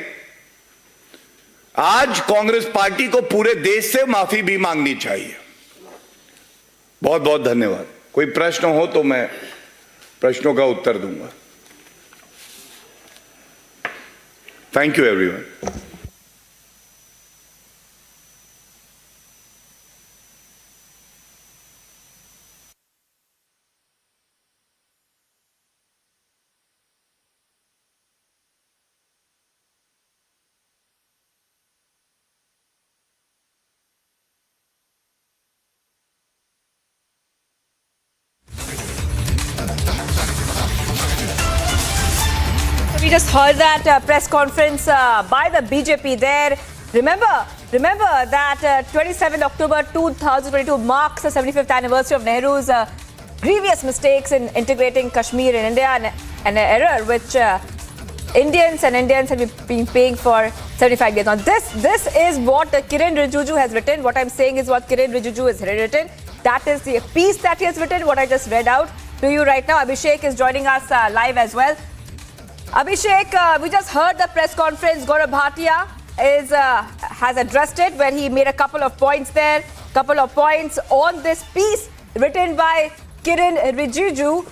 आज कांग्रेस पार्टी को पूरे देश से माफी भी मांगनी चाहिए। बहुत बहुत धन्यवाद। कोई प्रश्न हो तो मैं प्रश्नों का उत्तर दूंगा। Thank you everyone. We just heard that press conference by the BJP there. Remember that 27 October 2022 marks the 75th anniversary of Nehru's grievous mistakes in integrating Kashmir in India, an error which Indians have been paying for 75 years. Now this is what Kiren Rijiju has written. What I'm saying is what Kiren Rijiju has written. That is the piece that he has written, what I just read out to you right now. Abhishek is joining us live as well. Abhishek, we just heard the press conference. Gaurav Bhatia has addressed it, where he made a couple of points there, couple of points on this piece written by Kiren Rijiju.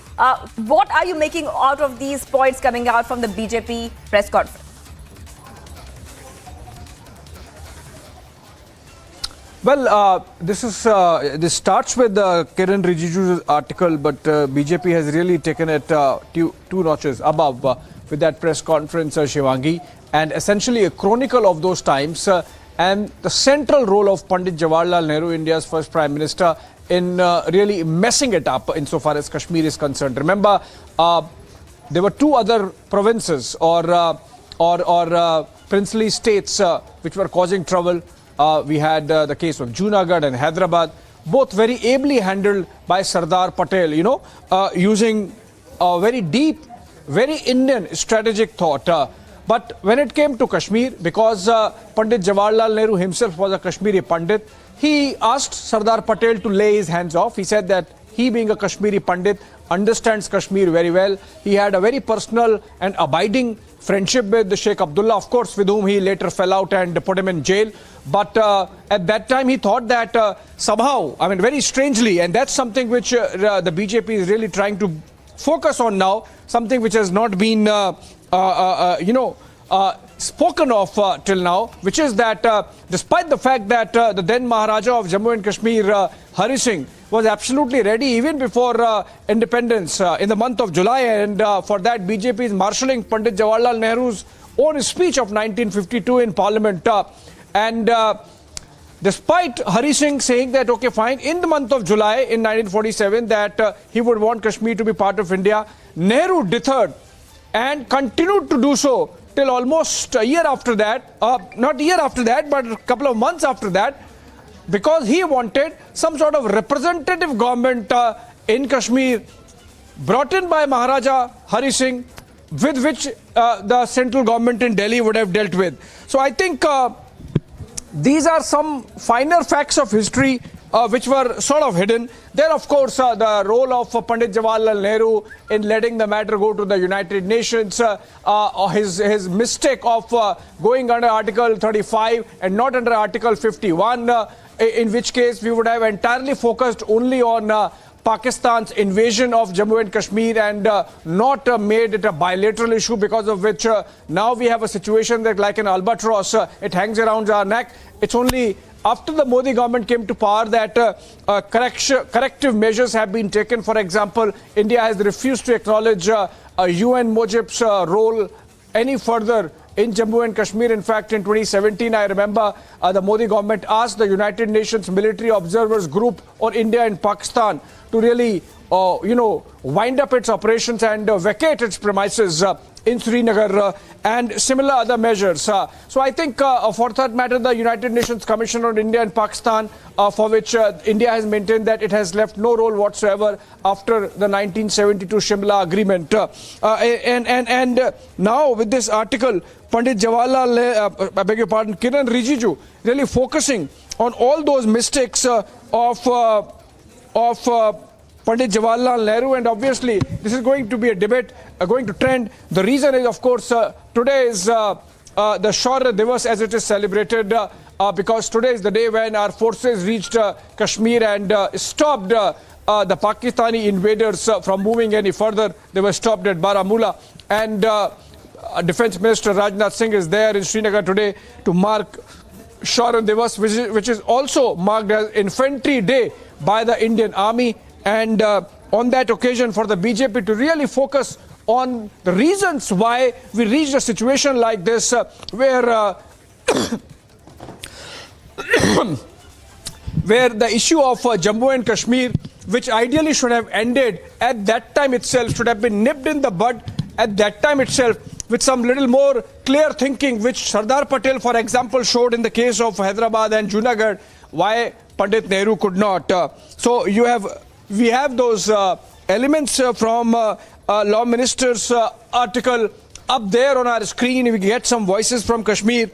What are you making out of these points coming out from the BJP press conference? Well, this starts with Kiren Rijiju's article, but BJP has really taken it two notches above with that press conference, Shivangi, and essentially a chronicle of those times and the central role of Pandit Jawaharlal Nehru, India's first Prime Minister, in really messing it up insofar as Kashmir is concerned. Remember, there were two other provinces or princely states which were causing trouble. We had the case of Junagadh and Hyderabad, both very ably handled by Sardar Patel, using a very deep, very Indian strategic thought. But when it came to Kashmir, because Pandit Jawaharlal Nehru himself was a Kashmiri Pandit, he asked Sardar Patel to lay his hands off. He said that he, being a Kashmiri Pandit, understands Kashmir very well. He had a very personal and abiding friendship with Sheikh Abdullah, of course, with whom he later fell out and put him in jail. But at that time, he thought that somehow, I mean, very strangely, and that's something which the BJP is really trying to focus on now, something which has not been, spoken of till now, which is that despite the fact that the then Maharaja of Jammu and Kashmir, Hari Singh, was absolutely ready even before independence in the month of July, and for that BJP is marshalling Pandit Jawaharlal Nehru's own speech of 1952 in Parliament. And despite Hari Singh saying that, okay, fine, in the month of July in 1947 that he would want Kashmir to be part of India, Nehru deterred and continued to do so till almost a year after that, not a year after that, but a couple of months after that, because he wanted some sort of representative government in Kashmir brought in by Maharaja Hari Singh, with which the central government in Delhi would have dealt with. So I think these are some finer facts of history which were sort of hidden. Then, of course, the role of Pandit Jawaharlal Nehru in letting the matter go to the United Nations, his mistake of going under Article 35 and not under Article 51, in which case we would have entirely focused only on Pakistan's invasion of Jammu and Kashmir and not made it a bilateral issue, because of which now we have a situation that, like an albatross, it hangs around our neck. It's only after the Modi government came to power that corrective measures have been taken. For example, India has refused to acknowledge UN Mojib's role any further in Jammu and Kashmir. In fact, in 2017, I remember the Modi government asked the United Nations Military Observers Group on India and Pakistan to really, wind up its operations and vacate its premises in Srinagar and similar other measures. So I think, for that matter, the United Nations Commission on India and Pakistan, for which India has maintained that it has left no role whatsoever after the 1972 Shimla Agreement. And now with this article, Pandit Jawaharlal, I beg your pardon, Kiran Rijiju, really focusing on all those mistakes of Pandit Jawaharlal Nehru, and obviously this is going to be a debate going to trend. The reason is, of course, today is the Shaurya Divas as it is celebrated, because today is the day when our forces reached Kashmir and stopped the Pakistani invaders from moving any further. They were stopped at Baramulla, and Defense Minister Rajnath Singh is there in Srinagar today to mark Shaurya Divas, which is also marked as Infantry Day by the Indian Army. And on that occasion, for the BJP to really focus on the reasons why we reached a situation like this, where where the issue of Jammu and Kashmir, which ideally should have ended at that time itself, should have been nipped in the bud at that time itself, with some little more clear thinking, which Sardar Patel, for example, showed in the case of Hyderabad and Junagadh, why Pandit Nehru could not. So we have those elements from Law Minister's article up there on our screen. We get some voices from Kashmir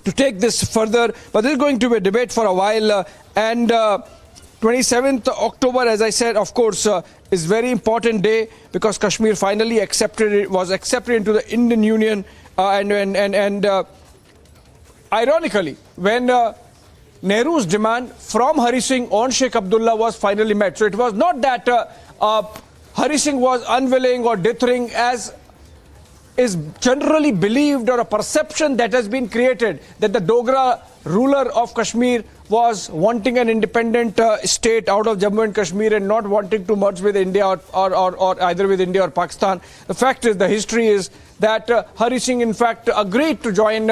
to take this further, but this is going to be a debate for a while. And 27th October, as I said, of course, is very important day, because Kashmir finally was accepted into the Indian Union, and ironically, when Nehru's demand from Hari Singh on Sheikh Abdullah was finally met. So it was not that Hari Singh was unwilling or dithering, as is generally believed, or a perception that has been created, that the Dogra ruler of Kashmir was wanting an independent state out of Jammu and Kashmir and not wanting to merge with India or either with India or Pakistan. The fact is, the history is that Hari Singh in fact agreed to join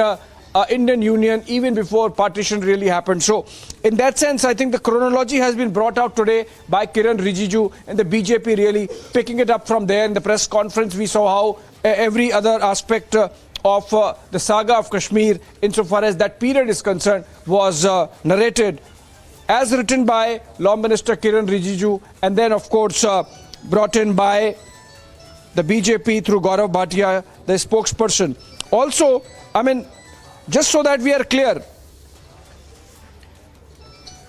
Indian Union even before partition really happened. So in that sense, I think the chronology has been brought out today by Kiran Rijiju, and the BJP really picking it up from there. In the press conference, we saw how every other aspect of the saga of Kashmir, insofar as that period is concerned, was narrated as written by Law Minister Kiran Rijiju, and then of course brought in by the BJP through Gaurav Bhatia, the spokesperson. Also, I mean, just so that we are clear,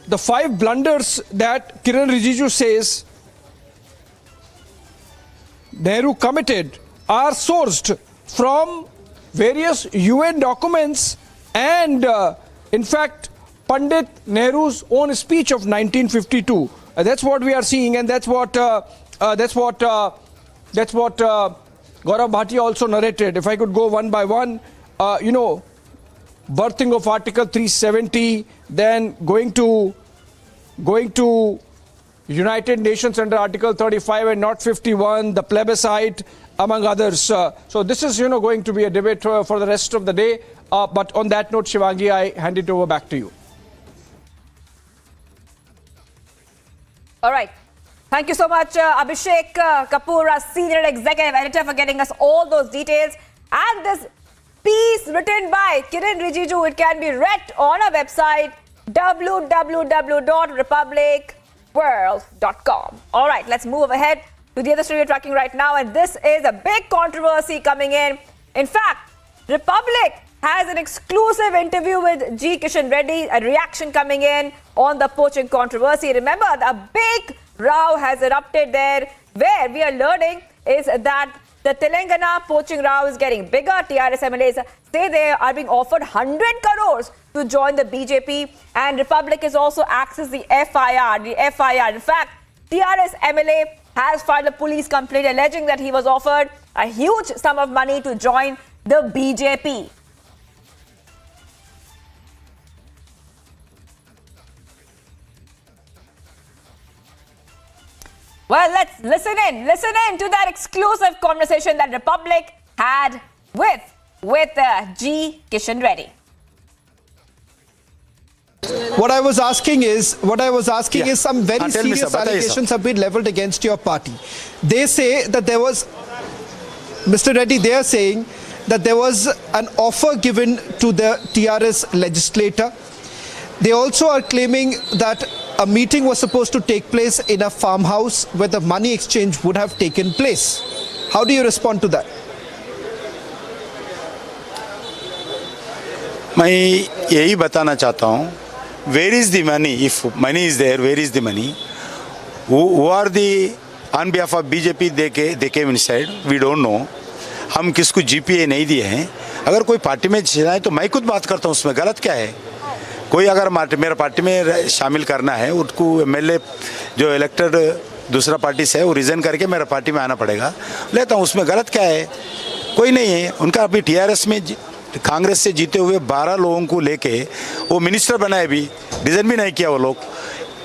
the 5 blunders that Kiran Rijiju says Nehru committed are sourced from various UN documents and, in fact, Pandit Nehru's own speech of 1952. That's what we are seeing, and that's what Gaurav Bhatia also narrated. If I could go one by one, birthing of Article 370, then going to United Nations under Article 35 and not 51, the plebiscite, among others. So this is, going to be a debate for the rest of the day. But on that note, Shivangi, I hand it over back to you. All right. Thank you so much, Abhishek Kapoor, our senior executive editor, for getting us all those details. And this piece written by Kiran Rijiju, it can be read on our website www.republicworld.com. All right, let's move ahead to the other story we're tracking right now, and this is a big controversy coming in. In fact, Republic has an exclusive interview with Kishan Reddy, a reaction coming in on the poaching controversy. Remember, a big row has erupted there, where we are learning is that the Telangana poaching row is getting bigger. TRS MLAs say they are being offered 100 crores to join the BJP, and Republic is also accessed the FIR. In fact, TRS MLA has filed a police complaint alleging that he was offered a huge sum of money to join the BJP. Well, let's listen in to that exclusive conversation that Republic had with Kishan Reddy. What I was asking is some very serious allegations have been leveled against your party. They say that there was, Mr. Reddy, they are saying that there was an offer given to the TRS legislator. They also are claiming that a meeting was supposed to take place in a farmhouse where the money exchange would have taken place. How do you respond to that? मैं यही बताना चाहता हूँ, where is the money? If money is there, where is the money? Who are the on behalf of BJP? They came inside. We don't know. हम किसको GPA नहीं दिए हैं. अगर कोई पार्टी में जाए तो मैं खुद बात करता हूँ, उसमें गलत क्या है? कोई अगर मेरा पार्टी में शामिल करना है, उसको MLA जो इलेक्टेड दूसरा पार्टी से है वो रिजाइन करके मेरा पार्टी में आना पड़ेगा. लेता हूँ, उसमें गलत क्या है? कोई नहीं है. उनका अभी TRS में कांग्रेस से जीते हुए 12 लोगों को लेके वो मिनिस्टर बनाए, भी रिजाइन भी नहीं किया वो लोग.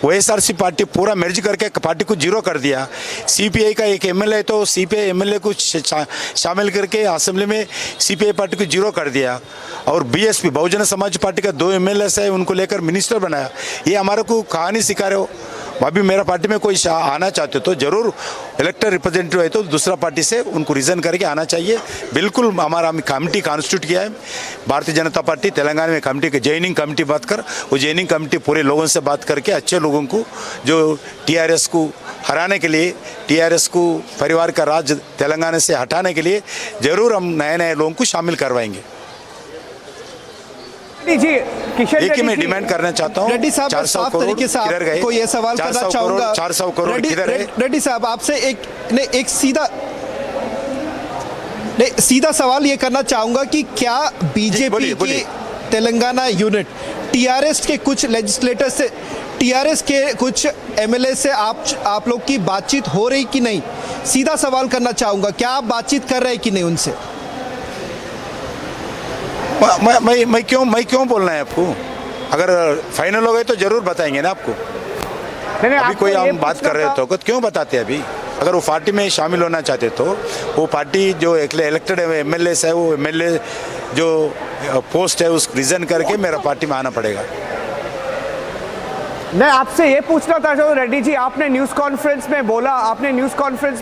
OSRC पार्टी पूरा मर्ज करके पार्टी को जीरो कर दिया. CPI का एक MLA तो CPI MLA को शामिल करके असेंबली में CPI पार्टी को जीरो कर दिया. और BSP बहुजन समाज पार्टी का 2 MLAs है, उनको लेकर मिनिस्टर बनाया. ये हमारे को कहानी सिखा रहे हो. अभी मेरा पार्टी में कोई आना चाहते हो तो जरूर इलेक्टेड रिप्रेजेंटेटिव है तो दूसरा पार्टी से उनको रिजाइन करके आना चाहिए. बिल्कुल हमारा कमेटी कॉन्स्टिट्यूट किया है भारतीय जनता पार्टी तेलंगाना में. कमेटी जॉइनिंग कमेटी बात कर, वो जॉइनिंग कमेटी पूरे लोगों से बात करके अच्छे लोगों को जो TRS को हराने के लिए, TRS को परिवार का राज तेलंगाना से हटाने के लिए जरूर हम नए लोगों को शामिल करवाएंगे. जी किशन एक ही मैं डिमांड करना चाहता हूँ. रेड्डी साहब, 400 करोड़ किधर गए? कोई ये सवाल करना चाहूंगा. 400 करोड़ किधर है? रेड्डी साहब, आपसे एक सीधा सवाल ये करना चाहूंगा कि क्या बीजेपी की तेलंगाना यूनिट TRS के कुछ लेजिस्लेटर से, TRS के कुछ MLA से आप लोग की बातचीत हो रही कि नहीं? सीधा सवाल करना चाहूंगा, क्या आप बातचीत कर रहे हैं कि नहीं उनसे? मैं क्यों बोलना है आपको? अगर फाइनल हो गए तो जरूर बताएंगे ना आपको. अभी कोई हम बात कर रहे तो क्यों बताते हैं? अभी अगर वो पार्टी में शामिल होना चाहते तो वो पार्टी जो इलेक्टेड MLAs है, वो MLA जो पोस्ट है उसको रिजाइन करके मेरा पार्टी में आना पड़ेगा. मैं आपसे ये पूछना था रेड्डी जी, आपने न्यूज़ कॉन्फ्रेंस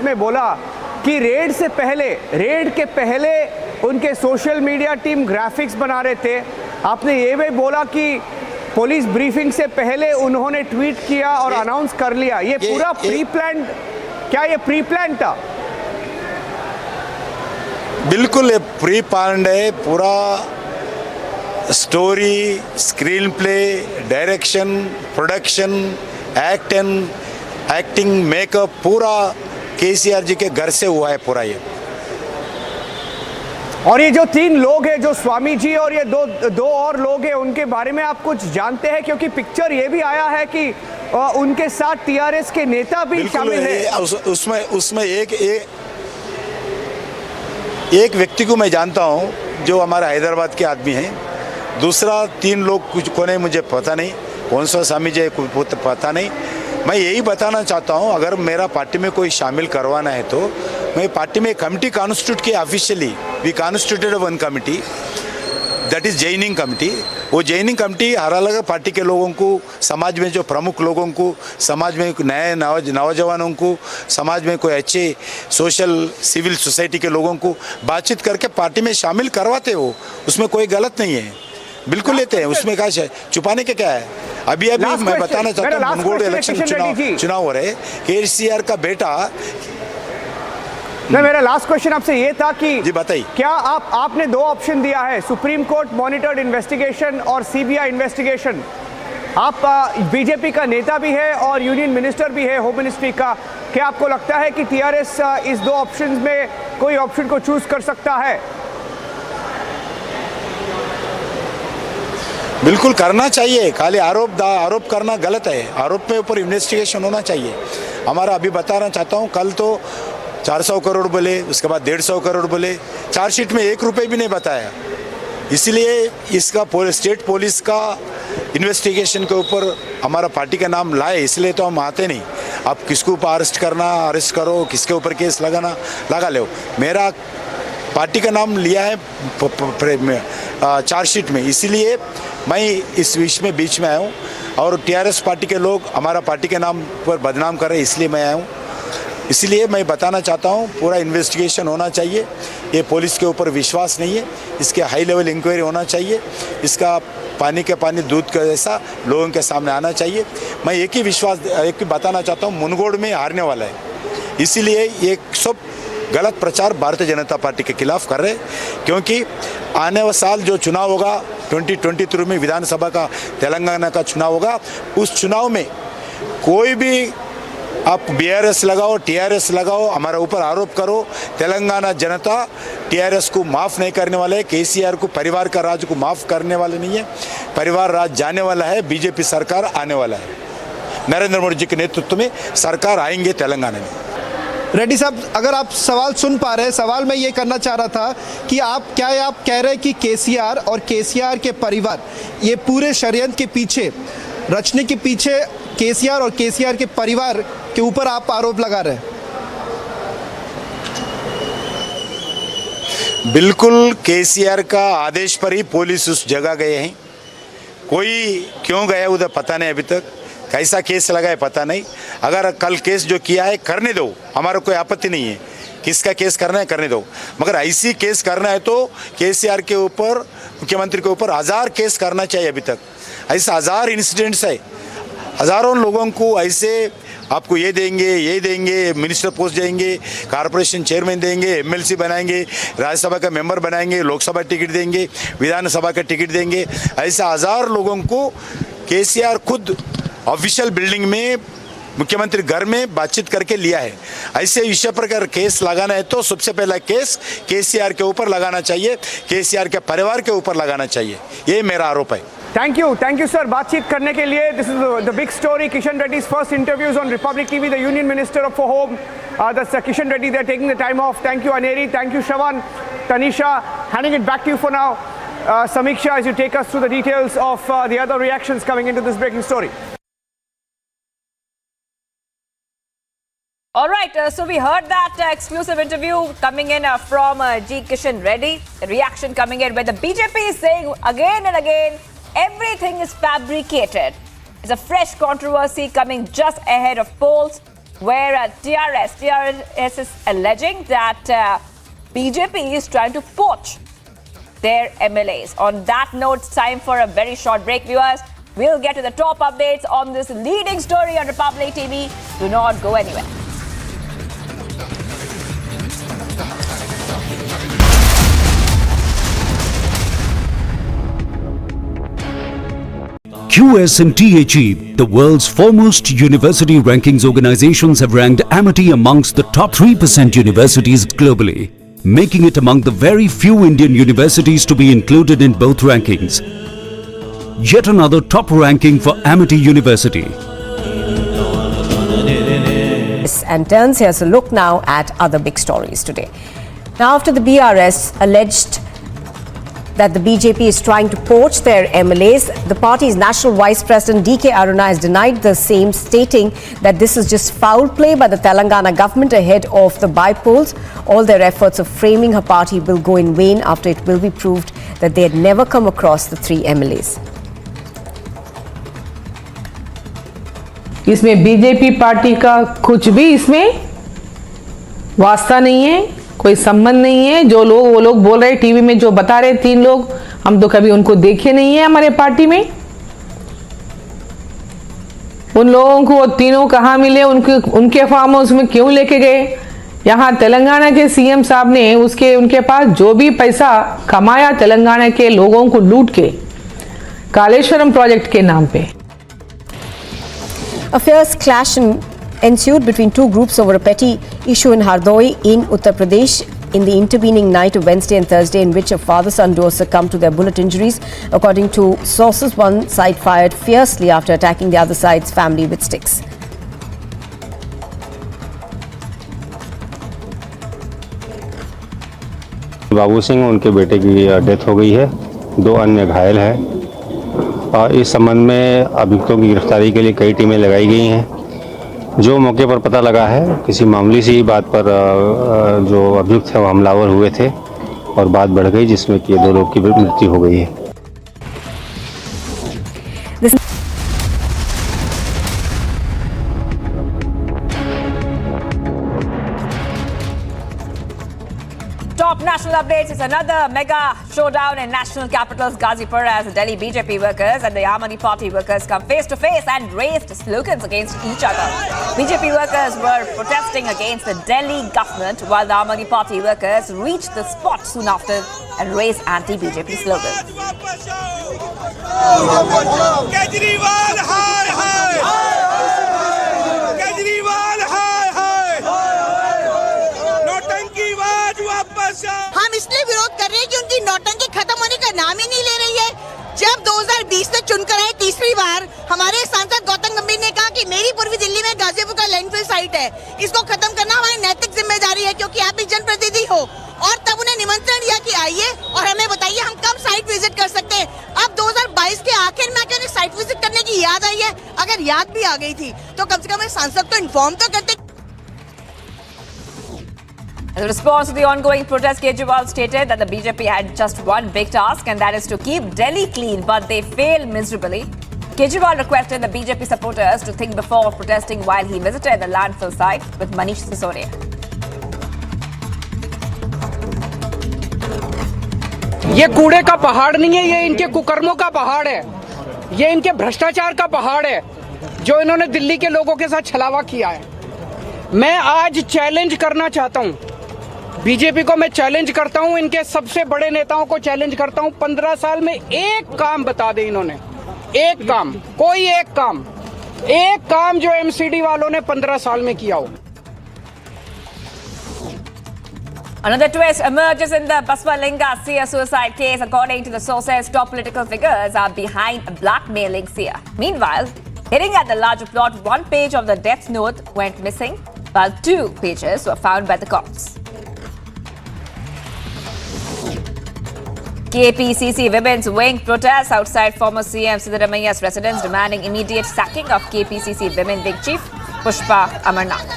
में बोला कि रेड के पहले उनके सोशल मीडिया टीम ग्राफिक्स बना रहे थे. आपने ये भी बोला कि पुलिस ब्रीफिंग से पहले उन्होंने ट्वीट किया और अनाउंस कर लिया. ये पूरा प्री प्लान, क्या ये प्री प्लान था? बिल्कुल प्री प्लान है. पूरा story, screen play, direction, production, acting, makeup पूरा KCR जी के घर से हुआ है पूरा ये. और ये जो 3 लोग हैं, जो स्वामी जी और ये दो और लोग हैं, उनके बारे में आप कुछ जानते हैं? क्योंकि पिक्चर ये भी आया है कि उनके साथ TRS के नेता भी शामिल हैं. उसमें एक व्यक्ति को मैं जानता हूं जो हमारा हैदराबाद के आदमी हैं. दूसरा 3 लोग कुछ कौन है मुझे पता नहीं, कौन सा स्वामी जी पता नहीं. मैं यही बताना चाहता हूं, अगर मेरा पार्टी में कोई शामिल करवाना है तो मैं पार्टी में कमेटी कॉन्स्टिट्यूट किया officially. We constituted one committee. That is joining committee. वो जॉइनिंग कमेटी हर अलग पार्टी के लोगों को, समाज में जो प्रमुख लोगों को, समाज में नए नौजवानों को, समाज में कोई अच्छे सोशल सिविल सोसाइटी के लोगों को बातचीत करके पार्टी में शामिल करवाते हो, उसमें कोई गलत नहीं है, बिल्कुल लेते हैं, उसमें क्या छुपाने के क्या है। अभी मैं बताना चाहता हूँ, मुनगोड़ इलेक्शन चुनाव हो रहे, केसीआर का बेटा। मेरा लास्ट क्वेश्चन आपसे ये था कि जी बताइए, क्या आपने दो ऑप्शन दिया है, सुप्रीम कोर्ट मॉनिटर्ड इन्वेस्टिगेशन और सीबीआई इन्वेस्टिगेशन। आप बीजेपी का नेता भी है और यूनियन मिनिस्टर भी है, होम मिनिस्ट्री का। क्या आपको लगता है कि टीआरएस इस दो ऑप्शन में कोई ऑप्शन को चूज कर सकता है? बिल्कुल करना चाहिए, खाली आरोप करना गलत है, आरोप पे ऊपर इन्वेस्टिगेशन होना चाहिए। हमारा अभी बताना चाहता हूँ, कल तो 400 करोड़ बोले, उसके बाद 150 करोड़ बोले, चार्जशीट में 1 रुपये भी नहीं बताया। इसलिए इसका स्टेट पुलिस का इन्वेस्टिगेशन के ऊपर हमारा पार्टी का नाम लाए, इसलिए तो हम आते नहीं। आप किसको ऊपर अरेस्ट करो, किसके ऊपर केस लगा लो, मेरा पार्टी का नाम लिया है चार्जशीट में, इसीलिए मैं इस विषय में बीच में आया हूँ। और टीआरएस पार्टी के लोग हमारा पार्टी के नाम पर बदनाम कर रहे हैं, इसलिए मैं आया हूँ। इसलिए मैं बताना चाहता हूँ, पूरा इन्वेस्टिगेशन होना चाहिए। ये पुलिस के ऊपर विश्वास नहीं है, इसके हाई लेवल इंक्वायरी होना चाहिए, इसका पानी के पानी दूध का जैसा लोगों के सामने आना चाहिए। मैं एक ही बताना चाहता हूँ, मुनगोड़ में हारने वाला है, इसीलिए ये सब गलत प्रचार भारतीय जनता पार्टी के खिलाफ कर रहे हैं। क्योंकि आने वाला साल जो चुनाव होगा 2023 में विधानसभा का, तेलंगाना का चुनाव होगा, उस चुनाव में कोई भी आप बीआरएस लगाओ, टीआरएस लगाओ, हमारे ऊपर आरोप करो, तेलंगाना जनता टीआरएस को माफ़ नहीं करने वाले है, केसीआर को, परिवार का राज को माफ़ करने वाले नहीं है। परिवार राज जाने वाला है, बीजेपी सरकार आने वाला है, नरेंद्र मोदी जी के नेतृत्व में सरकार आएंगे तेलंगाना में। रेड्डी साहब, अगर आप सवाल सुन पा रहे हैं, सवाल मैं ये करना चाह रहा था कि आप कह रहे हैं कि केसीआर और केसीआर के परिवार, ये पूरे षड्यंत्र के पीछे, रचने के पीछे केसीआर और केसीआर के परिवार के ऊपर आप आरोप लगा रहे हैं? बिल्कुल, केसीआर का आदेश पर ही पुलिस उस जगह गए हैं। कोई क्यों गया उधर पता नहीं, अभी तक कैसा केस लगा है पता नहीं। अगर कल केस जो किया है करने दो, हमारा कोई आपत्ति नहीं है, किसका केस करना है करने दो, मगर ऐसी केस करना है तो केसीआर के ऊपर, मुख्यमंत्री के ऊपर 1000 केस करना चाहिए। अभी तक ऐसा 1000 इंसिडेंट्स है, हज़ारों लोगों को ऐसे आपको ये देंगे, मिनिस्टर पोस्ट देंगे, कारपोरेशन चेयरमैन देंगे, एमएलसी बनाएंगे, राज्यसभा का मेंबर बनाएंगे, लोकसभा टिकट देंगे, विधानसभा का टिकट देंगे, ऐसा 1000 लोगों को केसीआर खुद ऑफिशियल बिल्डिंग में, मुख्यमंत्री घर में बातचीत करके लिया है। ऐसे विषय पर अगर केस लगाना है तो सबसे पहला केस केसीआर के ऊपर लगाना चाहिए, केसीआर के परिवार के ऊपर लगाना चाहिए, ये मेरा आरोप है। थैंक यू सर बातचीत करने के लिए। This is the big story, Kishan Reddy's first interviews on Republic TV, the Union Minister for Home, that's Kishan Reddy. They're taking the time off. Thank you Aneri, thank you Shravan, Tanisha. Handing it back to you for now, Samiksha, as you take us through the details of the other reactions coming into this breaking story. All right, so we heard that exclusive interview coming in from G. Kishan Reddy. The reaction coming in where the BJP is saying again and again, everything is fabricated. It's a fresh controversy coming just ahead of polls where TRS is alleging that BJP is trying to poach their MLAs. On that note, it's time for a very short break, viewers. We'll get to the top updates on this leading story on Republic TV. Do not go anywhere. QS and THE, the world's foremost university rankings organizations, have ranked Amity amongst the top 3% universities globally, making it among the very few Indian universities to be included in both rankings. Yet another top ranking for Amity University. And turns, here's a look now at other big stories today. Now, after the BRS alleged that the BJP is trying to poach their MLAs, the party's national vice president DK Aruna has denied the same, stating that this is just foul play by the Telangana government ahead of the Bribe polls. All their efforts of framing her party will go in vain after it will be proved that they had never come across the 3 MLAs. इसमें BJP party का कुछ भी इसमें वास्ता नहीं है, कोई संबंध नहीं है। जो लोग वो लोग बोल रहे टीवी में, जो बता रहे 3 लोग, हम तो कभी उनको देखे नहीं है हमारे पार्टी में। उन लोगों को वो तीनों कहाँ मिले, उनके फार्म हाउस में क्यों लेके गए? यहाँ तेलंगाना के सीएम साहब ने उनके पास जो भी पैसा कमाया तेलंगाना के लोगों को लूट के, कालेश्वरम प्रोजेक्ट के नाम पे। A fierce clash ensued between 2 groups over a petty issue in Hardoi in Uttar Pradesh in the intervening night of Wednesday and Thursday, in which a father-son duo succumbed to their bullet injuries. According to sources, one side fired fiercely after attacking the other side's family with sticks. Babu Singh, उनके बेटे की death हो गई है, 2 अन्य घायल हैं। और इस संबंध में अभियुक्तों की गिरफ्तारी के लिए कई टीमें लगाई गई हैं। जो मौके पर पता लगा है, किसी मामूली सी बात पर जो अभियुक्त है वो हमलावर हुए थे और बात बढ़ गई, जिसमें कि 2 लोग की मृत्यु हो गई है। Top national updates is another mega showdown in national capitals Gazipur as the Delhi BJP workers and the Aam Aadmi Party workers come face to face and raised slogans against each other. BJP workers were protesting against the Delhi government while the Aam Aadmi Party workers reached the spot soon after and raised anti-BJP slogans. Kejriwal, hi, hi. Kejriwal, hi, hi. नौटंकी was वापस आओ। हम इसलिए विरोध कर रहे हैं कि उनकी नौटंकी खत्म होने का नाम ही नहीं ले रही है। जब 2020 में चुनकर आए तीसरी बार, हमारे सांसद गौतम गंभीर ने कहा कि मेरी पूर्वी दिल्ली में गाजीपुर का लैंडफिल साइट है, इसको खत्म करना हमारी नैतिक जिम्मेदारी है क्योंकि आप भी जनप्रतिनिधि हो। और तब उन्हें निमंत्रण दिया कि आइए और हमें बताइए हम कब साइट विजिट कर सकते हैं। अब 2022 के आखिर में आकर उन्हें साइट विजिट करने की याद आई है। अगर याद भी आ गई थी तो कम से कम सांसद को इन्फॉर्म तो करते। In response to the ongoing protest, Kejriwal stated that the BJP had just one big task, and that is to keep Delhi clean, but they failed miserably. Kejriwal requested the BJP supporters to think before protesting while he visited the landfill site with Manish Sisodia. ये कूड़े का पहाड़ नहीं है, ये इनके कुकर्मों का पहाड़ है, ये इनके भ्रष्टाचार का पहाड़ है जो इन्होंने दिल्ली के लोगों के साथ छलावा किया है। मैं आज चैलेंज करना चाहता हूं, बीजेपी को मैं चैलेंज करता हूं, इनके सबसे बड़े नेताओं को चैलेंज करता हूं। 15 साल में एक काम बता दे इन्होंने, एक काम, कोई एक काम जो एमसीडी वालों ने 15 साल में किया हो। Another twist emerges in the Baswalinga Sia suicide case. According to the sources, top political figures are behind blackmailing Sia. Meanwhile, hitting at the larger plot, one page of the death note went missing, while 2 pages were found by the cops. KPCC Women's Wing protests outside former CM Siddaramaia's residence, demanding immediate sacking of KPCC Women Wing Chief Pushpa Amarnath.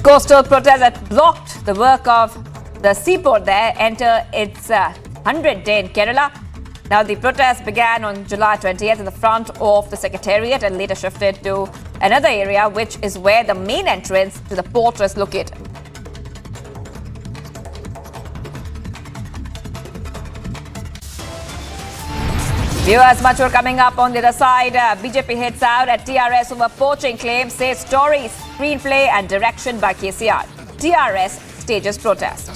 Coastal protests that blocked the work of the seaport there enter its 100th day in Kerala. Now, the protest began on July 20th in the front of the Secretariat and later shifted to another area, which is where the main entrance to the port is located. Viewers, much more coming up on the other side. BJP hits out at TRS over poaching claims, says stories, screenplay and direction by KCR. TRS stages protest.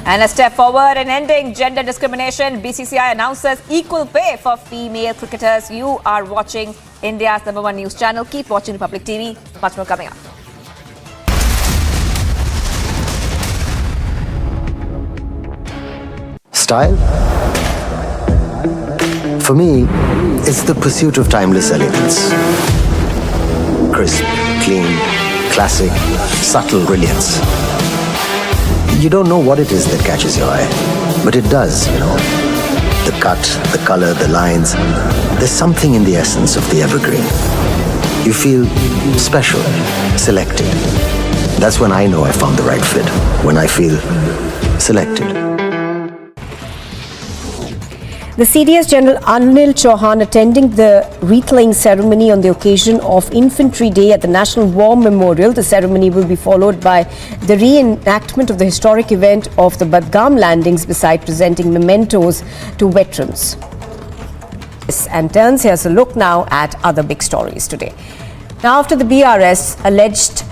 And a step forward in ending gender discrimination, BCCI announces equal pay for female cricketers. You are watching India's #1 news channel. Keep watching Republic TV. Much more coming up. Style? For me, it's the pursuit of timeless elegance. Crisp, clean, classic, subtle brilliance. You don't know what it is that catches your eye, but it does, you know. The cut, the color, the lines. There's something in the essence of the evergreen. You feel special, selected. That's when I know I found the right fit. When I feel selected. The CDS General Anil Chauhan attending the wreath-laying ceremony on the occasion of Infantry Day at the National War Memorial. The ceremony will be followed by the reenactment of the historic event of the Badgam landings, beside presenting mementos to veterans. And turns, here's a look now at other big stories today. Now, after the BRS alleged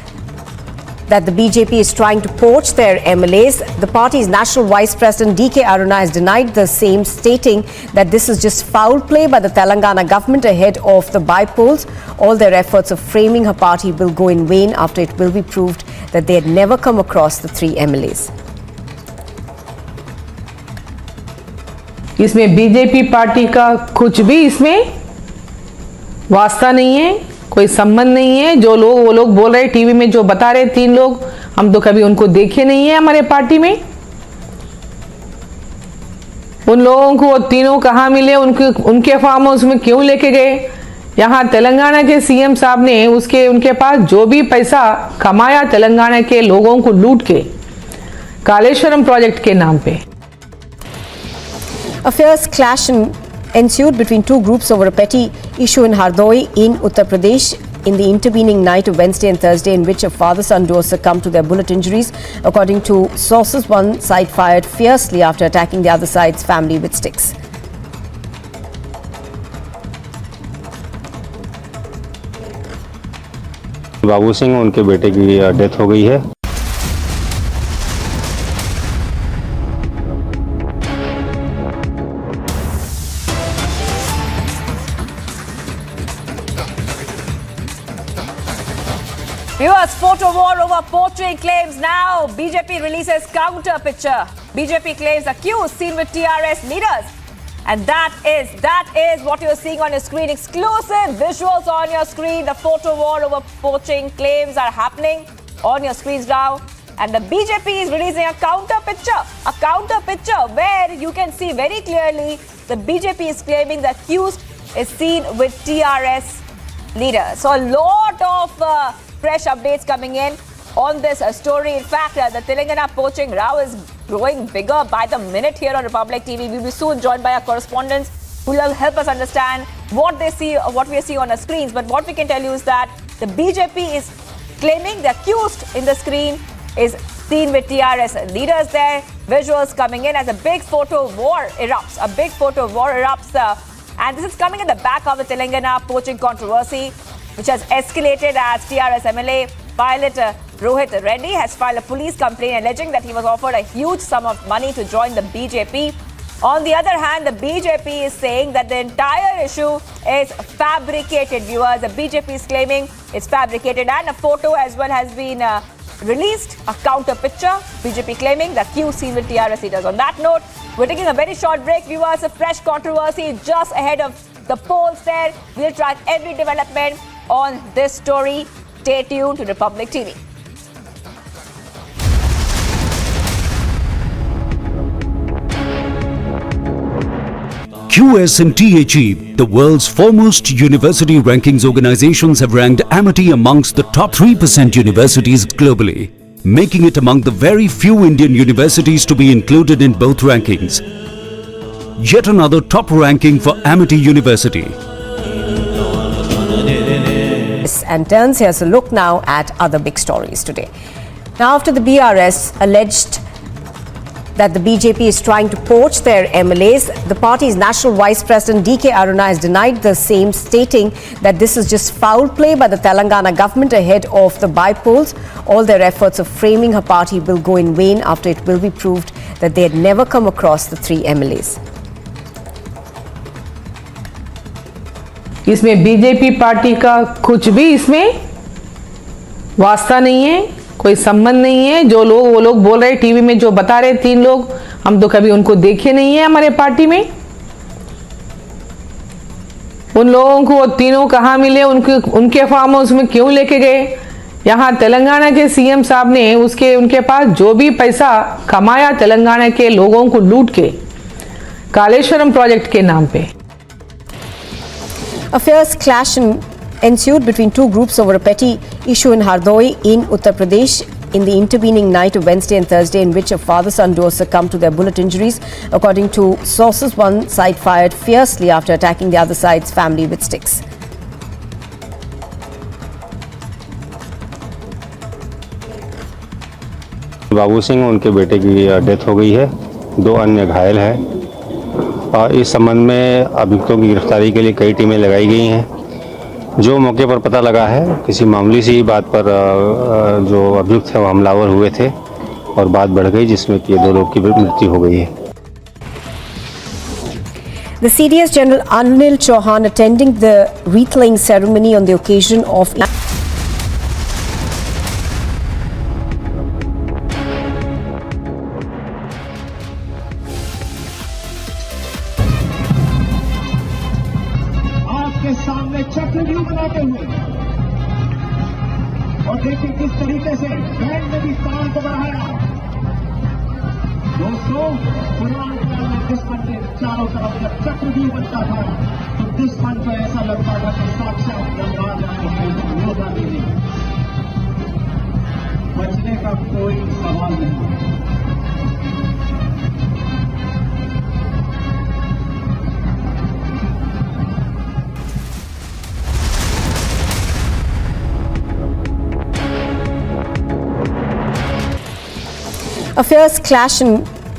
that the BJP is trying to poach their MLAs, the party's National Vice President DK Aruna has denied the same, stating that this is just foul play by the Telangana government ahead of the by-polls. All their efforts of framing her party will go in vain after it will be proved that they had never come across the 3 MLAs. इसमें BJP party का कुछ भी इसमें वास्ता नहीं है, कोई संबंध नहीं है। जो लोग वो लोग बोल रहे टीवी में, जो बता रहे 3 लोग, हम तो कभी उनको देखे नहीं है हमारे पार्टी में। उन लोगों को वो तीनों कहाँ मिले, उनके फार्म हाउस में क्यों लेके गए? यहाँ तेलंगाना के सीएम साहब ने उनके पास जो भी पैसा कमाया तेलंगाना के लोगों को लूट के, कालेश्वरम प्रोजेक्ट के नाम पे। A fierce clash ensued between 2 groups over a petty issue in Hardoi in Uttar Pradesh in the intervening night of Wednesday and Thursday, in which a father-son duo succumbed to their bullet injuries. According to sources, one side fired fiercely after attacking the other side's family with sticks. Babu Singh, उनके बेटे की death हो गई है। Viewers, photo war over poaching claims now. BJP releases counter picture. BJP claims accused seen with TRS leaders. And that is what you're seeing on your screen. Exclusive visuals on your screen. The photo war over poaching claims are happening on your screens now. And the BJP is releasing a counter picture. A counter picture where you can see very clearly the BJP is claiming the accused is seen with TRS leaders. So a lot of fresh updates coming in on this story. In fact, the Telangana poaching row is growing bigger by the minute here on Republic TV. We'll be soon joined by our correspondents who will help us understand what they see, what we see on our screens. But what we can tell you is that the BJP is claiming the accused in the screen is seen with TRS leaders there. Visuals coming in as a big photo war erupts. A big photo war erupts. And this is coming at the back of the Telangana poaching controversy, which has escalated as TRS MLA pilot Rohit Reddy has filed a police complaint alleging that he was offered a huge sum of money to join the BJP. On the other hand, the BJP is saying that the entire issue is fabricated, viewers. The BJP is claiming it's fabricated, and a photo as well has been released, a counter picture. BJP claiming the accused seen with TRS leaders. On that note, we're taking a very short break, viewers. A fresh controversy just ahead of the polls there. We'll track every development on this story. Stay tuned to Republic TV. QS and THE, the world's foremost university rankings organizations, have ranked Amity amongst the top 3% universities globally, making it among the very few Indian universities to be included in both rankings. Yet another top ranking for Amity University. And turns, here's a look now at other big stories today. Now, after the BRS alleged that the BJP is trying to poach their MLAs, the party's National Vice President DK Aruna has denied the same, stating that this is just foul play by the Telangana government ahead of the by-polls. All their efforts of framing her party will go in vain after it will be proved that they had never come across the 3 MLAs. इसमें BJP party का कुछ भी इसमें वास्ता नहीं है, कोई संबंध नहीं है। जो लोग वो लोग बोल रहे टीवी में, जो बता रहे 3 लोग, हम तो कभी उनको देखे नहीं है हमारे पार्टी में। उन लोगों को वो तीनों कहाँ मिले, उनके फार्म हाउस में क्यों लेके गए? यहाँ तेलंगाना के सीएम साहब ने उनके पास जो भी पैसा कमाया तेलंगाना के लोगों को लूट के, कालेश्वरम प्रोजेक्ट के नाम पे। A fierce clash ensued between two groups over a petty issue in Hardoi in Uttar Pradesh in the intervening night of Wednesday and Thursday, in which a father-son duo succumbed to their bullet injuries. According to sources, one side fired fiercely after attacking the other side's family with sticks. Babu Singh उनके बेटे की death हो गई है, 2 अन्य घायल हैं और इस संबंध में अभियुक्तों की गिरफ्तारी के लिए कई टीमें लगाई गई हैं। जो मौके पर पता लगा है, किसी मामूली सी बात पर जो अभियुक्त है वो हमलावर हुए थे और बात बढ़ गई, जिसमें कि 2 लोग की मृत्यु हो गई है। The CDS General Anil Chauhan attending the wreath-laying ceremony on the occasion of आपके सामने चक्रव्यूह बनाते हुए और देखिए किस तरीके से बैंड ने भी ताल को बढ़ाया। दोस्तों, पुराने में दुश्मन के चारों तरफ जब चक्रव्यूह बनता था तो दुश्मन को ऐसा लगता था कि साक्षात गंगा है, योगा देवी। बचने का कोई सवाल नहीं। A fierce clash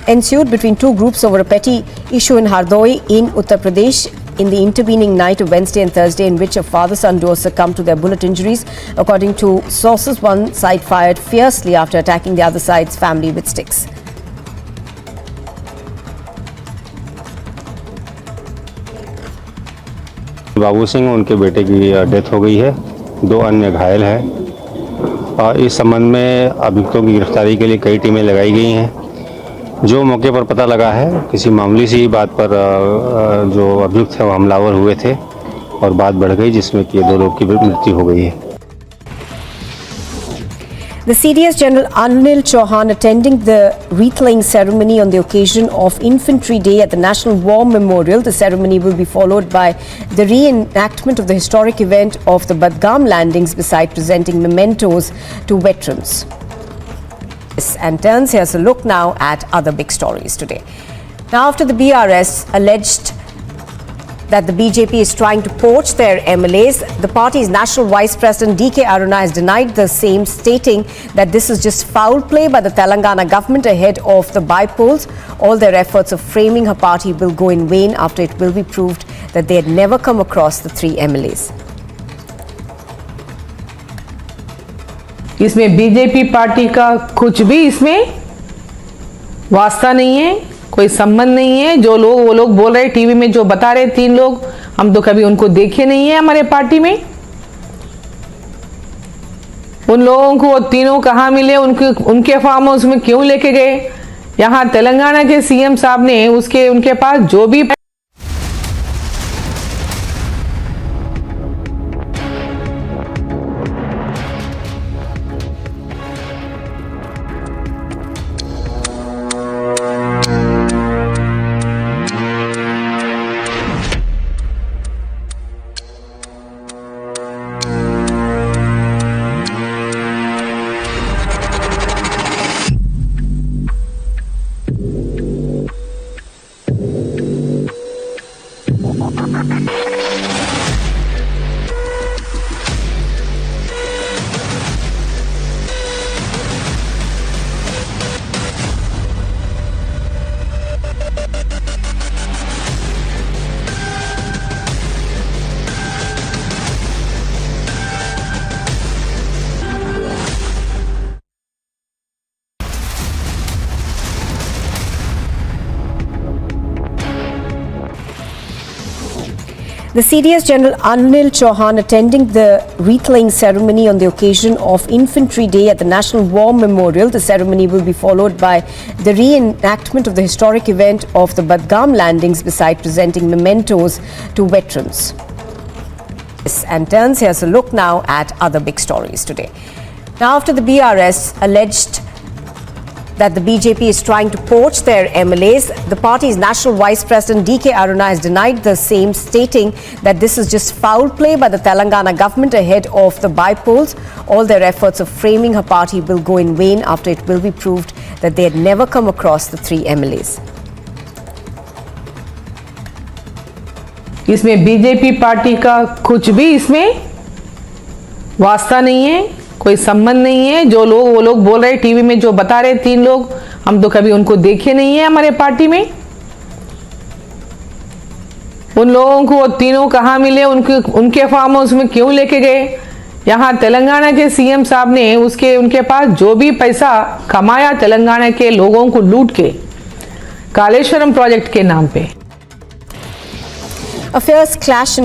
ensued between two groups over a petty issue in Hardoi in Uttar Pradesh in the intervening night of Wednesday and Thursday, in which a father-son duo succumbed to their bullet injuries. According to sources, one side fired fiercely after attacking the other side's family with sticks. Babu Singh उनके बेटे की death हो गई है, 2 अन्य घायल हैं और इस संबंध में अभियुक्तों की गिरफ्तारी के लिए कई टीमें लगाई गई हैं। जो मौके पर पता लगा है, किसी मामूली सी बात पर जो अभियुक्त है वो हमलावर हुए थे और बात बढ़ गई, जिसमें कि 2 लोग की मृत्यु हो गई है। The CDS General Anil Chauhan attending the wreath-laying ceremony on the occasion of Infantry Day at the National War Memorial. The ceremony will be followed by the reenactment of the historic event of the Badgam landings, beside presenting mementos to veterans. And turns, here's a look now at other big stories today. Now, after the BRS alleged that the BJP is trying to poach their MLAs, the party's national vice president DK Aruna has denied the same, stating that this is just foul play by the Telangana government ahead of the Bribe polls. All their efforts of framing her party will go in vain after it will be proved that they had never come across the 3 MLAs. इसमें BJP party का कुछ भी इसमें वास्ता नहीं है, कोई संबंध नहीं है। जो लोग वो लोग बोल रहे टीवी में, जो बता रहे 3 लोग, हम तो कभी उनको देखे नहीं है हमारे पार्टी में। उन लोगों को वो तीनों कहाँ मिले, उनके फार्म हाउस में क्यों लेके गए? यहाँ तेलंगाना के सीएम साहब ने उनके पास जो भी The CDS General Anil Chauhan attending the wreath-laying ceremony on the occasion of Infantry Day at the National War Memorial. The ceremony will be followed by the reenactment of the historic event of the Badgam landings, beside presenting mementos to veterans. And turns, here's a look now at other big stories today. Now, after the BRS alleged that the BJP is trying to poach their MLAs. The party's national vice president DK Aruna has denied the same, stating that this is just foul play by the Telangana government ahead of the by-polls. All their efforts of framing her party will go in vain after it will be proved that they had never come across the 3 MLAs. इसमें BJP party का कुछ भी इसमें वास्ता नहीं है, कोई संबंध नहीं है। जो लोग वो लोग बोल रहे टीवी में, जो बता रहे 3 लोग, हम तो कभी उनको देखे नहीं है हमारे पार्टी में। उन लोगों को वो तीनों कहाँ मिले, उनके फार्म हाउस में क्यों लेके गए? यहाँ तेलंगाना के सीएम साहब ने उनके पास जो भी पैसा कमाया तेलंगाना के लोगों को लूट के, कालेश्वरम प्रोजेक्ट के नाम पे। A fierce clash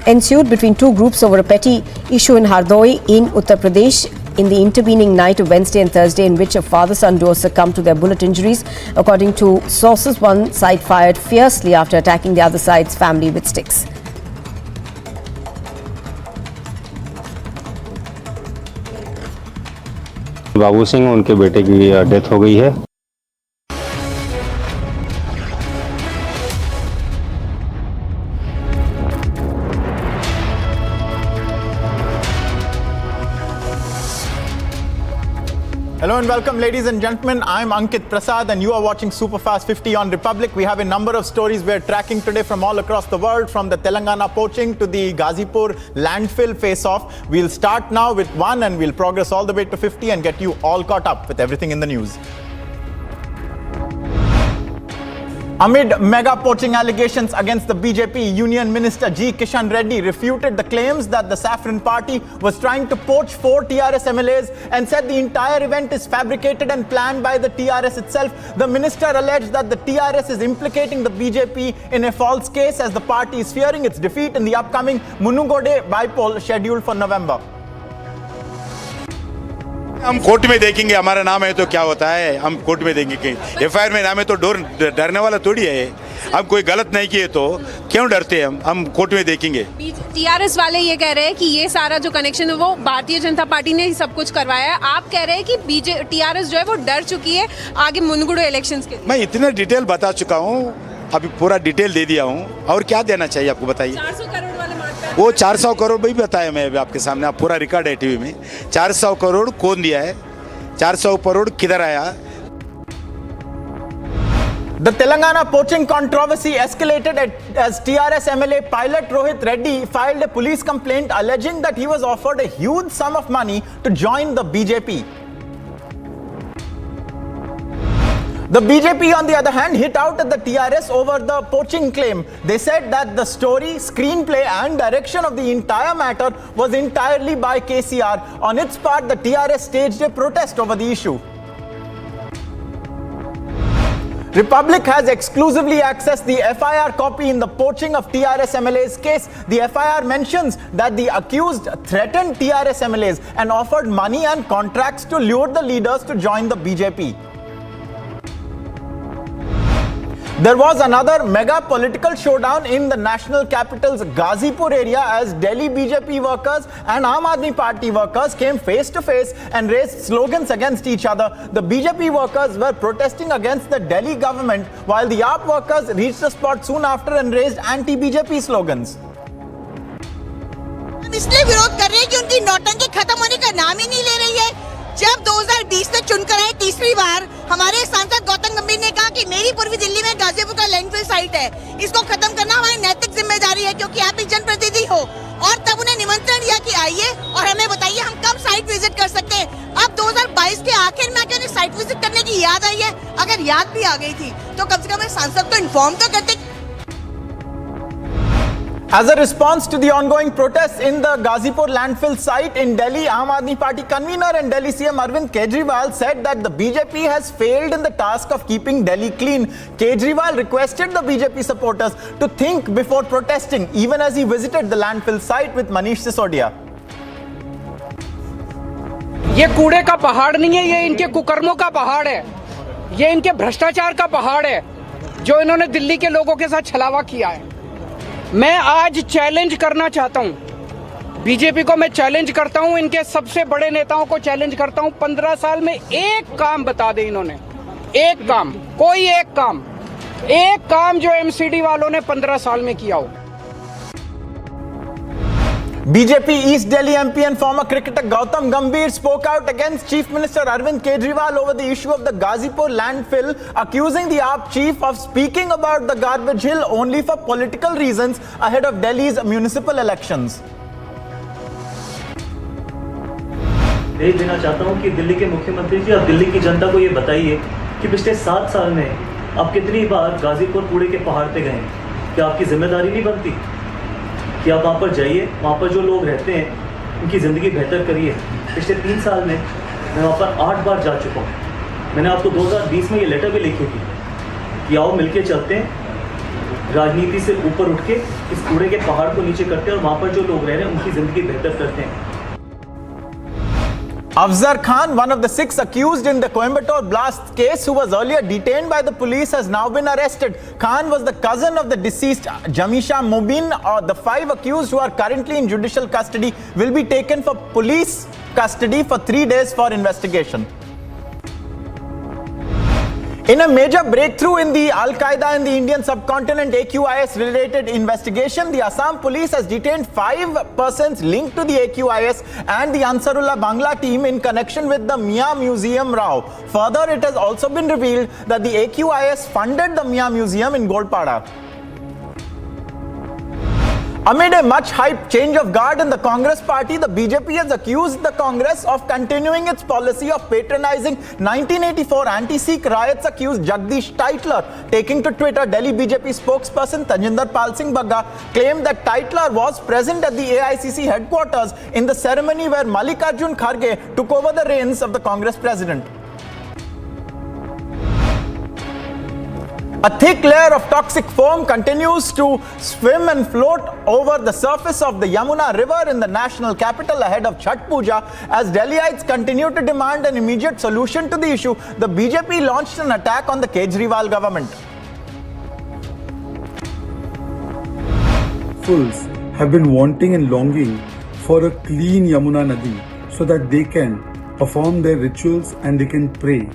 ensued between 2 groups over a petty issue in Hardoi in Uttar Pradesh in the intervening night of Wednesday and Thursday, in which a father-son duo succumbed to their bullet injuries. According to sources, one side fired fiercely after attacking the other side's family with sticks. Babu Singh, उनके बेटे की death हो गई है। Hello and welcome, ladies and gentlemen. I'm Ankit Prasad and you are watching Superfast 50 on Republic. We have a number of stories we're tracking today from all across the world, from the Telangana poaching to the Ghazipur landfill face-off. We'll start now with one and we'll progress all the way to 50 and get you all caught up with everything in the news. Amid mega poaching allegations against the BJP, Union Minister Kishan Reddy refuted the claims that the Saffron Party was trying to poach 4 TRS MLAs and said the entire event is fabricated and planned by the TRS itself. The minister alleged that the TRS is implicating the BJP in a false case as the party is fearing its defeat in the upcoming Munugode by-poll scheduled for November. हम court में देखेंगे, हमारा नाम है तो क्या होता है, हम कोर्ट में देंगे। एफआईआर में नाम है तो डरने वाला थोड़ी है। हम कोई गलत नहीं किए तो क्यों डरते हैं? हम कोर्ट में देखेंगे। टीआरएस वाले ये कह रहे हैं कि ये सारा जो कनेक्शन है वो भारतीय जनता पार्टी ने ही सब कुछ करवाया है। आप कह रहे हैं कि टीआरएस जो है वो डर चुकी है आगे मुनगुडो इलेक्शंस के। मैं इतना डिटेल बता चुका हूँ, अभी पूरा डिटेल दे दिया हूँ, और क्या देना चाहिए आपको बताइए। 400 करोड़ वाले मार्क वो 400 करोड़ भी बताया मैं अभी आपके सामने, आप पूरा रिकॉर्ड है टीवी में। 400 करोड़ कौन दिया है, 400 करोड़ किधर आया? The Telangana poaching controversy escalated as TRS MLA pilot Rohit Reddy filed a police complaint alleging that he was offered a huge sum of money to join the BJP. The BJP, on the other hand, hit out at the TRS over the poaching claim. They said that the story, screenplay and direction of the entire matter was entirely by KCR. On its part, the TRS staged a protest over the issue. Republic has exclusively accessed the FIR copy in the poaching of TRS MLA's case. The FIR mentions that the accused threatened TRS MLAs and offered money and contracts to lure the leaders to join the BJP. There was another mega political showdown in the national capital's Ghazipur area as Delhi BJP workers and Aam Aadmi Party workers came face to face and raised slogans against each other. The BJP workers were protesting against the Delhi government, while the AAP workers reached the spot soon after and raised anti-BJP slogans. हम इसलिए विरोध कर रहे हैं कि उनकी नौटंकी खत्म होने का नाम ही नहीं ले रही है। जब 2020 में चुनकर आए तीसरी बार, हमारे सांसद गौतम गंभीर ने कहा कि मेरी पूर्वी दिल्ली में गाजीपुर का लैंडफिल साइट है, इसको खत्म करना हमारी नैतिक जिम्मेदारी है क्योंकि आप एक जनप्रतिनिधि हो। और तब उन्हें निमंत्रण दिया कि आइए और हमें बताइए हम कब साइट विजिट कर सकते हैं। अब 2022 के आखिर में आके उन्हें साइट विजिट करने की याद आई है। अगर याद भी आ गई थी तो कम से कम सांसद को इन्फॉर्म तो करते। As a response to the ongoing protests in the Ghazipur landfill site in Delhi, Aam Aadmi Party convener and Delhi CM Arvind Kejriwal said that the BJP has failed in the task of keeping Delhi clean. Kejriwal requested the BJP supporters to think before protesting, even as he visited the landfill site with Manish Sisodia. ये कूड़े का पहाड़ नहीं है, ये इनके कुकर्मों का पहाड़ है, ये इनके भ्रष्टाचार का पहाड़ है जो इन्होंने दिल्ली के लोगों के साथ छलावा किया है। मैं आज चैलेंज करना चाहता हूं, बीजेपी को मैं चैलेंज करता हूं, इनके सबसे बड़े नेताओं को चैलेंज करता हूं, 15 साल में एक काम बता दें इन्होंने, एक काम, कोई एक काम जो एमसीडी वालों ने 15 साल में किया हो। BJP East Delhi MP and former cricketer Gautam Gambhir spoke out against Chief Minister Arvind Kejriwal over the issue of the Ghazipur landfill, accusing the AAP chief of speaking about the garbage hill only for political reasons ahead of Delhi's municipal elections. भेज देना चाहता हूं कि दिल्ली के मुख्यमंत्री जी, आप दिल्ली की जनता को ये बताइए कि पिछले 7 साल में आप कितनी बार गाजीपुर कूड़े के पहाड़ पे गए? क्या आपकी जिम्मेदारी नहीं बनती कि आप वहाँ पर जाइए, वहाँ पर जो लोग रहते हैं उनकी ज़िंदगी बेहतर करिए? पिछले 3 साल में मैं वहाँ पर 8 बार जा चुका हूँ। मैंने आपको 2020 में ये लेटर भी लिखी थी कि आओ मिलके चलते हैं, राजनीति से ऊपर उठ के इस कूड़े के पहाड़ को नीचे करते हैं और वहाँ पर जो लोग रह रहे हैं उनकी ज़िंदगी बेहतर करते हैं। Afzal Khan, one of the 6 accused in the Coimbatore blast case who was earlier detained by the police, has now been arrested. Khan was the cousin of the deceased Jamisha Mobin. The 5 accused who are currently in judicial custody will be taken for police custody for 3 days for investigation. In a major breakthrough in the Al-Qaeda in the Indian subcontinent AQIS related investigation, the Assam police has detained 5 persons linked to the AQIS and the Ansarullah Bangla team in connection with the Mia Museum Rao. Further, it has also been revealed that the AQIS funded the Mia Museum in Golpada. Amid a much-hyped change of guard in the Congress party, the BJP has accused the Congress of continuing its policy of patronizing 1984 anti-Sikh riots, accused Jagdish Tytler. Taking to Twitter, Delhi BJP spokesperson Tajinder Pal Singh Bagga claimed that Tytler was present at the AICC headquarters in the ceremony where Mallikarjun Kharge took over the reins of the Congress president. A thick layer of toxic foam continues to swim and float over the surface of the Yamuna River in the national capital ahead of Chhath Puja. As Delhiites continue to demand an immediate solution to the issue, the BJP launched an attack on the Kejriwal government. Fools have been wanting and longing for a clean Yamuna Nadi so that they can perform their rituals and they can pray.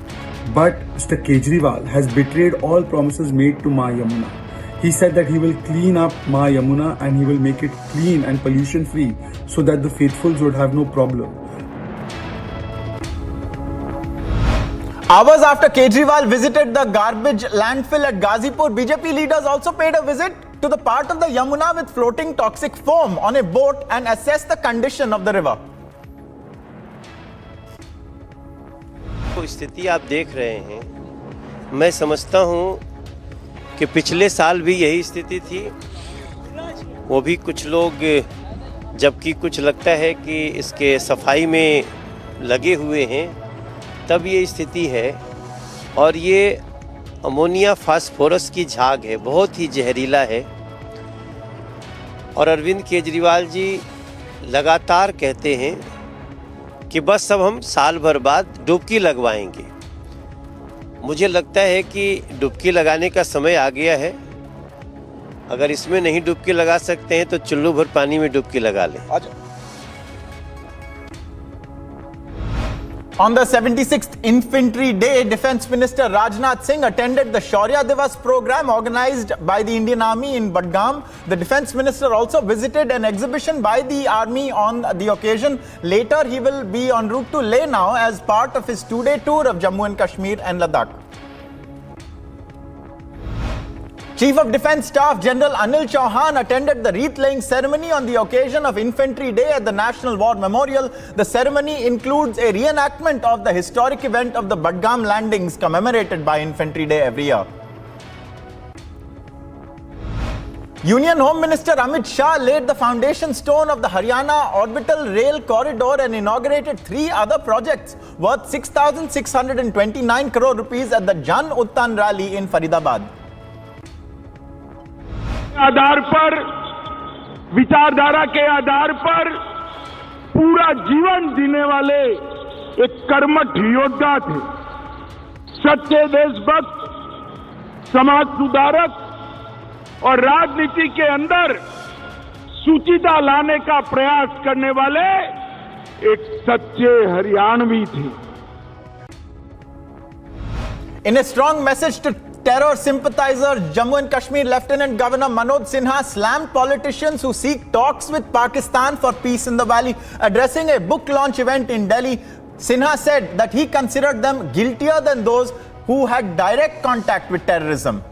But Mr. Kejriwal has betrayed all promises made to Ma Yamuna. He said that he will clean up Ma Yamuna and he will make it clean and pollution free so that the faithfuls would have no problem. Hours after Kejriwal visited the garbage landfill at Ghazipur, BJP leaders also paid a visit to the part of the Yamuna with floating toxic foam on a boat and assessed the condition of the river. स्थिति आप देख रहे हैं, मैं समझता हूं कि पिछले साल भी यही स्थिति थी। वो भी कुछ लोग, जबकि कुछ लगता है कि इसके सफाई में लगे हुए हैं, तब ये स्थिति है। और ये अमोनिया फास्फोरस की झाग है, बहुत ही जहरीला है। और अरविंद केजरीवाल जी लगातार कहते हैं कि बस अब हम साल भर बाद डुबकी लगवाएंगे। मुझे लगता है कि डुबकी लगाने का समय आ गया है। अगर इसमें नहीं डुबकी लगा सकते हैं तो चुल्लू भर पानी में डुबकी लगा लें। On the 76th Infantry Day, Defence Minister Rajnath Singh attended the Shaurya Divas program organized by the Indian Army in Budgam. The Defence Minister also visited an exhibition by the Army on the occasion. Later, he will be en route to Leh now as part of his 2-day tour of Jammu and Kashmir and Ladakh. Chief of Defence Staff General Anil Chauhan attended the wreath-laying ceremony on the occasion of Infantry Day at the National War Memorial. The ceremony includes a reenactment of the historic event of the Budgam landings commemorated by Infantry Day every year. Union Home Minister Amit Shah laid the foundation stone of the Haryana Orbital Rail Corridor and inaugurated 3 other projects worth 6,629 crore rupees at the Jan Uttan rally in Faridabad. आधार पर, विचारधारा के आधार पर पूरा जीवन जीने वाले एक कर्मठ योद्धा थे। सच्चे देशभक्त, समाज सुधारक और राजनीति के अंदर सुचिता लाने का प्रयास करने वाले एक सच्चे हरियाणवी थे। In a strong message to terror sympathizers, Jammu and Kashmir Lieutenant Governor Manoj Sinha slammed politicians who seek talks with Pakistan for peace in the valley. Addressing a book launch event in Delhi, Sinha said that he considered them guiltier than those who had direct contact with terrorism.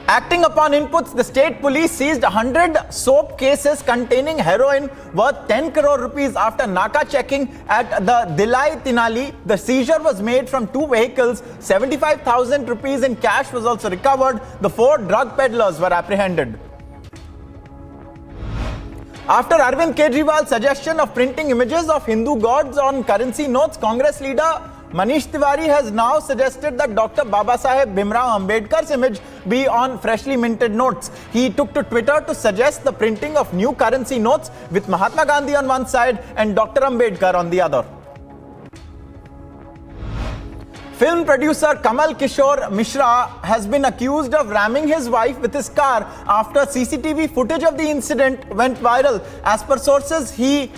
Acting upon inputs, the state police seized 100 soap cases containing heroin worth 10 crore rupees after Naka checking at the Dilai Tinali. The seizure was made from 2 vehicles. 75,000 rupees in cash was also recovered. The 4 drug peddlers were apprehended. After Arvind Kejriwal's suggestion of printing images of Hindu gods on currency notes, Congress leader Manish Tiwari has now suggested that Dr. Babasaheb Bhimrao Ambedkar's image be on freshly minted notes. He took to Twitter to suggest the printing of new currency notes with Mahatma Gandhi on one side and Dr. Ambedkar on the other. Film producer Kamal Kishore Mishra has been accused of ramming his wife with his car after CCTV footage of the incident went viral. As per sources, he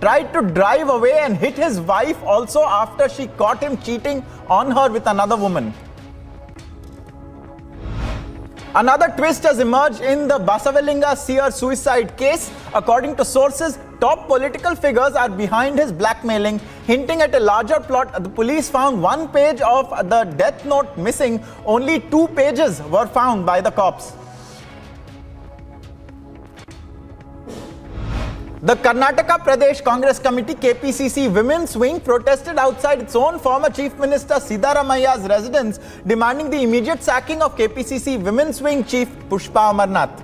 tried to drive away and hit his wife also after she caught him cheating on her with another woman. Another twist has emerged in the Basavalinga seer suicide case. According to sources, top political figures are behind his blackmailing, hinting at a larger plot. The police found 1 page of the death note missing. Only 2 pages were found by the cops. The Karnataka Pradesh Congress Committee KPCC Women's Wing protested outside its own former Chief Minister Siddaramaia's residence, demanding the immediate sacking of KPCC Women's Wing Chief Pushpa Amarnath.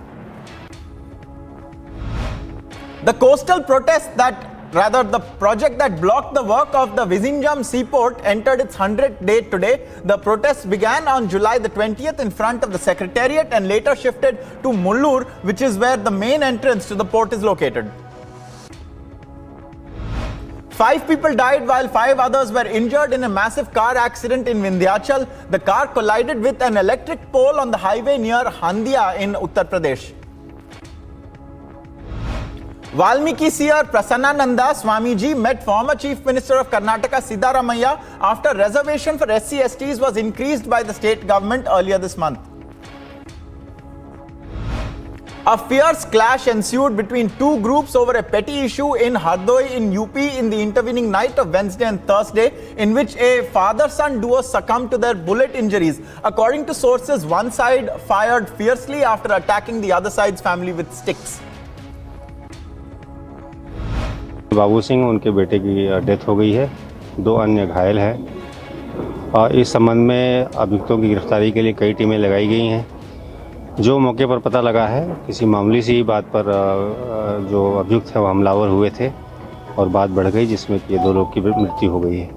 The coastal protest the project that blocked the work of the Vizinjam seaport entered its 100th day today. The protests began on July the 20th in front of the Secretariat and later shifted to Mullur, which is where the main entrance to the port is located. 5 people died while 5 others were injured in a massive car accident in Vindhyachal. The car collided with an electric pole on the highway near Handia in Uttar Pradesh. Valmiki seer Prasannananda Swamiji met former Chief Minister of Karnataka Siddaramaiah after reservation for SC/STs was increased by the state government earlier this month. A fierce clash ensued between 2 groups over a petty issue in Hardoi in UP in the intervening night of Wednesday and Thursday, in which a father-son duo succumbed to their bullet injuries. According to sources, one side fired fiercely after attacking the other side's family with sticks. Babu Singh उनके बेटे की death हो गई है, 2 अन्य घायल हैं और इस संबंध में अभियुक्तों की गिरफ्तारी के लिए कई टीमें लगाई गई हैं। जो मौके पर पता लगा है, किसी मामूली सी बात पर जो अभियुक्त है वो हमलावर हुए थे और बात बढ़ गई जिसमें कि 2 लोग की मृत्यु हो गई है।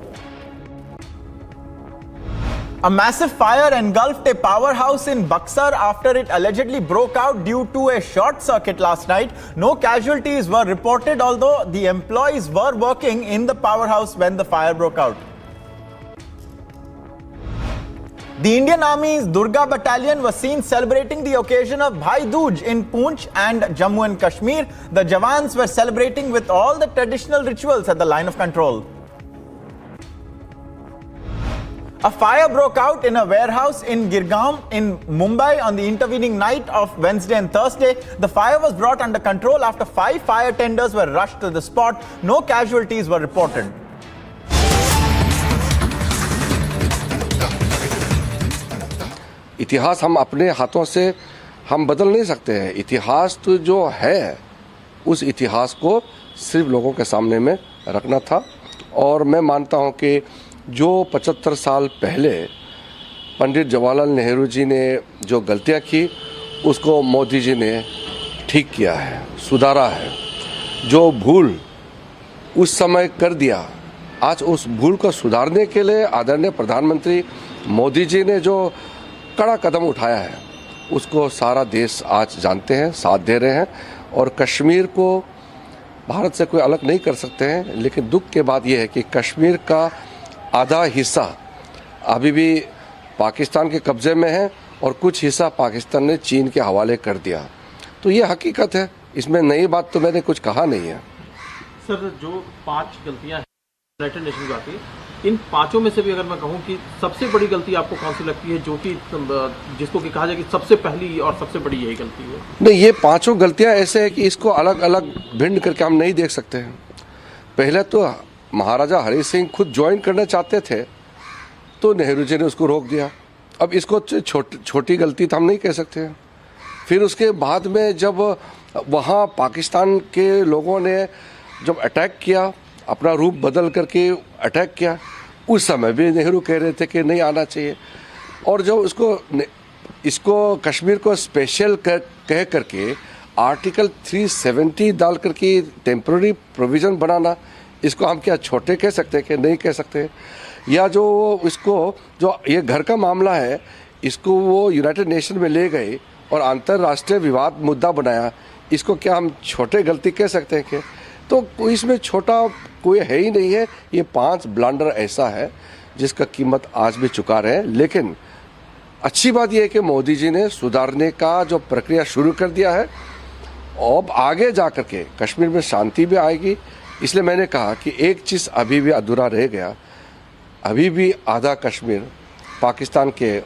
A massive fire engulfed a powerhouse in Buxar after it allegedly broke out due to a short circuit last night. No casualties were reported, although the employees were working in the powerhouse when the fire broke out. The Indian Army's Durga Battalion was seen celebrating the occasion of Bhai Dooj in Poonch and Jammu and Kashmir. The Jawans were celebrating with all the traditional rituals at the line of control. A fire broke out in a warehouse in Girgaon in Mumbai on the intervening night of Wednesday and Thursday. The fire was brought under control after 5 fire tenders were rushed to the spot. No casualties were reported. इतिहास हम अपने हाथों से हम बदल नहीं सकते हैं। इतिहास तो जो है उस इतिहास को सिर्फ लोगों के सामने में रखना था और मैं मानता हूं कि जो 75 साल पहले पंडित जवाहरलाल नेहरू जी ने जो गलतियां की उसको मोदी जी ने ठीक किया है, सुधारा है। जो भूल उस समय कर दिया, आज उस भूल को सुधारने के लिए आदरणीय प्रधानमंत्री मोदी जी ने जो कड़ा कदम उठाया है उसको सारा देश आज जानते हैं, साथ दे रहे हैं और कश्मीर को भारत से कोई अलग नहीं कर सकते हैं। लेकिन दुख के बात यह है कि कश्मीर का आधा हिस्सा अभी भी पाकिस्तान के कब्जे में है और कुछ हिस्सा पाकिस्तान ने चीन के हवाले कर दिया। तो ये हकीकत है, इसमें नई बात तो मैंने कुछ कहा नहीं है। सर, जो 5 गलतियां यूनाइटेड नेशन की इन पांचों में से भी अगर मैं कहूं कि सबसे बड़ी गलती आपको कौन सी लगती है, जो कि जिसको कि कहा जाए कि सबसे पहली और सबसे बड़ी यही गलती है? नहीं, ये पांचों गलतियां ऐसे हैं कि इसको अलग अलग भिन्न करके हम नहीं देख सकते हैं। पहले तो महाराजा हरि सिंह खुद ज्वाइन करना चाहते थे तो नेहरू जी ने उसको रोक दिया। अब इसको छोटी गलती तो हम नहीं कह सकते हैं। फिर उसके बाद में जब वहाँ पाकिस्तान के लोगों ने जब अटैक किया, अपना रूप बदल करके अटैक किया, उस समय भी नेहरू कह रहे थे कि नहीं आना चाहिए। और जो इसको कश्मीर को स्पेशल कह करके आर्टिकल 370 डाल करके टेम्पररी प्रोविज़न बनाना, इसको हम क्या छोटे कह सकते हैं कि नहीं कह सकते? या जो इसको जो ये घर का मामला है, इसको वो यूनाइटेड नेशन में ले गए और अंतर्राष्ट्रीय विवाद मुद्दा बनाया, इसको क्या हम छोटे गलती कह सकते हैं? कि तो इसमें छोटा कोई है ही नहीं है। ये 5 ब्लंडर ऐसा है जिसका कीमत आज भी चुका रहे हैं। लेकिन अच्छी बात यह है कि मोदी जी ने सुधारने का जो प्रक्रिया शुरू कर दिया है। अब आगे जा कर के कश्मीर में शांति भी आएगी। इसलिए मैंने कहा कि एक चीज़ अभी भी अधूरा रह गया। अभी भी आधा कश्मीर पाकिस्तान के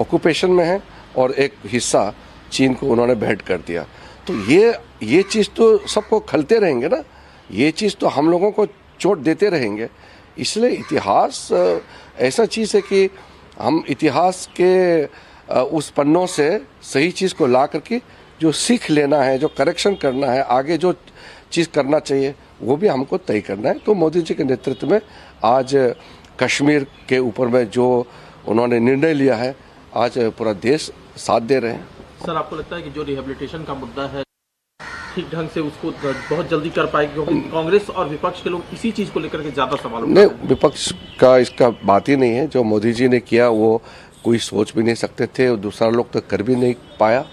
ऑक्यूपेशन में है और एक हिस्सा चीन को उन्होंने भेंट कर दिया। तो ये चीज़ तो सबको खलते रहेंगे ना, ये चीज़ तो हम लोगों को चोट देते रहेंगे। इसलिए इतिहास ऐसा चीज़ है कि हम इतिहास के उस पन्नों से सही चीज़ को ला करके जो सीख लेना है, जो करेक्शन करना है, आगे जो चीज़ करना चाहिए वो भी हमको तय करना है। तो मोदी जी के नेतृत्व में आज कश्मीर के ऊपर में जो उन्होंने निर्णय लिया है, आज पूरा देश साथ दे रहे हैं। सर, आपको लगता है कि जो रिहेबिलिटेशन का मुद्दा है ठीक ढंग से उसको बहुत जल्दी कर पाएगी? क्योंकि कांग्रेस और विपक्ष के लोग इसी चीज़ को लेकर के ज़्यादा सवाल उठा रहे हैं। नहीं, विपक्ष का इसका बात ही नहीं है। जो मोदी जी ने किया वो कोई सोच भी नहीं सकते थे और दूसरा लोग तो कर भी नहीं पाया।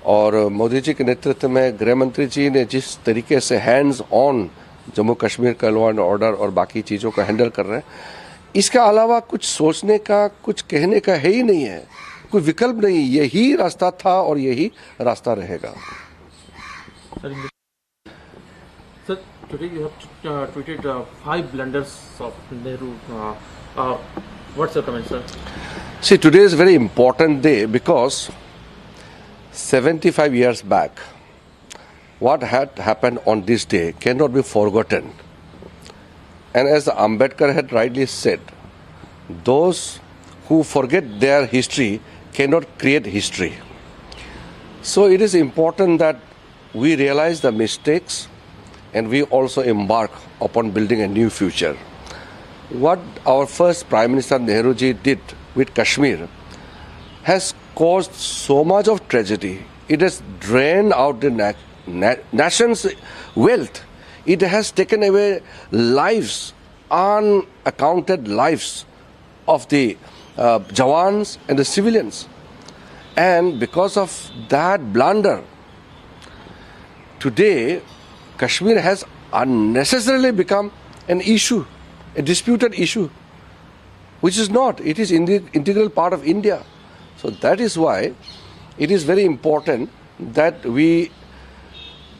और मोदी जी के नेतृत्व में गृह मंत्री जी ने जिस तरीके से हैंड्स ऑन जम्मू कश्मीर का लॉ एंड ऑर्डर और बाकी चीज़ों को हैंडल कर रहे हैं, इसके अलावा कुछ सोचने का, कुछ कहने का है ही नहीं है। कोई विकल्प नहीं, यही रास्ता था और यही रास्ता रहेगा। Sir, today you have tweeted 5 blunders of Nehru. What's your comment, sir? See, today is a very important day because 75 years back, what had happened on this day cannot be forgotten. And as Ambedkar had rightly said, those who forget their history cannot create history. So it is important that we realize the mistakes and we also embark upon building a new future. What our first Prime Minister Nehru ji did with Kashmir has caused so much of tragedy. It has drained out the nation's wealth. It has taken away lives, unaccounted lives of the Jawans and the civilians. And because of that blunder, today Kashmir has unnecessarily become an issue, a disputed issue, which is not. It is integral part of India. So that is why it is very important that we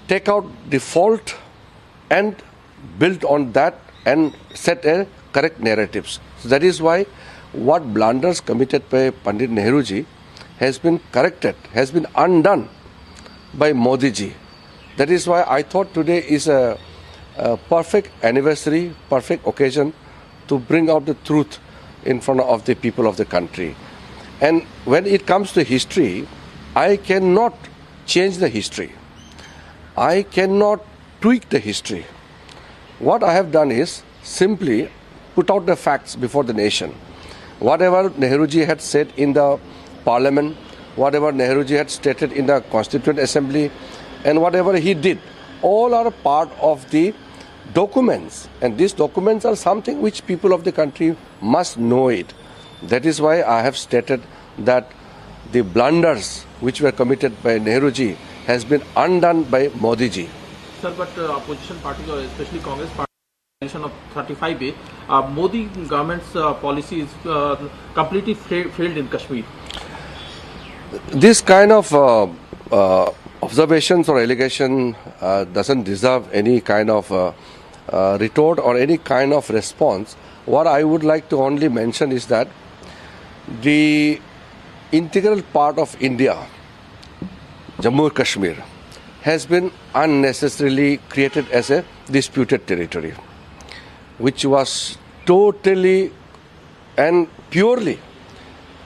take out the fault and build on that and set a correct narratives. So that is why what blunders committed by Pandit Nehru ji has been corrected, has been undone by Modi ji. That is why I thought today is a perfect anniversary, perfect occasion to bring out the truth in front of the people of the country. And when it comes to history, I cannot change the history. I cannot tweak the history. What I have done is simply put out the facts before the nation. Whatever Nehruji had said in the parliament, whatever Nehruji had stated in the Constituent Assembly, and whatever he did, all are part of the documents. And these documents are something which people of the country must know it. That is why I have stated that the blunders which were committed by Nehruji has been undone by Modi ji. Sir, but opposition parties, or especially Congress party, of 35A, Modi government's policy is completely failed in Kashmir. This kind of observations or allegation doesn't deserve any kind of retort or any kind of response what I would like to only mention is that the integral part of India, Jammu and Kashmir, has been unnecessarily created as a disputed territory, which was totally and purely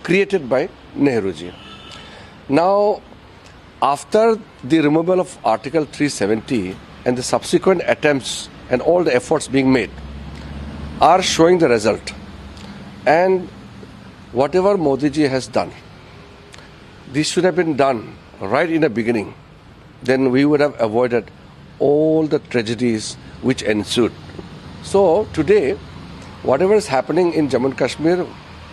created by Nehruji. Now, after the removal of Article 370 and the subsequent attempts and all the efforts being made are showing the result. And whatever Modi ji has done, this should have been done right in the beginning. Then we would have avoided all the tragedies which ensued. So today, whatever is happening in Jammu and Kashmir,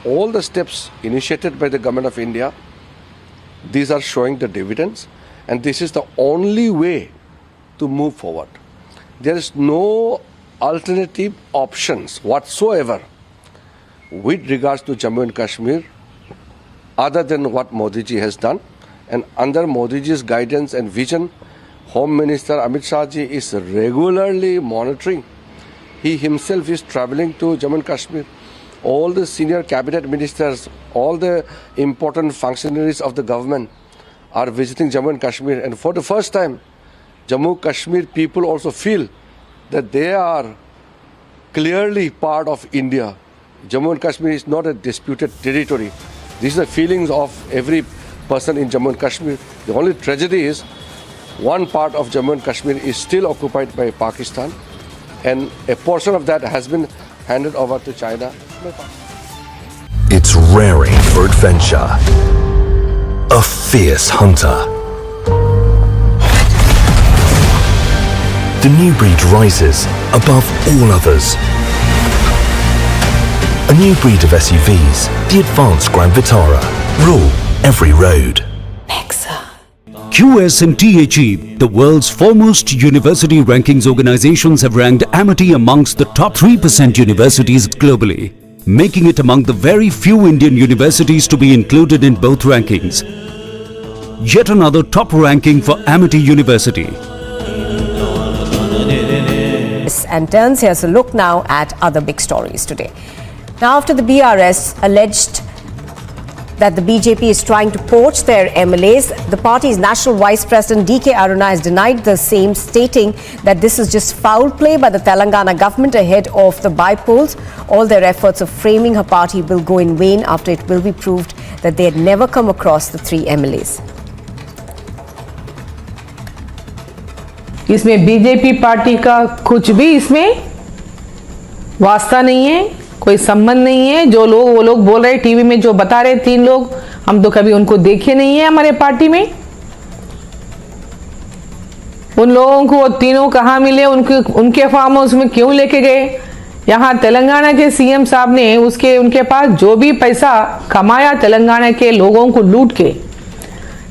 all the steps initiated by the government of India, these are showing the dividends, and this is the only way to move forward. There is no alternative options whatsoever with regards to Jammu and Kashmir other than what Modi ji has done. And under Modi ji's guidance and vision, Home Minister Amit Shah ji is regularly monitoring. He himself is traveling to Jammu and Kashmir. All the senior cabinet ministers, all the important functionaries of the government are visiting Jammu and Kashmir. And for the first time, Jammu Kashmir people also feel that they are clearly part of India. Jammu and Kashmir is not a disputed territory. These are the feelings of every person in Jammu and Kashmir. The only tragedy is one part of Jammu and Kashmir is still occupied by Pakistan, and a portion of that has been handed over to China. It's raring for adventure. A fierce hunter. The new breed rises above all others. A new breed of SUVs, the advanced Grand Vitara, rule every road. QS and THE, the world's foremost university rankings organizations, have ranked Amity amongst the top 3% universities globally, making it among the very few Indian universities to be included in both rankings. Yet another top ranking for Amity University. And turns, here's a look now at other big stories today. Now, after the BRS alleged that the BJP is trying to poach their MLAs, the party's national vice president DK Aruna has denied the same, stating that this is just foul play by the Telangana government ahead of the Bribe polls. All their efforts of framing her party will go in vain after it will be proved that they had never come across the 3 MLAs. इसमें BJP party का कुछ भी इसमें वास्ता नहीं है, कोई संबंध नहीं है। जो लोग वो लोग बोल रहे टीवी में, जो बता रहे 3 लोग, हम तो कभी उनको देखे नहीं है हमारे पार्टी में। उन लोगों को वो तीनों कहाँ मिले, उनके फार्म हाउस में क्यों लेके गए? यहाँ तेलंगाना के सीएम साहब ने उनके पास जो भी पैसा कमाया तेलंगाना के लोगों को लूट के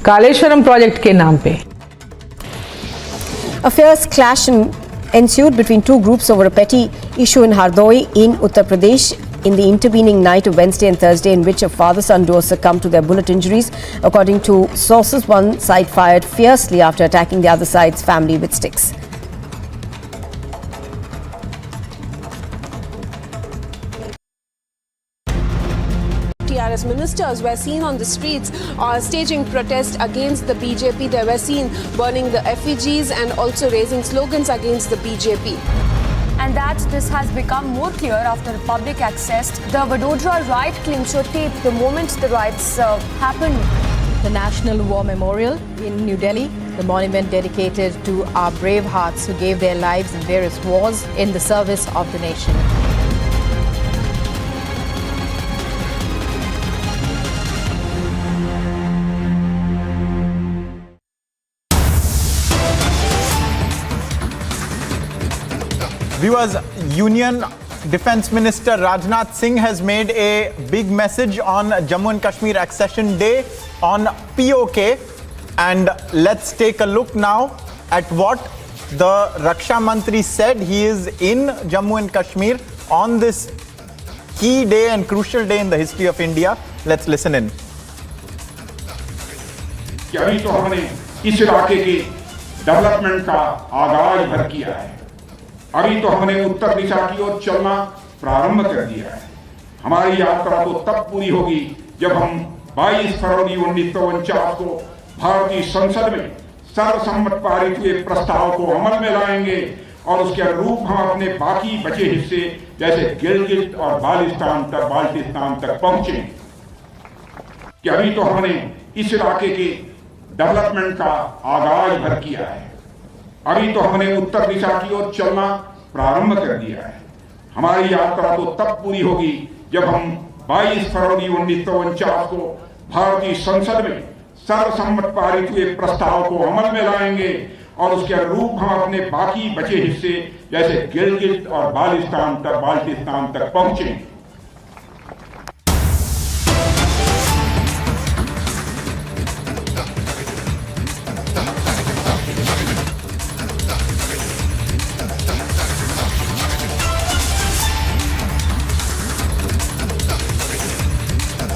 कालेश्वरम प्रोजेक्ट के नाम पे। A fierce clash ensued between 2 groups over a petty issue in Hardoi in Uttar Pradesh in the intervening night of Wednesday and Thursday, in which a father-son duo succumbed to their bullet injuries. According to sources, one side fired fiercely after attacking the other side's family with sticks. TRS ministers were seen on the streets staging protests against the BJP. They were seen burning the effigies and also raising slogans against the BJP. And that this has become more clear after the public accessed the Vadodara riot clincher tape the moment the riots happened. The National War Memorial in New Delhi, the monument dedicated to our brave hearts who gave their lives in various wars in the service of the nation. Viewers, Union Defence Minister Rajnath Singh has made a big message on Jammu and Kashmir Accession Day on POK, and let's take a look now at what the Raksha Mantri said. He is in Jammu and Kashmir on this key day and crucial day in the history of India. Let's listen in. अभी तो हमने इस इलाके की development का आगाज भर किया है। अभी तो हमने उत्तर दिशा की ओर चलना प्रारंभ कर दिया है। हमारी यात्रा तो तब पूरी होगी जब हम 22 फरवरी 1949 को भारतीय संसद में सर्वसम्मत पारित हुए प्रस्ताव को अमल में लाएंगे और उसके अनुरूप हम अपने बाकी बचे हिस्से जैसे गिलगित और बाल्टिस्तान तक पहुंचे। कि अभी तो हमने इस इलाके के डेवलपमेंट का आगाज भर किया है, अभी तो हमने उत्तर दिशा की ओर चलना प्रारंभ कर दिया है। हमारी यात्रा तो तब पूरी होगी जब हम 22 फरवरी 1949 को भारतीय संसद में सर्वसम्मत पारित हुए प्रस्ताव को अमल में लाएंगे और उसके अनुरूप हम अपने बाकी बचे हिस्से जैसे गिलगित और बाल्टिस्तान तक पहुंचे।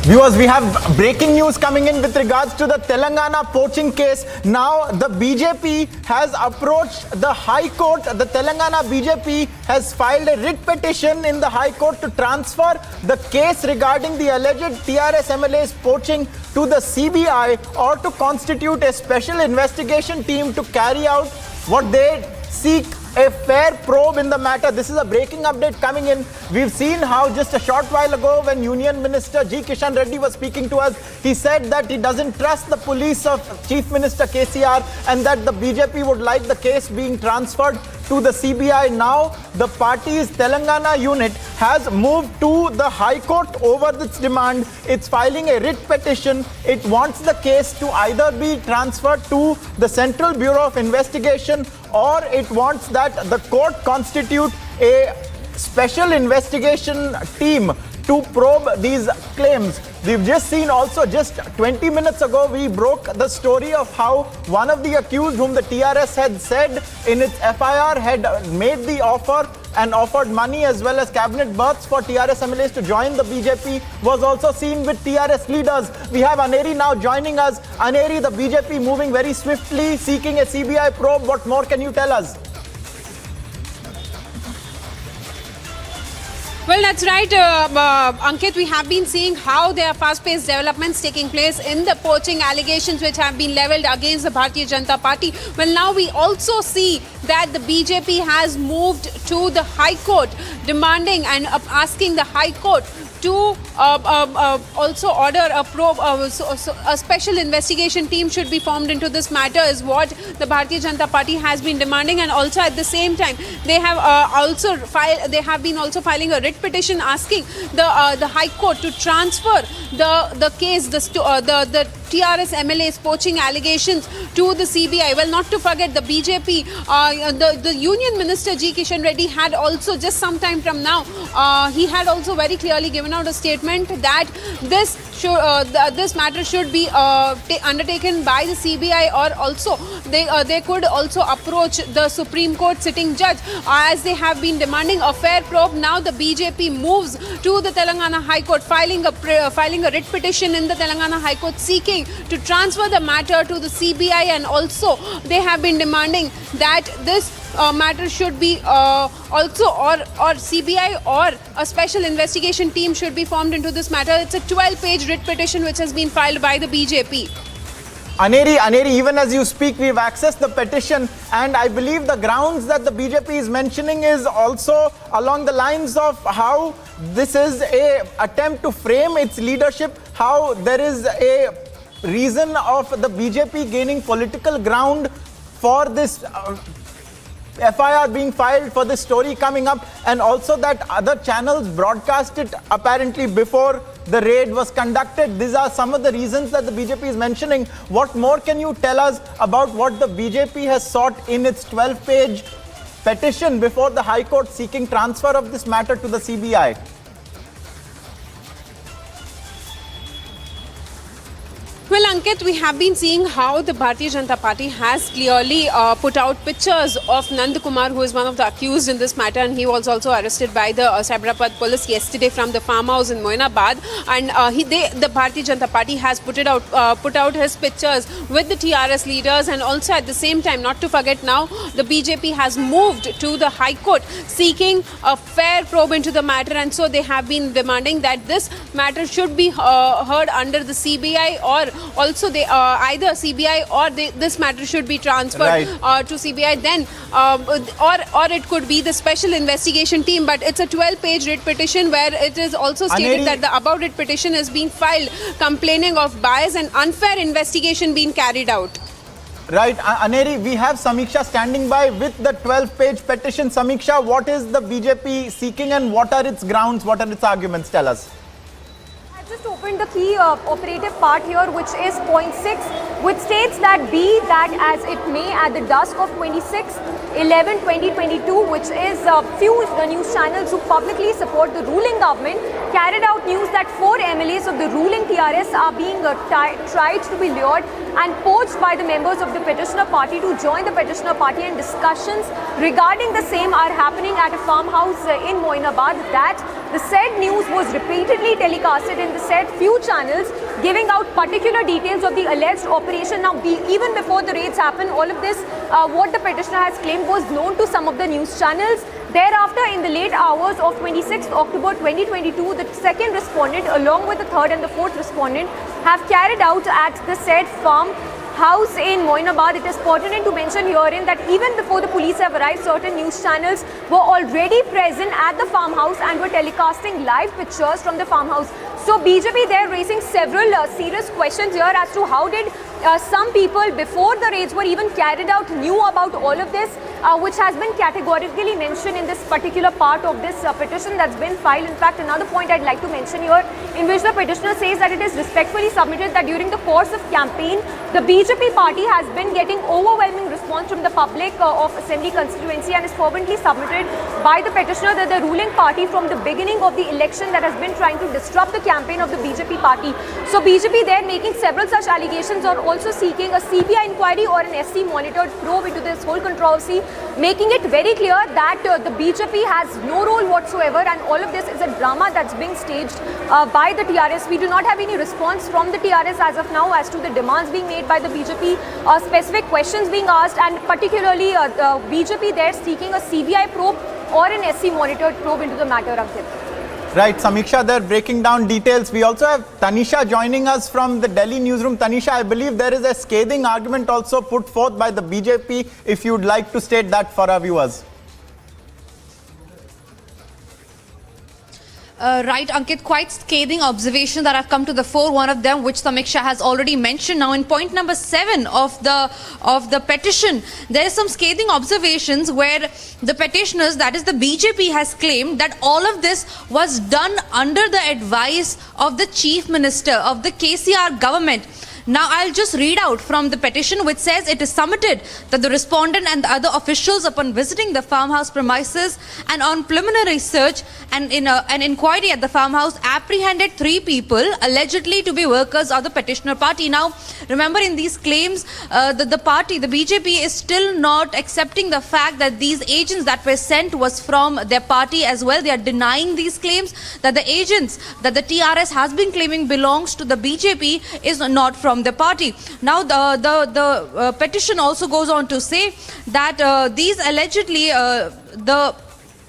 Viewers, we have breaking news coming in with regards to the Telangana poaching case. Now, the BJP has approached the High Court. The Telangana BJP has filed a writ petition in the High Court to transfer the case regarding the alleged TRS MLAs poaching to the CBI or to constitute a special investigation team to carry out what they seek, a fair probe in the matter. This is a breaking update coming in. We've seen how just a short while ago when Union Minister G. Kishan Reddy was speaking to us, he said that he doesn't trust the police of Chief Minister KCR and that the BJP would like the case being transferred to the CBI. Now, the party's Telangana unit has moved to the High Court over this demand. It's filing a writ petition. It wants the case to either be transferred to the Central Bureau of Investigation or it wants that the court constitute a special investigation team to probe these claims. We've just seen also just 20 minutes ago, we broke the story of how one of the accused whom the TRS had said in its FIR had made the offer and offered money as well as cabinet berths for TRS MLAs to join the BJP was also seen with TRS leaders. We have Aneri now joining us. Aneri, the BJP moving very swiftly, seeking a CBI probe. What more can you tell us? Well, that's right, Ankit. We have been seeing how there are fast-paced developments taking place in the poaching allegations which have been levelled against the Bharatiya Janata Party. Well, now we also see that the BJP has moved to the High Court demanding and asking the High Court to also order a probe, a special investigation team should be formed into this matter is what the Bharatiya Janata Party has been demanding, and also at the same time they have been also filing a writ petition asking the High Court to transfer the case, the TRS MLAs poaching allegations to the CBI. Well, not to forget the BJP, the Union Minister G. Kishan Reddy had also just some time from now, he had also very clearly given out a statement that this matter should be undertaken by the CBI, or also they could also approach the Supreme Court sitting judge as they have been demanding a fair probe. Now the BJP moves to the Telangana High Court, filing a writ petition in the Telangana High Court seeking to transfer the matter to the CBI, and also they have been demanding that this matter should be also or CBI or a special investigation team should be formed into this matter. It's a 12-page writ petition which has been filed by the BJP. Aneri, even as you speak, we've accessed the petition, and I believe the grounds that the BJP is mentioning is also along the lines of how this is a attempt to frame its leadership, how there is a reason of the BJP gaining political ground for this FIR being filed, for this story coming up, and also that other channels broadcast it apparently before the raid was conducted. These are some of the reasons that the BJP is mentioning. What more can you tell us about what the BJP has sought in its 12-page petition before the High Court seeking transfer of this matter to the CBI? Well, Ankit, we have been seeing how the Bharatiya Janata Party has clearly put out pictures of Nand Kumar, who is one of the accused in this matter, and he was also arrested by the Cyberabad police yesterday from the farmhouse in Moinabad. And the Bharatiya Janata Party has put out his pictures with the TRS leaders, and also at the same time, not to forget now, the BJP has moved to the High Court seeking a fair probe into the matter, and so they have been demanding that this matter should be heard under the CBI, or also they either CBI or this matter should be transferred to CBI, then or it could be the special investigation team. But it's a 12-page writ petition where it is also stated that the above writ petition is being filed complaining of bias and unfair investigation being carried out. Right, Aneri, we have Samiksha standing by with the 12-page petition. Samiksha, what is the BJP seeking and what are its grounds, what are its arguments? Tell us. Just opened the key operative part here, which is point 6, which states that be that as it may, at the dusk of 26/11/2022, which is few news channels who publicly support the ruling government carried out news that 4 MLAs of the ruling TRS are being tried to be lured and poached by the members of the petitioner party to join the petitioner party, and discussions regarding the same are happening at a farmhouse in Moinabad. That the said news was repeatedly telecasted in the said few channels, giving out particular details of the alleged operation. Now, even before the raids happened, all of this, what the petitioner has claimed, was known to some of the news channels. Thereafter, in the late hours of 26th October 2022, the second respondent, along with the third and the fourth respondent, have carried out at the said farmhouse in Moinabad. It is pertinent to mention herein that even before the police have arrived, certain news channels were already present at the farmhouse and were telecasting live pictures from the farmhouse. So BJP, they're raising several serious questions here as to how did some people before the raids were even carried out knew about all of this, which has been categorically mentioned in this particular part of this petition that's been filed. In fact, another point I'd like to mention here, in which the petitioner says that it is respectfully submitted that during the course of campaign, the BJP party has been getting overwhelming response from the public of Assembly constituency, and is fervently submitted by the petitioner that the ruling party from the beginning of the election that has been trying to disrupt the campaign of the BJP party. So BJP, they're making several such allegations, or also seeking a CBI inquiry or an SC monitored probe into this whole controversy, making it very clear that the BJP has no role whatsoever, and all of this is a drama that's being staged by the TRS. We do not have any response from the TRS as of now as to the demands being made by the BJP, specific questions being asked, and particularly the BJP, they're seeking a CBI probe or an SC monitored probe into the matter, Ankit. Right, Samiksha, they're breaking down details. We also have Tanisha joining us from the Delhi newsroom. Tanisha, I believe there is a scathing argument also put forth by the BJP, if you'd like to state that for our viewers. Right, Ankit, quite scathing observations that have come to the fore. One of them, which Samiksha has already mentioned. Now, in point number 7 of the petition, there is some scathing observations where the petitioners, that is the BJP, has claimed that all of this was done under the advice of the Chief Minister of the KCR government. Now, I'll just read out from the petition, which says it is submitted that the respondent and the other officials, upon visiting the farmhouse premises and on preliminary search and in an inquiry at the farmhouse, apprehended 3 people allegedly to be workers of the petitioner party. Now, remember, in these claims, the party, the BJP, is still not accepting the fact that these agents that were sent was from their party as well. They are denying these claims, that the agents that the TRS has been claiming belongs to the BJP is not from the party. Now, the petition also goes on to say that these allegedly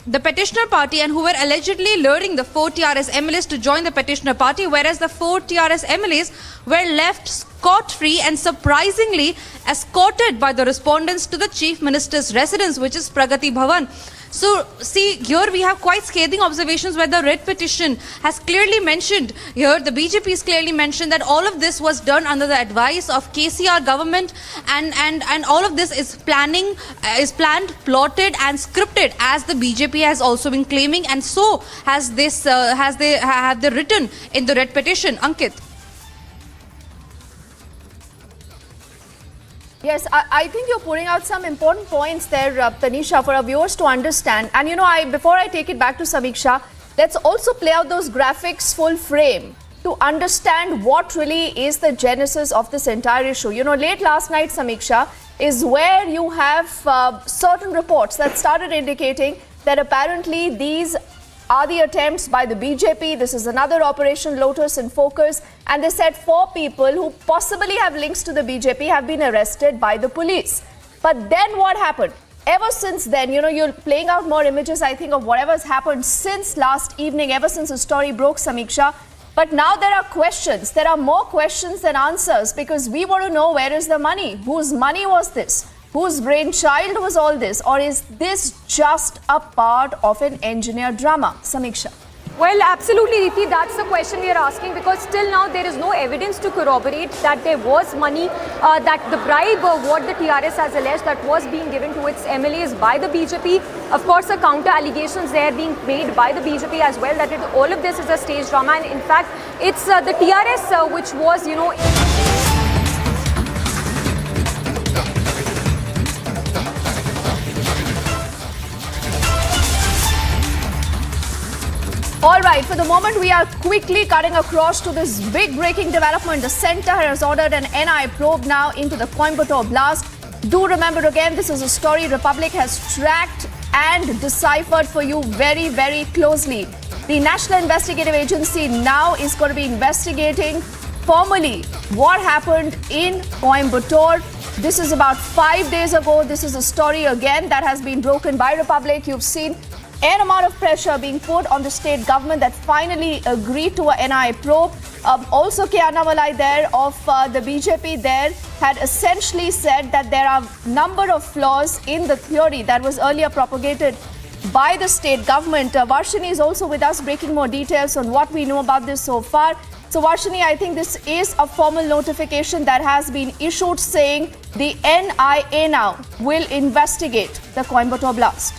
the petitioner party, and who were allegedly luring the 4 TRS MLAs to join the petitioner party, whereas the 4 TRS MLAs were left scot-free and surprisingly escorted by the respondents to the Chief Minister's residence, which is Pragati Bhavan. So, see, here we have quite scathing observations where the red petition has clearly mentioned, here the BJP has clearly mentioned that all of this was done under the advice of KCR government, and all of this is planned, plotted and scripted, as the BJP has also been claiming, and so has this, have they written in the red petition. Ankit. Yes, I think you're putting out some important points there, Tanisha, for our viewers to understand. And before I take it back to Samiksha, let's also play out those graphics full frame. to understand what really is the genesis of this entire issue. You know, late last night, Samiksha, is where you have certain reports that started indicating that apparently these are the attempts by the BJP. This is another Operation Lotus in focus. And they said 4 people who possibly have links to the BJP have been arrested by the police. But then what happened? Ever since then, you know, you're playing out more images, I think, of whatever's happened since last evening, ever since the story broke, Samiksha. But now there are questions. There are more questions than answers, because we want to know, where is the money? Whose money was this? Whose brainchild was all this? Or is this just a part of an engineered drama? Samiksha. Well, absolutely, Riti. That's the question we are asking, because till now there is no evidence to corroborate that there was money, that the bribe, what the TRS has alleged, that was being given to its MLAs by the BJP. Of course, the counter allegations there being made by the BJP as well, that all of this is a stage drama. And in fact, it's the TRS which was, you know... All right, for the moment, we are quickly cutting across to this big breaking development. The centre has ordered an NI probe now into the Coimbatore blast. Do remember again, this is a story Republic has tracked and deciphered for you very, very closely. The National Investigative Agency now is going to be investigating formally what happened in Coimbatore. This is about 5 days ago. This is a story again that has been broken by Republic. You've seen an amount of pressure being put on the state government that finally agreed to a NI probe. Also, K. Annamalai there of the BJP there had essentially said that there are a number of flaws in the theory that was earlier propagated by the state government. Varshini is also with us, breaking more details on what we know about this so far. So, Varshini, I think this is a formal notification that has been issued saying the NIA now will investigate the Coimbatore blast.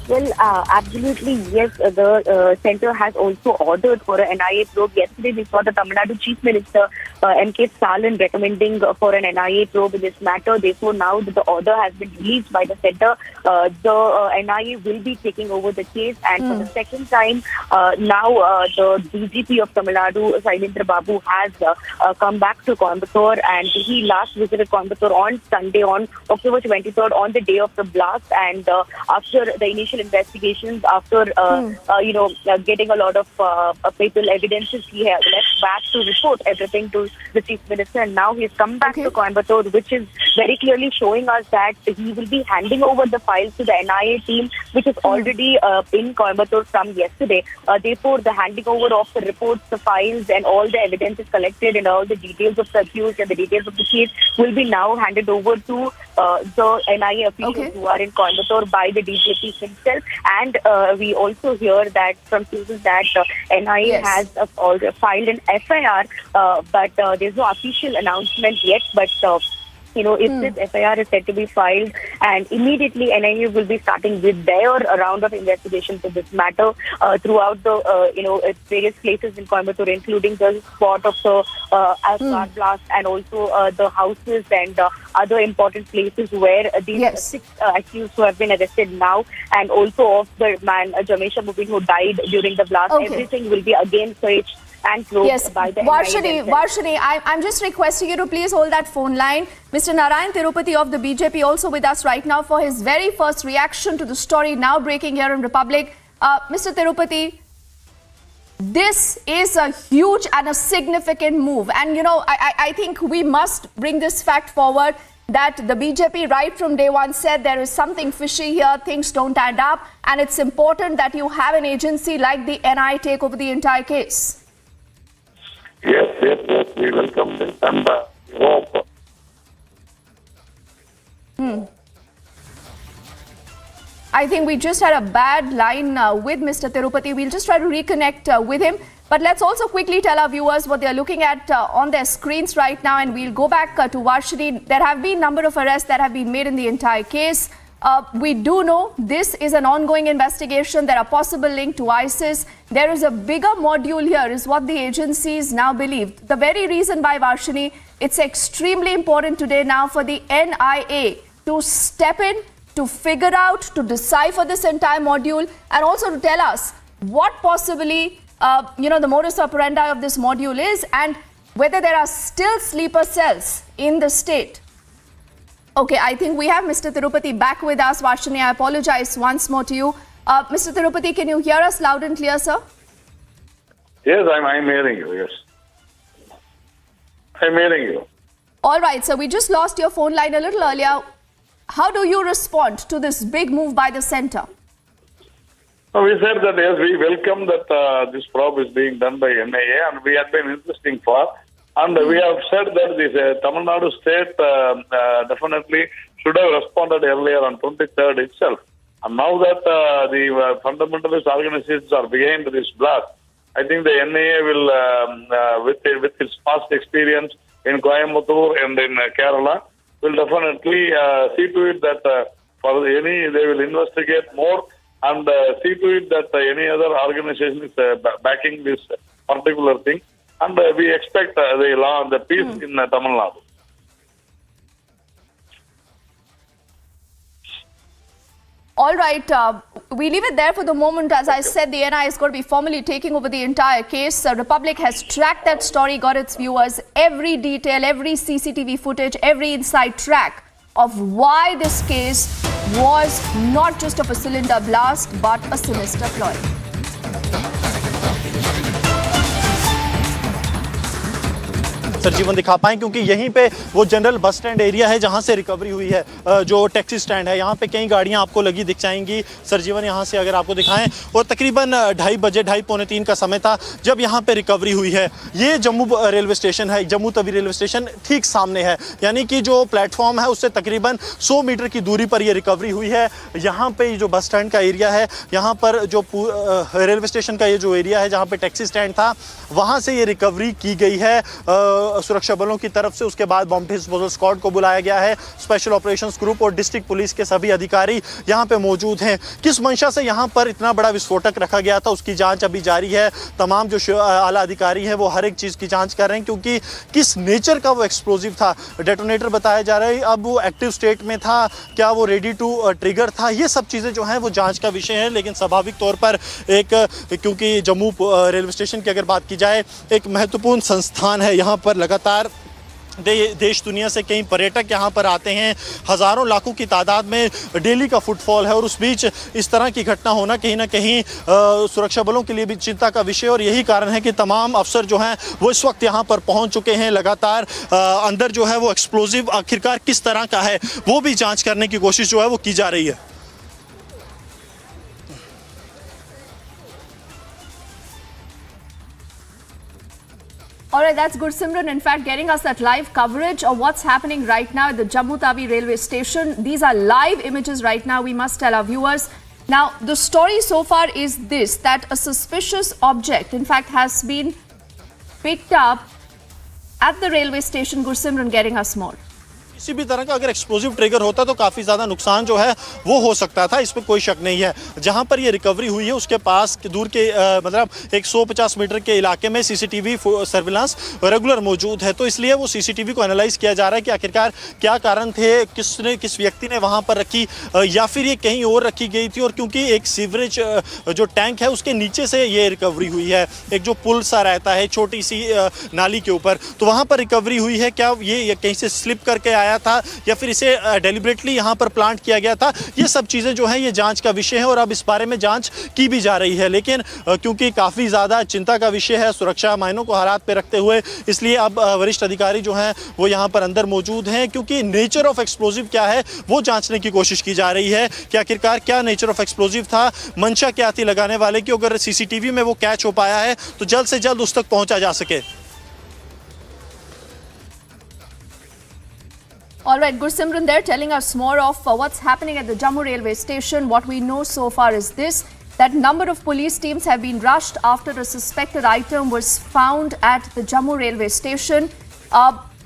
Well, absolutely, yes. The centre has also ordered for an NIA probe. Yesterday, we saw the Tamil Nadu Chief Minister, M.K. Stalin, recommending for an NIA probe in this matter. Therefore, now that the order has been released by the centre, the NIA will be taking over the case. And for the second time, now the DGP of Tamil Nadu, Sailendra Babu, has come back to Coimbatore. And he last visited Coimbatore on Sunday, on October 23rd, on the day of the blast. And after the initial investigations, after getting a lot of fatal evidences, he has left back to report everything to the Chief Minister, and now he's come back to Coimbatore, which is very clearly showing us that he will be handing over the files to the NIA team, which is already in Coimbatore from yesterday. Therefore, the handing over of the reports, the files, and all the evidences collected, and all the details of the accused and the details of the case will be now handed over to the NIA officials who are in Coimbatore by the DGP himself. And we also hear that from sources that NIA has already filed an FIR, but there's no official announcement yet. But if this FIR is said to be filed, and immediately NIA will be starting with their round of investigations of this matter throughout the various places in Coimbatore, including the spot of the car blast, and also the houses and other important places where these 6 accused who have been arrested now, and also of the man Jamesh Mubin who died during the blast. Everything will be again searched and probed by the Varshini, I'm just requesting you to please hold that phone line. Mr. Narayan Tirupati of the BJP also with us right now for his very first reaction to the story now breaking here in Republic. Mr. Tirupati, this is a huge and a significant move. And, I think we must bring this fact forward that the BJP right from day one said there is something fishy here, things don't add up, and it's important that you have an agency like the NI take over the entire case. Yes, we welcome this, and hope. I think we just had a bad line with Mr. Tirupati. We'll just try to reconnect with him. But let's also quickly tell our viewers what they're looking at on their screens right now. And we'll go back to Varshini. There have been a number of arrests that have been made in the entire case. We do know this is an ongoing investigation. There are possible links to ISIS. There is a bigger module here, is what the agencies now believe. The very reason why, Varshini, it's extremely important today now for the NIA to step in, to figure out, to decipher this entire module, and also to tell us what possibly the modus operandi of this module is, and whether there are still sleeper cells in the state. Okay, I think we have Mr. Tirupati back with us. Varshini, I apologize once more to you. Mr. Tirupati, can you hear us loud and clear, sir? Yes, I'm hearing you, yes. I'm hearing you. All right, so we just lost your phone line a little earlier. How do you respond to this big move by the centre? We said that, yes, we welcome that this probe is being done by MIA, and we have been insisting for. And we have said that this Tamil Nadu state definitely should have responded earlier on 23rd itself. And now that the fundamentalist organizations are behind this blast, I think the NIA will, with its past experience in Coimbatore and in Kerala, will definitely see to it that they will investigate more and see to it that any other organization is backing this particular thing. And we expect the peace in Tamil Nadu. All right, we leave it there for the moment. As I said, the NIA is going to be formally taking over the entire case. Republic has tracked that story, got its viewers every detail, every CCTV footage, every inside track of why this case was not just of a cylinder blast, but a sinister ploy. सरजीवन दिखा पाएं क्योंकि यहीं पे वो general bus stand area है जहां से recovery हुई है, जो टैक्सी स्टैंड है, यहां पे कई गाड़ियां आपको लगी दिख जाएंगी सरजीवन यहां से अगर आपको दिखाएं। और तकरीबन 2:30 बजे 2:30 पौने 3 का समय था जब यहां पे रिकवरी हुई है। ये जम्मू रेलवे स्टेशन है, जम्मू तवी रेलवे स्टेशन ठीक सामने है, यानी कि जो प्लेटफॉर्म है उससे तकरीबन 100 मीटर की दूरी पर ये रिकवरी हुई है। यहाँ पे जो बस स्टैंड का एरिया है, यहाँ पर जो रेलवे स्टेशन का ये जो एरिया है जहाँ पे टैक्सी स्टैंड था, वहाँ से ये रिकवरी की गई है सुरक्षा बलों की तरफ से। उसके बाद बॉम्ब डिस्पोजल स्क्वाड को बुलाया गया है, स्पेशल ऑपरेशंस ग्रुप और डिस्ट्रिक्ट पुलिस के सभी अधिकारी यहाँ पे मौजूद हैं। किस मंशा से यहाँ पर इतना बड़ा विस्फोटक रखा गया था उसकी जांच अभी जारी है। तमाम जो आला अधिकारी हैं वो हर एक चीज़ की जांच कर रहे हैं, क्योंकि किस नेचर का वो एक्सप्लोजिव था। डेटोनेटर बताया जा रहा है, अब वो एक्टिव स्टेट में था, क्या वो रेडी टू ट्रिगर था, ये सब चीज़ें जो हैं वो जाँच का विषय है। लेकिन स्वाभाविक तौर पर क्योंकि जम्मू रेलवे स्टेशन की अगर बात की जाए, एक महत्वपूर्ण संस्थान है, यहाँ पर लगातार देश दुनिया से कई पर्यटक यहाँ पर आते हैं, हज़ारों लाखों की तादाद में डेली का फुटफॉल है। और उस बीच इस तरह की घटना होना कहीं ना कहीं सुरक्षा बलों के लिए भी चिंता का विषय, और यही कारण है कि तमाम अफसर जो हैं वो इस वक्त यहाँ पर पहुँच चुके हैं। लगातार अंदर जो है वो एक्सप्लोजिव आखिरकार किस तरह का है वो भी जाँच करने की कोशिश जो है वो की जा रही है। All right, that's Gursimran, in fact, getting us that live coverage of what's happening right now at the Jammu Tawi railway station. These are live images right now, we must tell our viewers. Now, the story so far is this, that a suspicious object, in fact, has been picked up at the railway station. Gursimran getting us more. किसी भी तरह का अगर explosive trigger होता तो काफ़ी ज़्यादा नुकसान जो है वो हो सकता था, इस पर कोई शक नहीं है। जहां पर ये रिकवरी हुई है उसके पास दूर के मतलब 150 मीटर के इलाके में सीसीटीवी सर्विलांस रेगुलर मौजूद है, तो इसलिए वो सीसीटीवी को एनालाइज किया जा रहा है कि आखिरकार क्या कारण थे, किस व्यक्ति ने वहां पर रखी या फिर ये कहीं और रखी गई थी। और क्योंकि एक सीवरेज जो टैंक है उसके नीचे से ये रिकवरी हुई है, एक जो पुल सा रहता है छोटी सी नाली के ऊपर, तो वहाँ पर रिकवरी हुई है। क्या ये कहीं से स्लिप करके आया था या फिर इसे डेलिबरेटली यहां पर प्लांट किया गया था, ये सब चीजें जो हैं ये जांच का विषय है और अब इस बारे में जांच की भी जा रही है। लेकिन क्योंकि काफी ज्यादा चिंता का विषय है सुरक्षा मायनों को हालात पे रखते हुए, इसलिए अब वरिष्ठ अधिकारी जो हैं वो यहां पर अंदर मौजूद हैं, क्योंकि नेचर ऑफ एक्सप्लोजिव क्या है वो जांचने की कोशिश की जा रही है कि आखिरकार क्या नेचर ऑफ एक्सप्लोजिव था, मंशा क्या थी लगाने वाले की। अगर सीसीटीवी में वो कैच हो पाया है तो जल्द से जल्द उस तक पहुंचा जा सके। All right, Gursimran there telling us more of what's happening at the Jammu railway station. What we know so far is this, that number of police teams have been rushed after a suspected item was found at the Jammu railway station.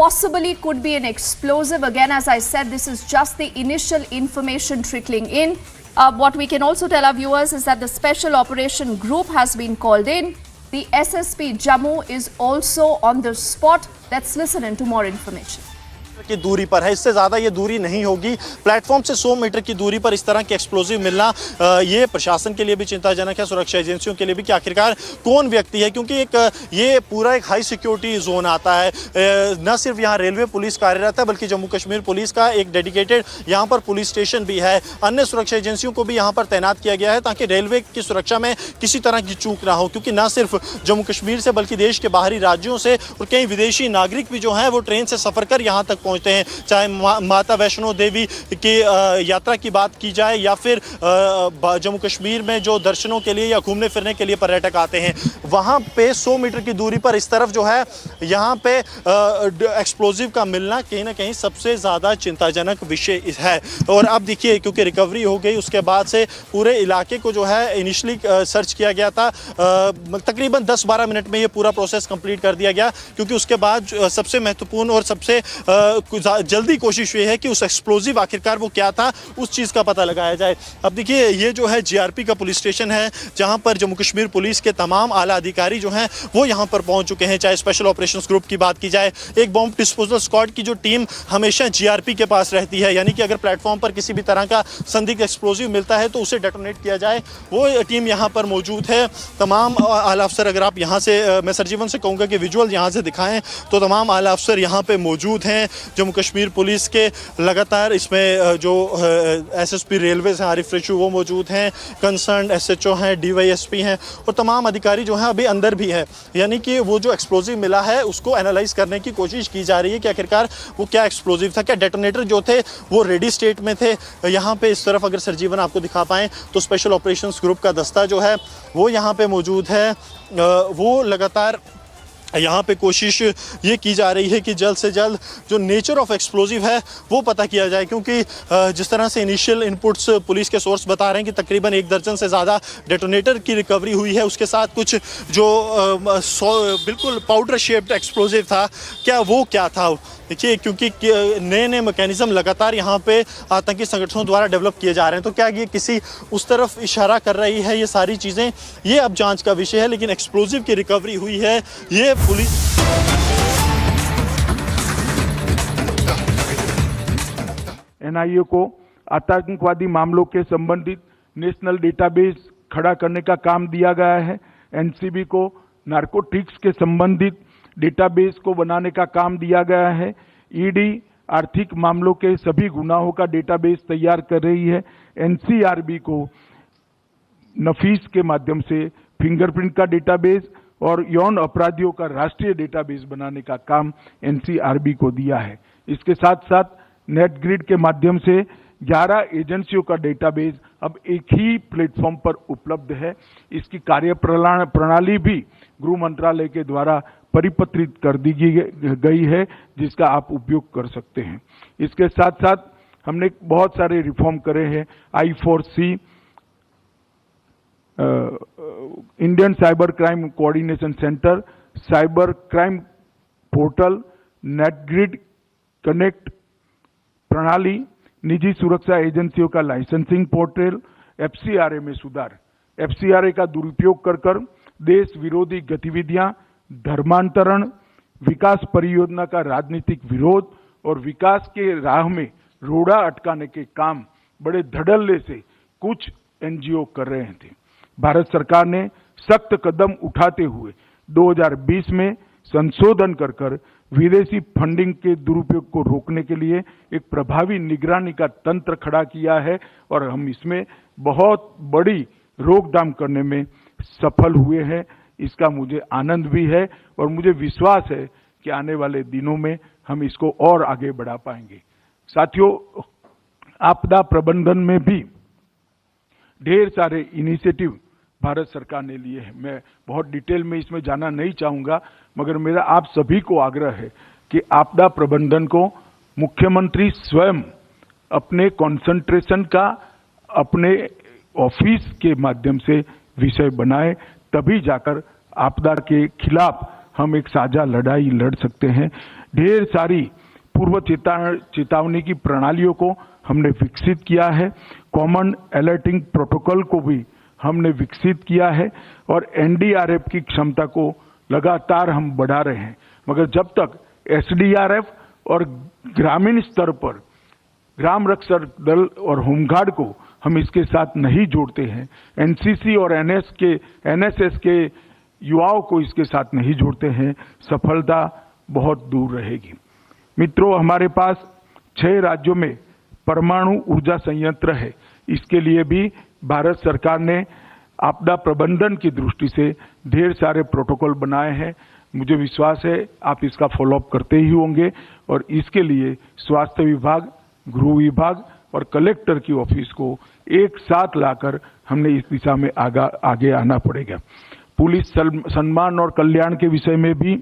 Possibly could be an explosive. Again, as I said, this is just the initial information trickling in. What we can also tell our viewers is that the special operation group has been called in. The SSP Jammu is also on the spot. Let's listen into more information. की दूरी पर है, इससे ज़्यादा ये दूरी नहीं होगी। प्लेटफॉर्म से 100 मीटर की दूरी पर इस तरह के एक्सप्लोजिव मिलना ये प्रशासन के लिए भी चिंताजनक है, सुरक्षा एजेंसियों के लिए भी, कि आखिरकार कौन व्यक्ति है, क्योंकि ये पूरा एक हाई सिक्योरिटी जोन आता है। न सिर्फ यहाँ रेलवे पुलिस कार्यरत है बल्कि जम्मू कश्मीर पुलिस का एक डेडिकेटेड यहाँ पर पुलिस स्टेशन भी है। अन्य सुरक्षा एजेंसियों को भी यहाँ पर तैनात किया गया है ताकि रेलवे की सुरक्षा में किसी तरह की चूक ना हो, क्योंकि न सिर्फ जम्मू कश्मीर से बल्कि देश के बाहरी राज्यों से और कई विदेशी नागरिक भी जो हैं वो ट्रेन से सफ़र कर यहाँ तक पहुँचते हैं। चाहे माता वैष्णो देवी की यात्रा की बात की जाए या फिर जम्मू कश्मीर में जो दर्शनों के लिए या घूमने फिरने के लिए पर्यटक आते हैं, वहाँ पे 100 मीटर की दूरी पर इस तरफ जो है यहाँ पे एक्सप्लोजिव का मिलना कहीं ना कहीं सबसे ज़्यादा चिंताजनक विषय है। और अब देखिए, क्योंकि रिकवरी हो गई उसके बाद से पूरे इलाके को जो है इनिशियली सर्च किया गया था, तकरीबन 10-12 मिनट में ये पूरा प्रोसेस कंप्लीट कर दिया गया, क्योंकि उसके बाद सबसे महत्वपूर्ण और सबसे जल्दी कोशिश ये है कि उस एक्सप्लोजिव आखिरकार वो क्या था उस चीज़ का पता लगाया जाए। अब देखिए, ये जो है जीआरपी का पुलिस स्टेशन है जहाँ पर जम्मू कश्मीर पुलिस के तमाम आला अधिकारी जो हैं वो यहाँ पर पहुँच चुके हैं। चाहे स्पेशल ऑपरेशंस ग्रुप की बात की जाए, एक बॉम्ब डिस्पोजल स्क्वाड की जो टीम हमेशा जीआरपी के पास रहती है, यानी कि अगर प्लेटफॉर्म पर किसी भी तरह का संदिग्ध एक्सप्लोजिव मिलता है तो उसे डेटोनेट किया जाए, वो टीम यहाँ पर मौजूद है। तमाम आला अफसर, अगर आप यहाँ से, मैं सरजीवन से कहूँगा कि विजुअल यहाँ से दिखाएं तो तमाम आला अफसर यहाँ पे मौजूद हैं जम्मू कश्मीर पुलिस के। लगातार इसमें जो एसएसपी रेलवे हैं आरिफ रेशू वो मौजूद हैं, कंसर्न एसएचओ हैं, डीवाईएसपी हैं और तमाम अधिकारी जो हैं अभी अंदर भी है, यानी कि वो जो एक्सप्लोजिव मिला है उसको एनालाइज करने की कोशिश की जा रही है कि आखिरकार वो क्या एक्सप्लोजिव था, क्या डेटोनेटर जो थे वो रेडी स्टेट में थे। यहाँ पे इस तरफ अगर सरजीवन आपको दिखा पाएँ तो स्पेशल ऑपरेशंस ग्रुप का दस्ता जो है वो यहाँ पे मौजूद है। वो लगातार यहाँ पे कोशिश ये की जा रही है कि जल्द से जल्द जो नेचर ऑफ एक्सप्लोजिव है वो पता किया जाए, क्योंकि जिस तरह से इनिशियल इनपुट्स पुलिस के सोर्स बता रहे हैं कि तकरीबन 1 दर्जन से ज़्यादा डेटोनेटर की रिकवरी हुई है, उसके साथ कुछ जो बिल्कुल पाउडर शेप्ड एक्सप्लोजिव था, क्या था देखिए, क्योंकि नए नए मैकेनिज्म लगातार यहाँ पे आतंकी संगठनों द्वारा डेवलप किए जा रहे हैं, तो क्या ये किसी उस तरफ इशारा कर रही है, ये सारी चीज़ें ये अब जांच का विषय है। लेकिन एक्सप्लोजिव की रिकवरी हुई है, ये पुलिस एनआईए को आतंकवादी मामलों के संबंधित नेशनल डेटाबेस खड़ा करने का काम दिया गया है। एनसीबी को नारकोटिक्स के संबंधित डेटाबेस को बनाने का काम दिया गया है। ईडी आर्थिक मामलों के सभी गुनाहों का डेटाबेस तैयार कर रही है। एनसीआरबी को नफीस के माध्यम से फिंगरप्रिंट का डेटाबेस और यौन अपराधियों का राष्ट्रीय डेटाबेस बनाने का काम एनसीआरबी को दिया है। इसके साथ साथ नेटग्रिड के माध्यम से 11 एजेंसियों का डेटाबेस अब एक ही प्लेटफॉर्म पर उपलब्ध है। इसकी कार्य प्रणाली भी गृह मंत्रालय के द्वारा परिपत्रित कर दी गई है, जिसका आप उपयोग कर सकते हैं। इसके साथ साथ हमने बहुत सारे रिफॉर्म करे हैं। I4C Indian cyber crime coordination centre, cyber crime portal, NATGRID connect प्रणाली, निजी सुरक्षा एजेंसियों का लाइसेंसिंग पोर्टल, एफसीआरए में सुधार, एफसीआरए का दुरुपयोग कर देश विरोधी गतिविधियां, धर्मांतरण, विकास परियोजना का राजनीतिक विरोध और विकास के राह में रोड़ा अटकाने के काम बड़े धड़ल्ले से कुछ एनजीओ कर रहे थे। भारत सरकार ने सख्त कदम उठाते हुए 2020 में संशोधन कर विदेशी फंडिंग के दुरुपयोग को रोकने के लिए एक प्रभावी निगरानी का तंत्र खड़ा किया है और हम इसमें बहुत बड़ी रोकथाम करने में सफल हुए हैं। इसका मुझे आनंद भी है और मुझे विश्वास है कि आने वाले दिनों में हम इसको और आगे बढ़ा पाएंगे। साथियों, आपदा प्रबंधन में भी ढेर सारे इनिशिएटिव भारत सरकार ने लिए हैं। मैं बहुत डिटेल में इसमें जाना नहीं चाहूंगा, मगर मेरा आप सभी को आग्रह है कि आपदा प्रबंधन को मुख्यमंत्री स्वयं अपने कंसंट्रेशन का अपने ऑफिस के माध्यम से विषय बनाए, तभी जाकर आपदा के खिलाफ हम एक साझा लड़ाई लड़ सकते हैं। ढेर सारी पूर्व चेतावनी की प्रणालियों को हमने विकसित किया है। कॉमन अलर्टिंग प्रोटोकॉल को भी हमने विकसित किया है और एनडीआरएफ की क्षमता को लगातार हम बढ़ा रहे हैं। मगर जब तक एसडीआरएफ और ग्रामीण स्तर पर ग्राम रक्षक दल और होमगार्ड को हम इसके साथ नहीं जोड़ते हैं, एनसीसी और एनएसएस के युवाओं को इसके साथ नहीं जोड़ते हैं, सफलता बहुत दूर रहेगी। मित्रों, हमारे पास 6 राज्यों में परमाणु ऊर्जा संयंत्र है। इसके लिए भी भारत सरकार ने आपदा प्रबंधन की दृष्टि से ढेर सारे प्रोटोकॉल बनाए हैं। मुझे विश्वास है आप इसका फॉलोअप करते ही होंगे और इसके लिए स्वास्थ्य विभाग, गृह विभाग और कलेक्टर की ऑफिस को एक साथ लाकर हमने इस दिशा में आगे आना पड़ेगा। पुलिस सम्मान और कल्याण के विषय में भी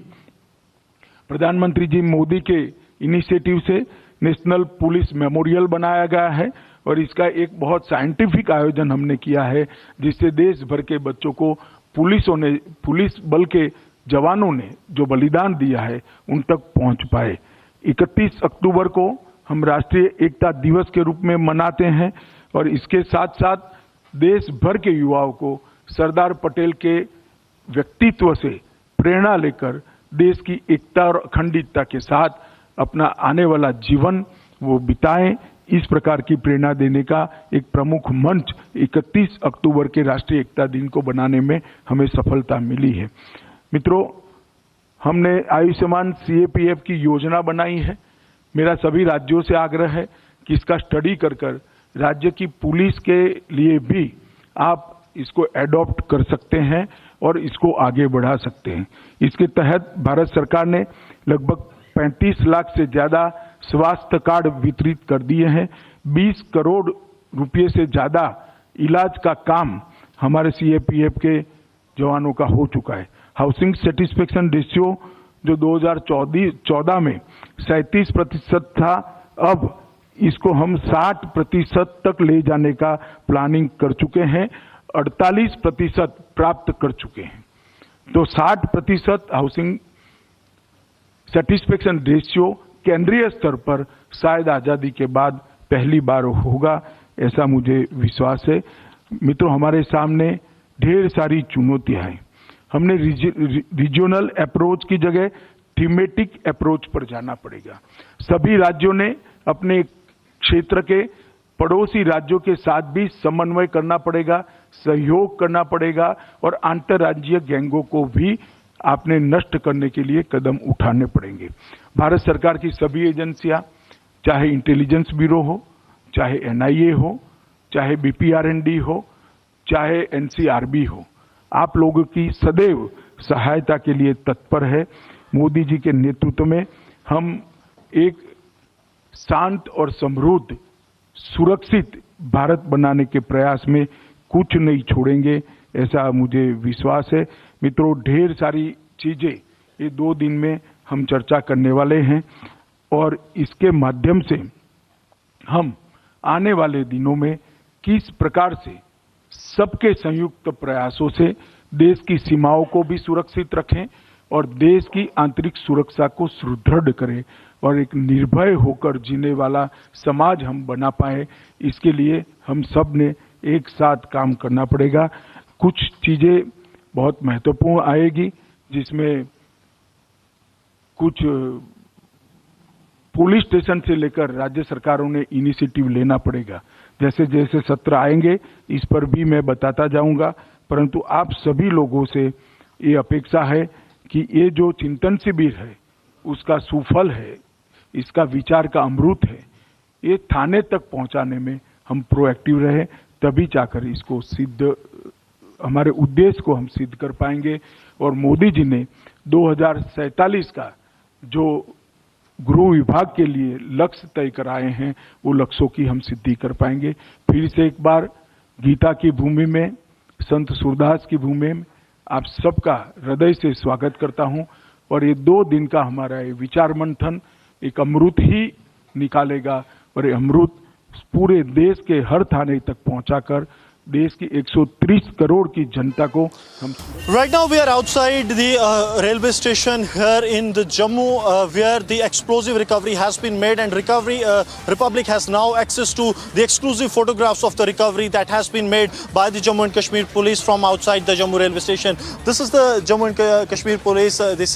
प्रधानमंत्री जी मोदी के इनिशिएटिव से नेशनल पुलिस मेमोरियल बनाया गया है और इसका एक बहुत साइंटिफिक आयोजन हमने किया है, जिससे देश भर के बच्चों को पुलिस बल के जवानों ने जो बलिदान दिया है उन तक पहुंच पाए। 31 अक्टूबर को हम राष्ट्रीय एकता दिवस के रूप में मनाते हैं और इसके साथ साथ देश भर के युवाओं को सरदार पटेल के व्यक्तित्व से प्रेरणा लेकर देश की एकता और अखंडता के साथ अपना आने वाला जीवन वो बिताएं, इस प्रकार की प्रेरणा देने का एक प्रमुख मंच 31 अक्टूबर के राष्ट्रीय एकता दिन को बनाने में हमें सफलता मिली है। मित्रों, हमने आयुष्मान CAPF की योजना बनाई है। मेरा सभी राज्यों से आग्रह है कि इसका स्टडी कर राज्य की पुलिस के लिए भी आप इसको एडॉप्ट कर सकते हैं और इसको आगे बढ़ा सकते हैं। इसके तहत भारत सरकार ने लगभग 35 लाख से ज्यादा स्वास्थ्य कार्ड वितरित कर दिए हैं। 20 करोड़ रुपए से ज्यादा इलाज का काम हमारे CAPF के जवानों का हो चुका है। हाउसिंग सेटिस्फेक्शन रेशियो जो 2014 में 37% था, अब इसको हम 60% तक ले जाने का प्लानिंग कर चुके हैं, 48% प्राप्त कर चुके हैं। तो 60% हाउसिंग सेटिस्फेक्शन रेशियो केंद्रीय स्तर पर शायद आजादी के बाद पहली बार होगा, ऐसा मुझे विश्वास है। मित्रों, हमारे सामने ढेर सारी चुनौतियां हैं। हमने रीजनल अप्रोच की जगह थीमेटिक अप्रोच पर जाना पड़ेगा। सभी राज्यों ने अपने क्षेत्र के पड़ोसी राज्यों के साथ भी समन्वय करना पड़ेगा, सहयोग करना पड़ेगा और अंतर्राज्यीय गैंगों को भी आपने नष्ट करने के लिए कदम उठाने पड़ेंगे। भारत सरकार की सभी एजेंसियां, चाहे इंटेलिजेंस ब्यूरो हो, चाहे NIA हो, चाहे BPRND हो, चाहे NCRB हो, आप लोगों की सदैव सहायता के लिए तत्पर है। मोदी जी के नेतृत्व में हम एक शांत और समृद्ध सुरक्षित भारत बनाने के प्रयास में कुछ नहीं छोड़ेंगे, ऐसा मुझे विश्वास है। मित्रों, ढेर सारी चीजें ये 2 दिन में हम चर्चा करने वाले हैं और इसके माध्यम से हम आने वाले दिनों में किस प्रकार से सबके संयुक्त प्रयासों से देश की सीमाओं को भी सुरक्षित रखें और देश की आंतरिक सुरक्षा को सुदृढ़ करें और एक निर्भय होकर जीने वाला समाज हम बना पाए, इसके लिए हम सब ने एक साथ काम करना पड़ेगा। कुछ चीजें बहुत महत्वपूर्ण आएगी, जिसमें कुछ पुलिस स्टेशन से लेकर राज्य सरकारों ने इनिशिएटिव लेना पड़ेगा। जैसे जैसे सत्र आएंगे इस पर भी मैं बताता जाऊंगा, परंतु आप सभी लोगों से ये अपेक्षा है कि ये जो चिंतन शिविर है उसका सुफल है, इसका विचार का अमृत है, ये थाने तक पहुंचाने में हम प्रोएक्टिव रहे, तभी जाकर इसको हमारे उद्देश्य को हम सिद्ध कर पाएंगे। और मोदी जी ने 2047 का जो गृह विभाग के लिए लक्ष्य तय कराए हैं, वो लक्ष्यों की हम सिद्धि कर पाएंगे। फिर से एक बार गीता की भूमि में, संत सूरदास की भूमि में आप सबका हृदय से स्वागत करता हूं और ये 2 दिन का हमारा ये विचार मंथन एक अमृत ही निकालेगा और ये अमृत पूरे देश के हर थाने तक पहुंचाकर देश की 130 करोड़ की जनता को हम Right now we are outside the railway station here in the Jammu where the explosive recovery has been made, and Republic has now access to the exclusive photographs of the recovery that has been made by the Jammu and Kashmir police from outside the Jammu railway station. This is the Jammu and Kashmir police. This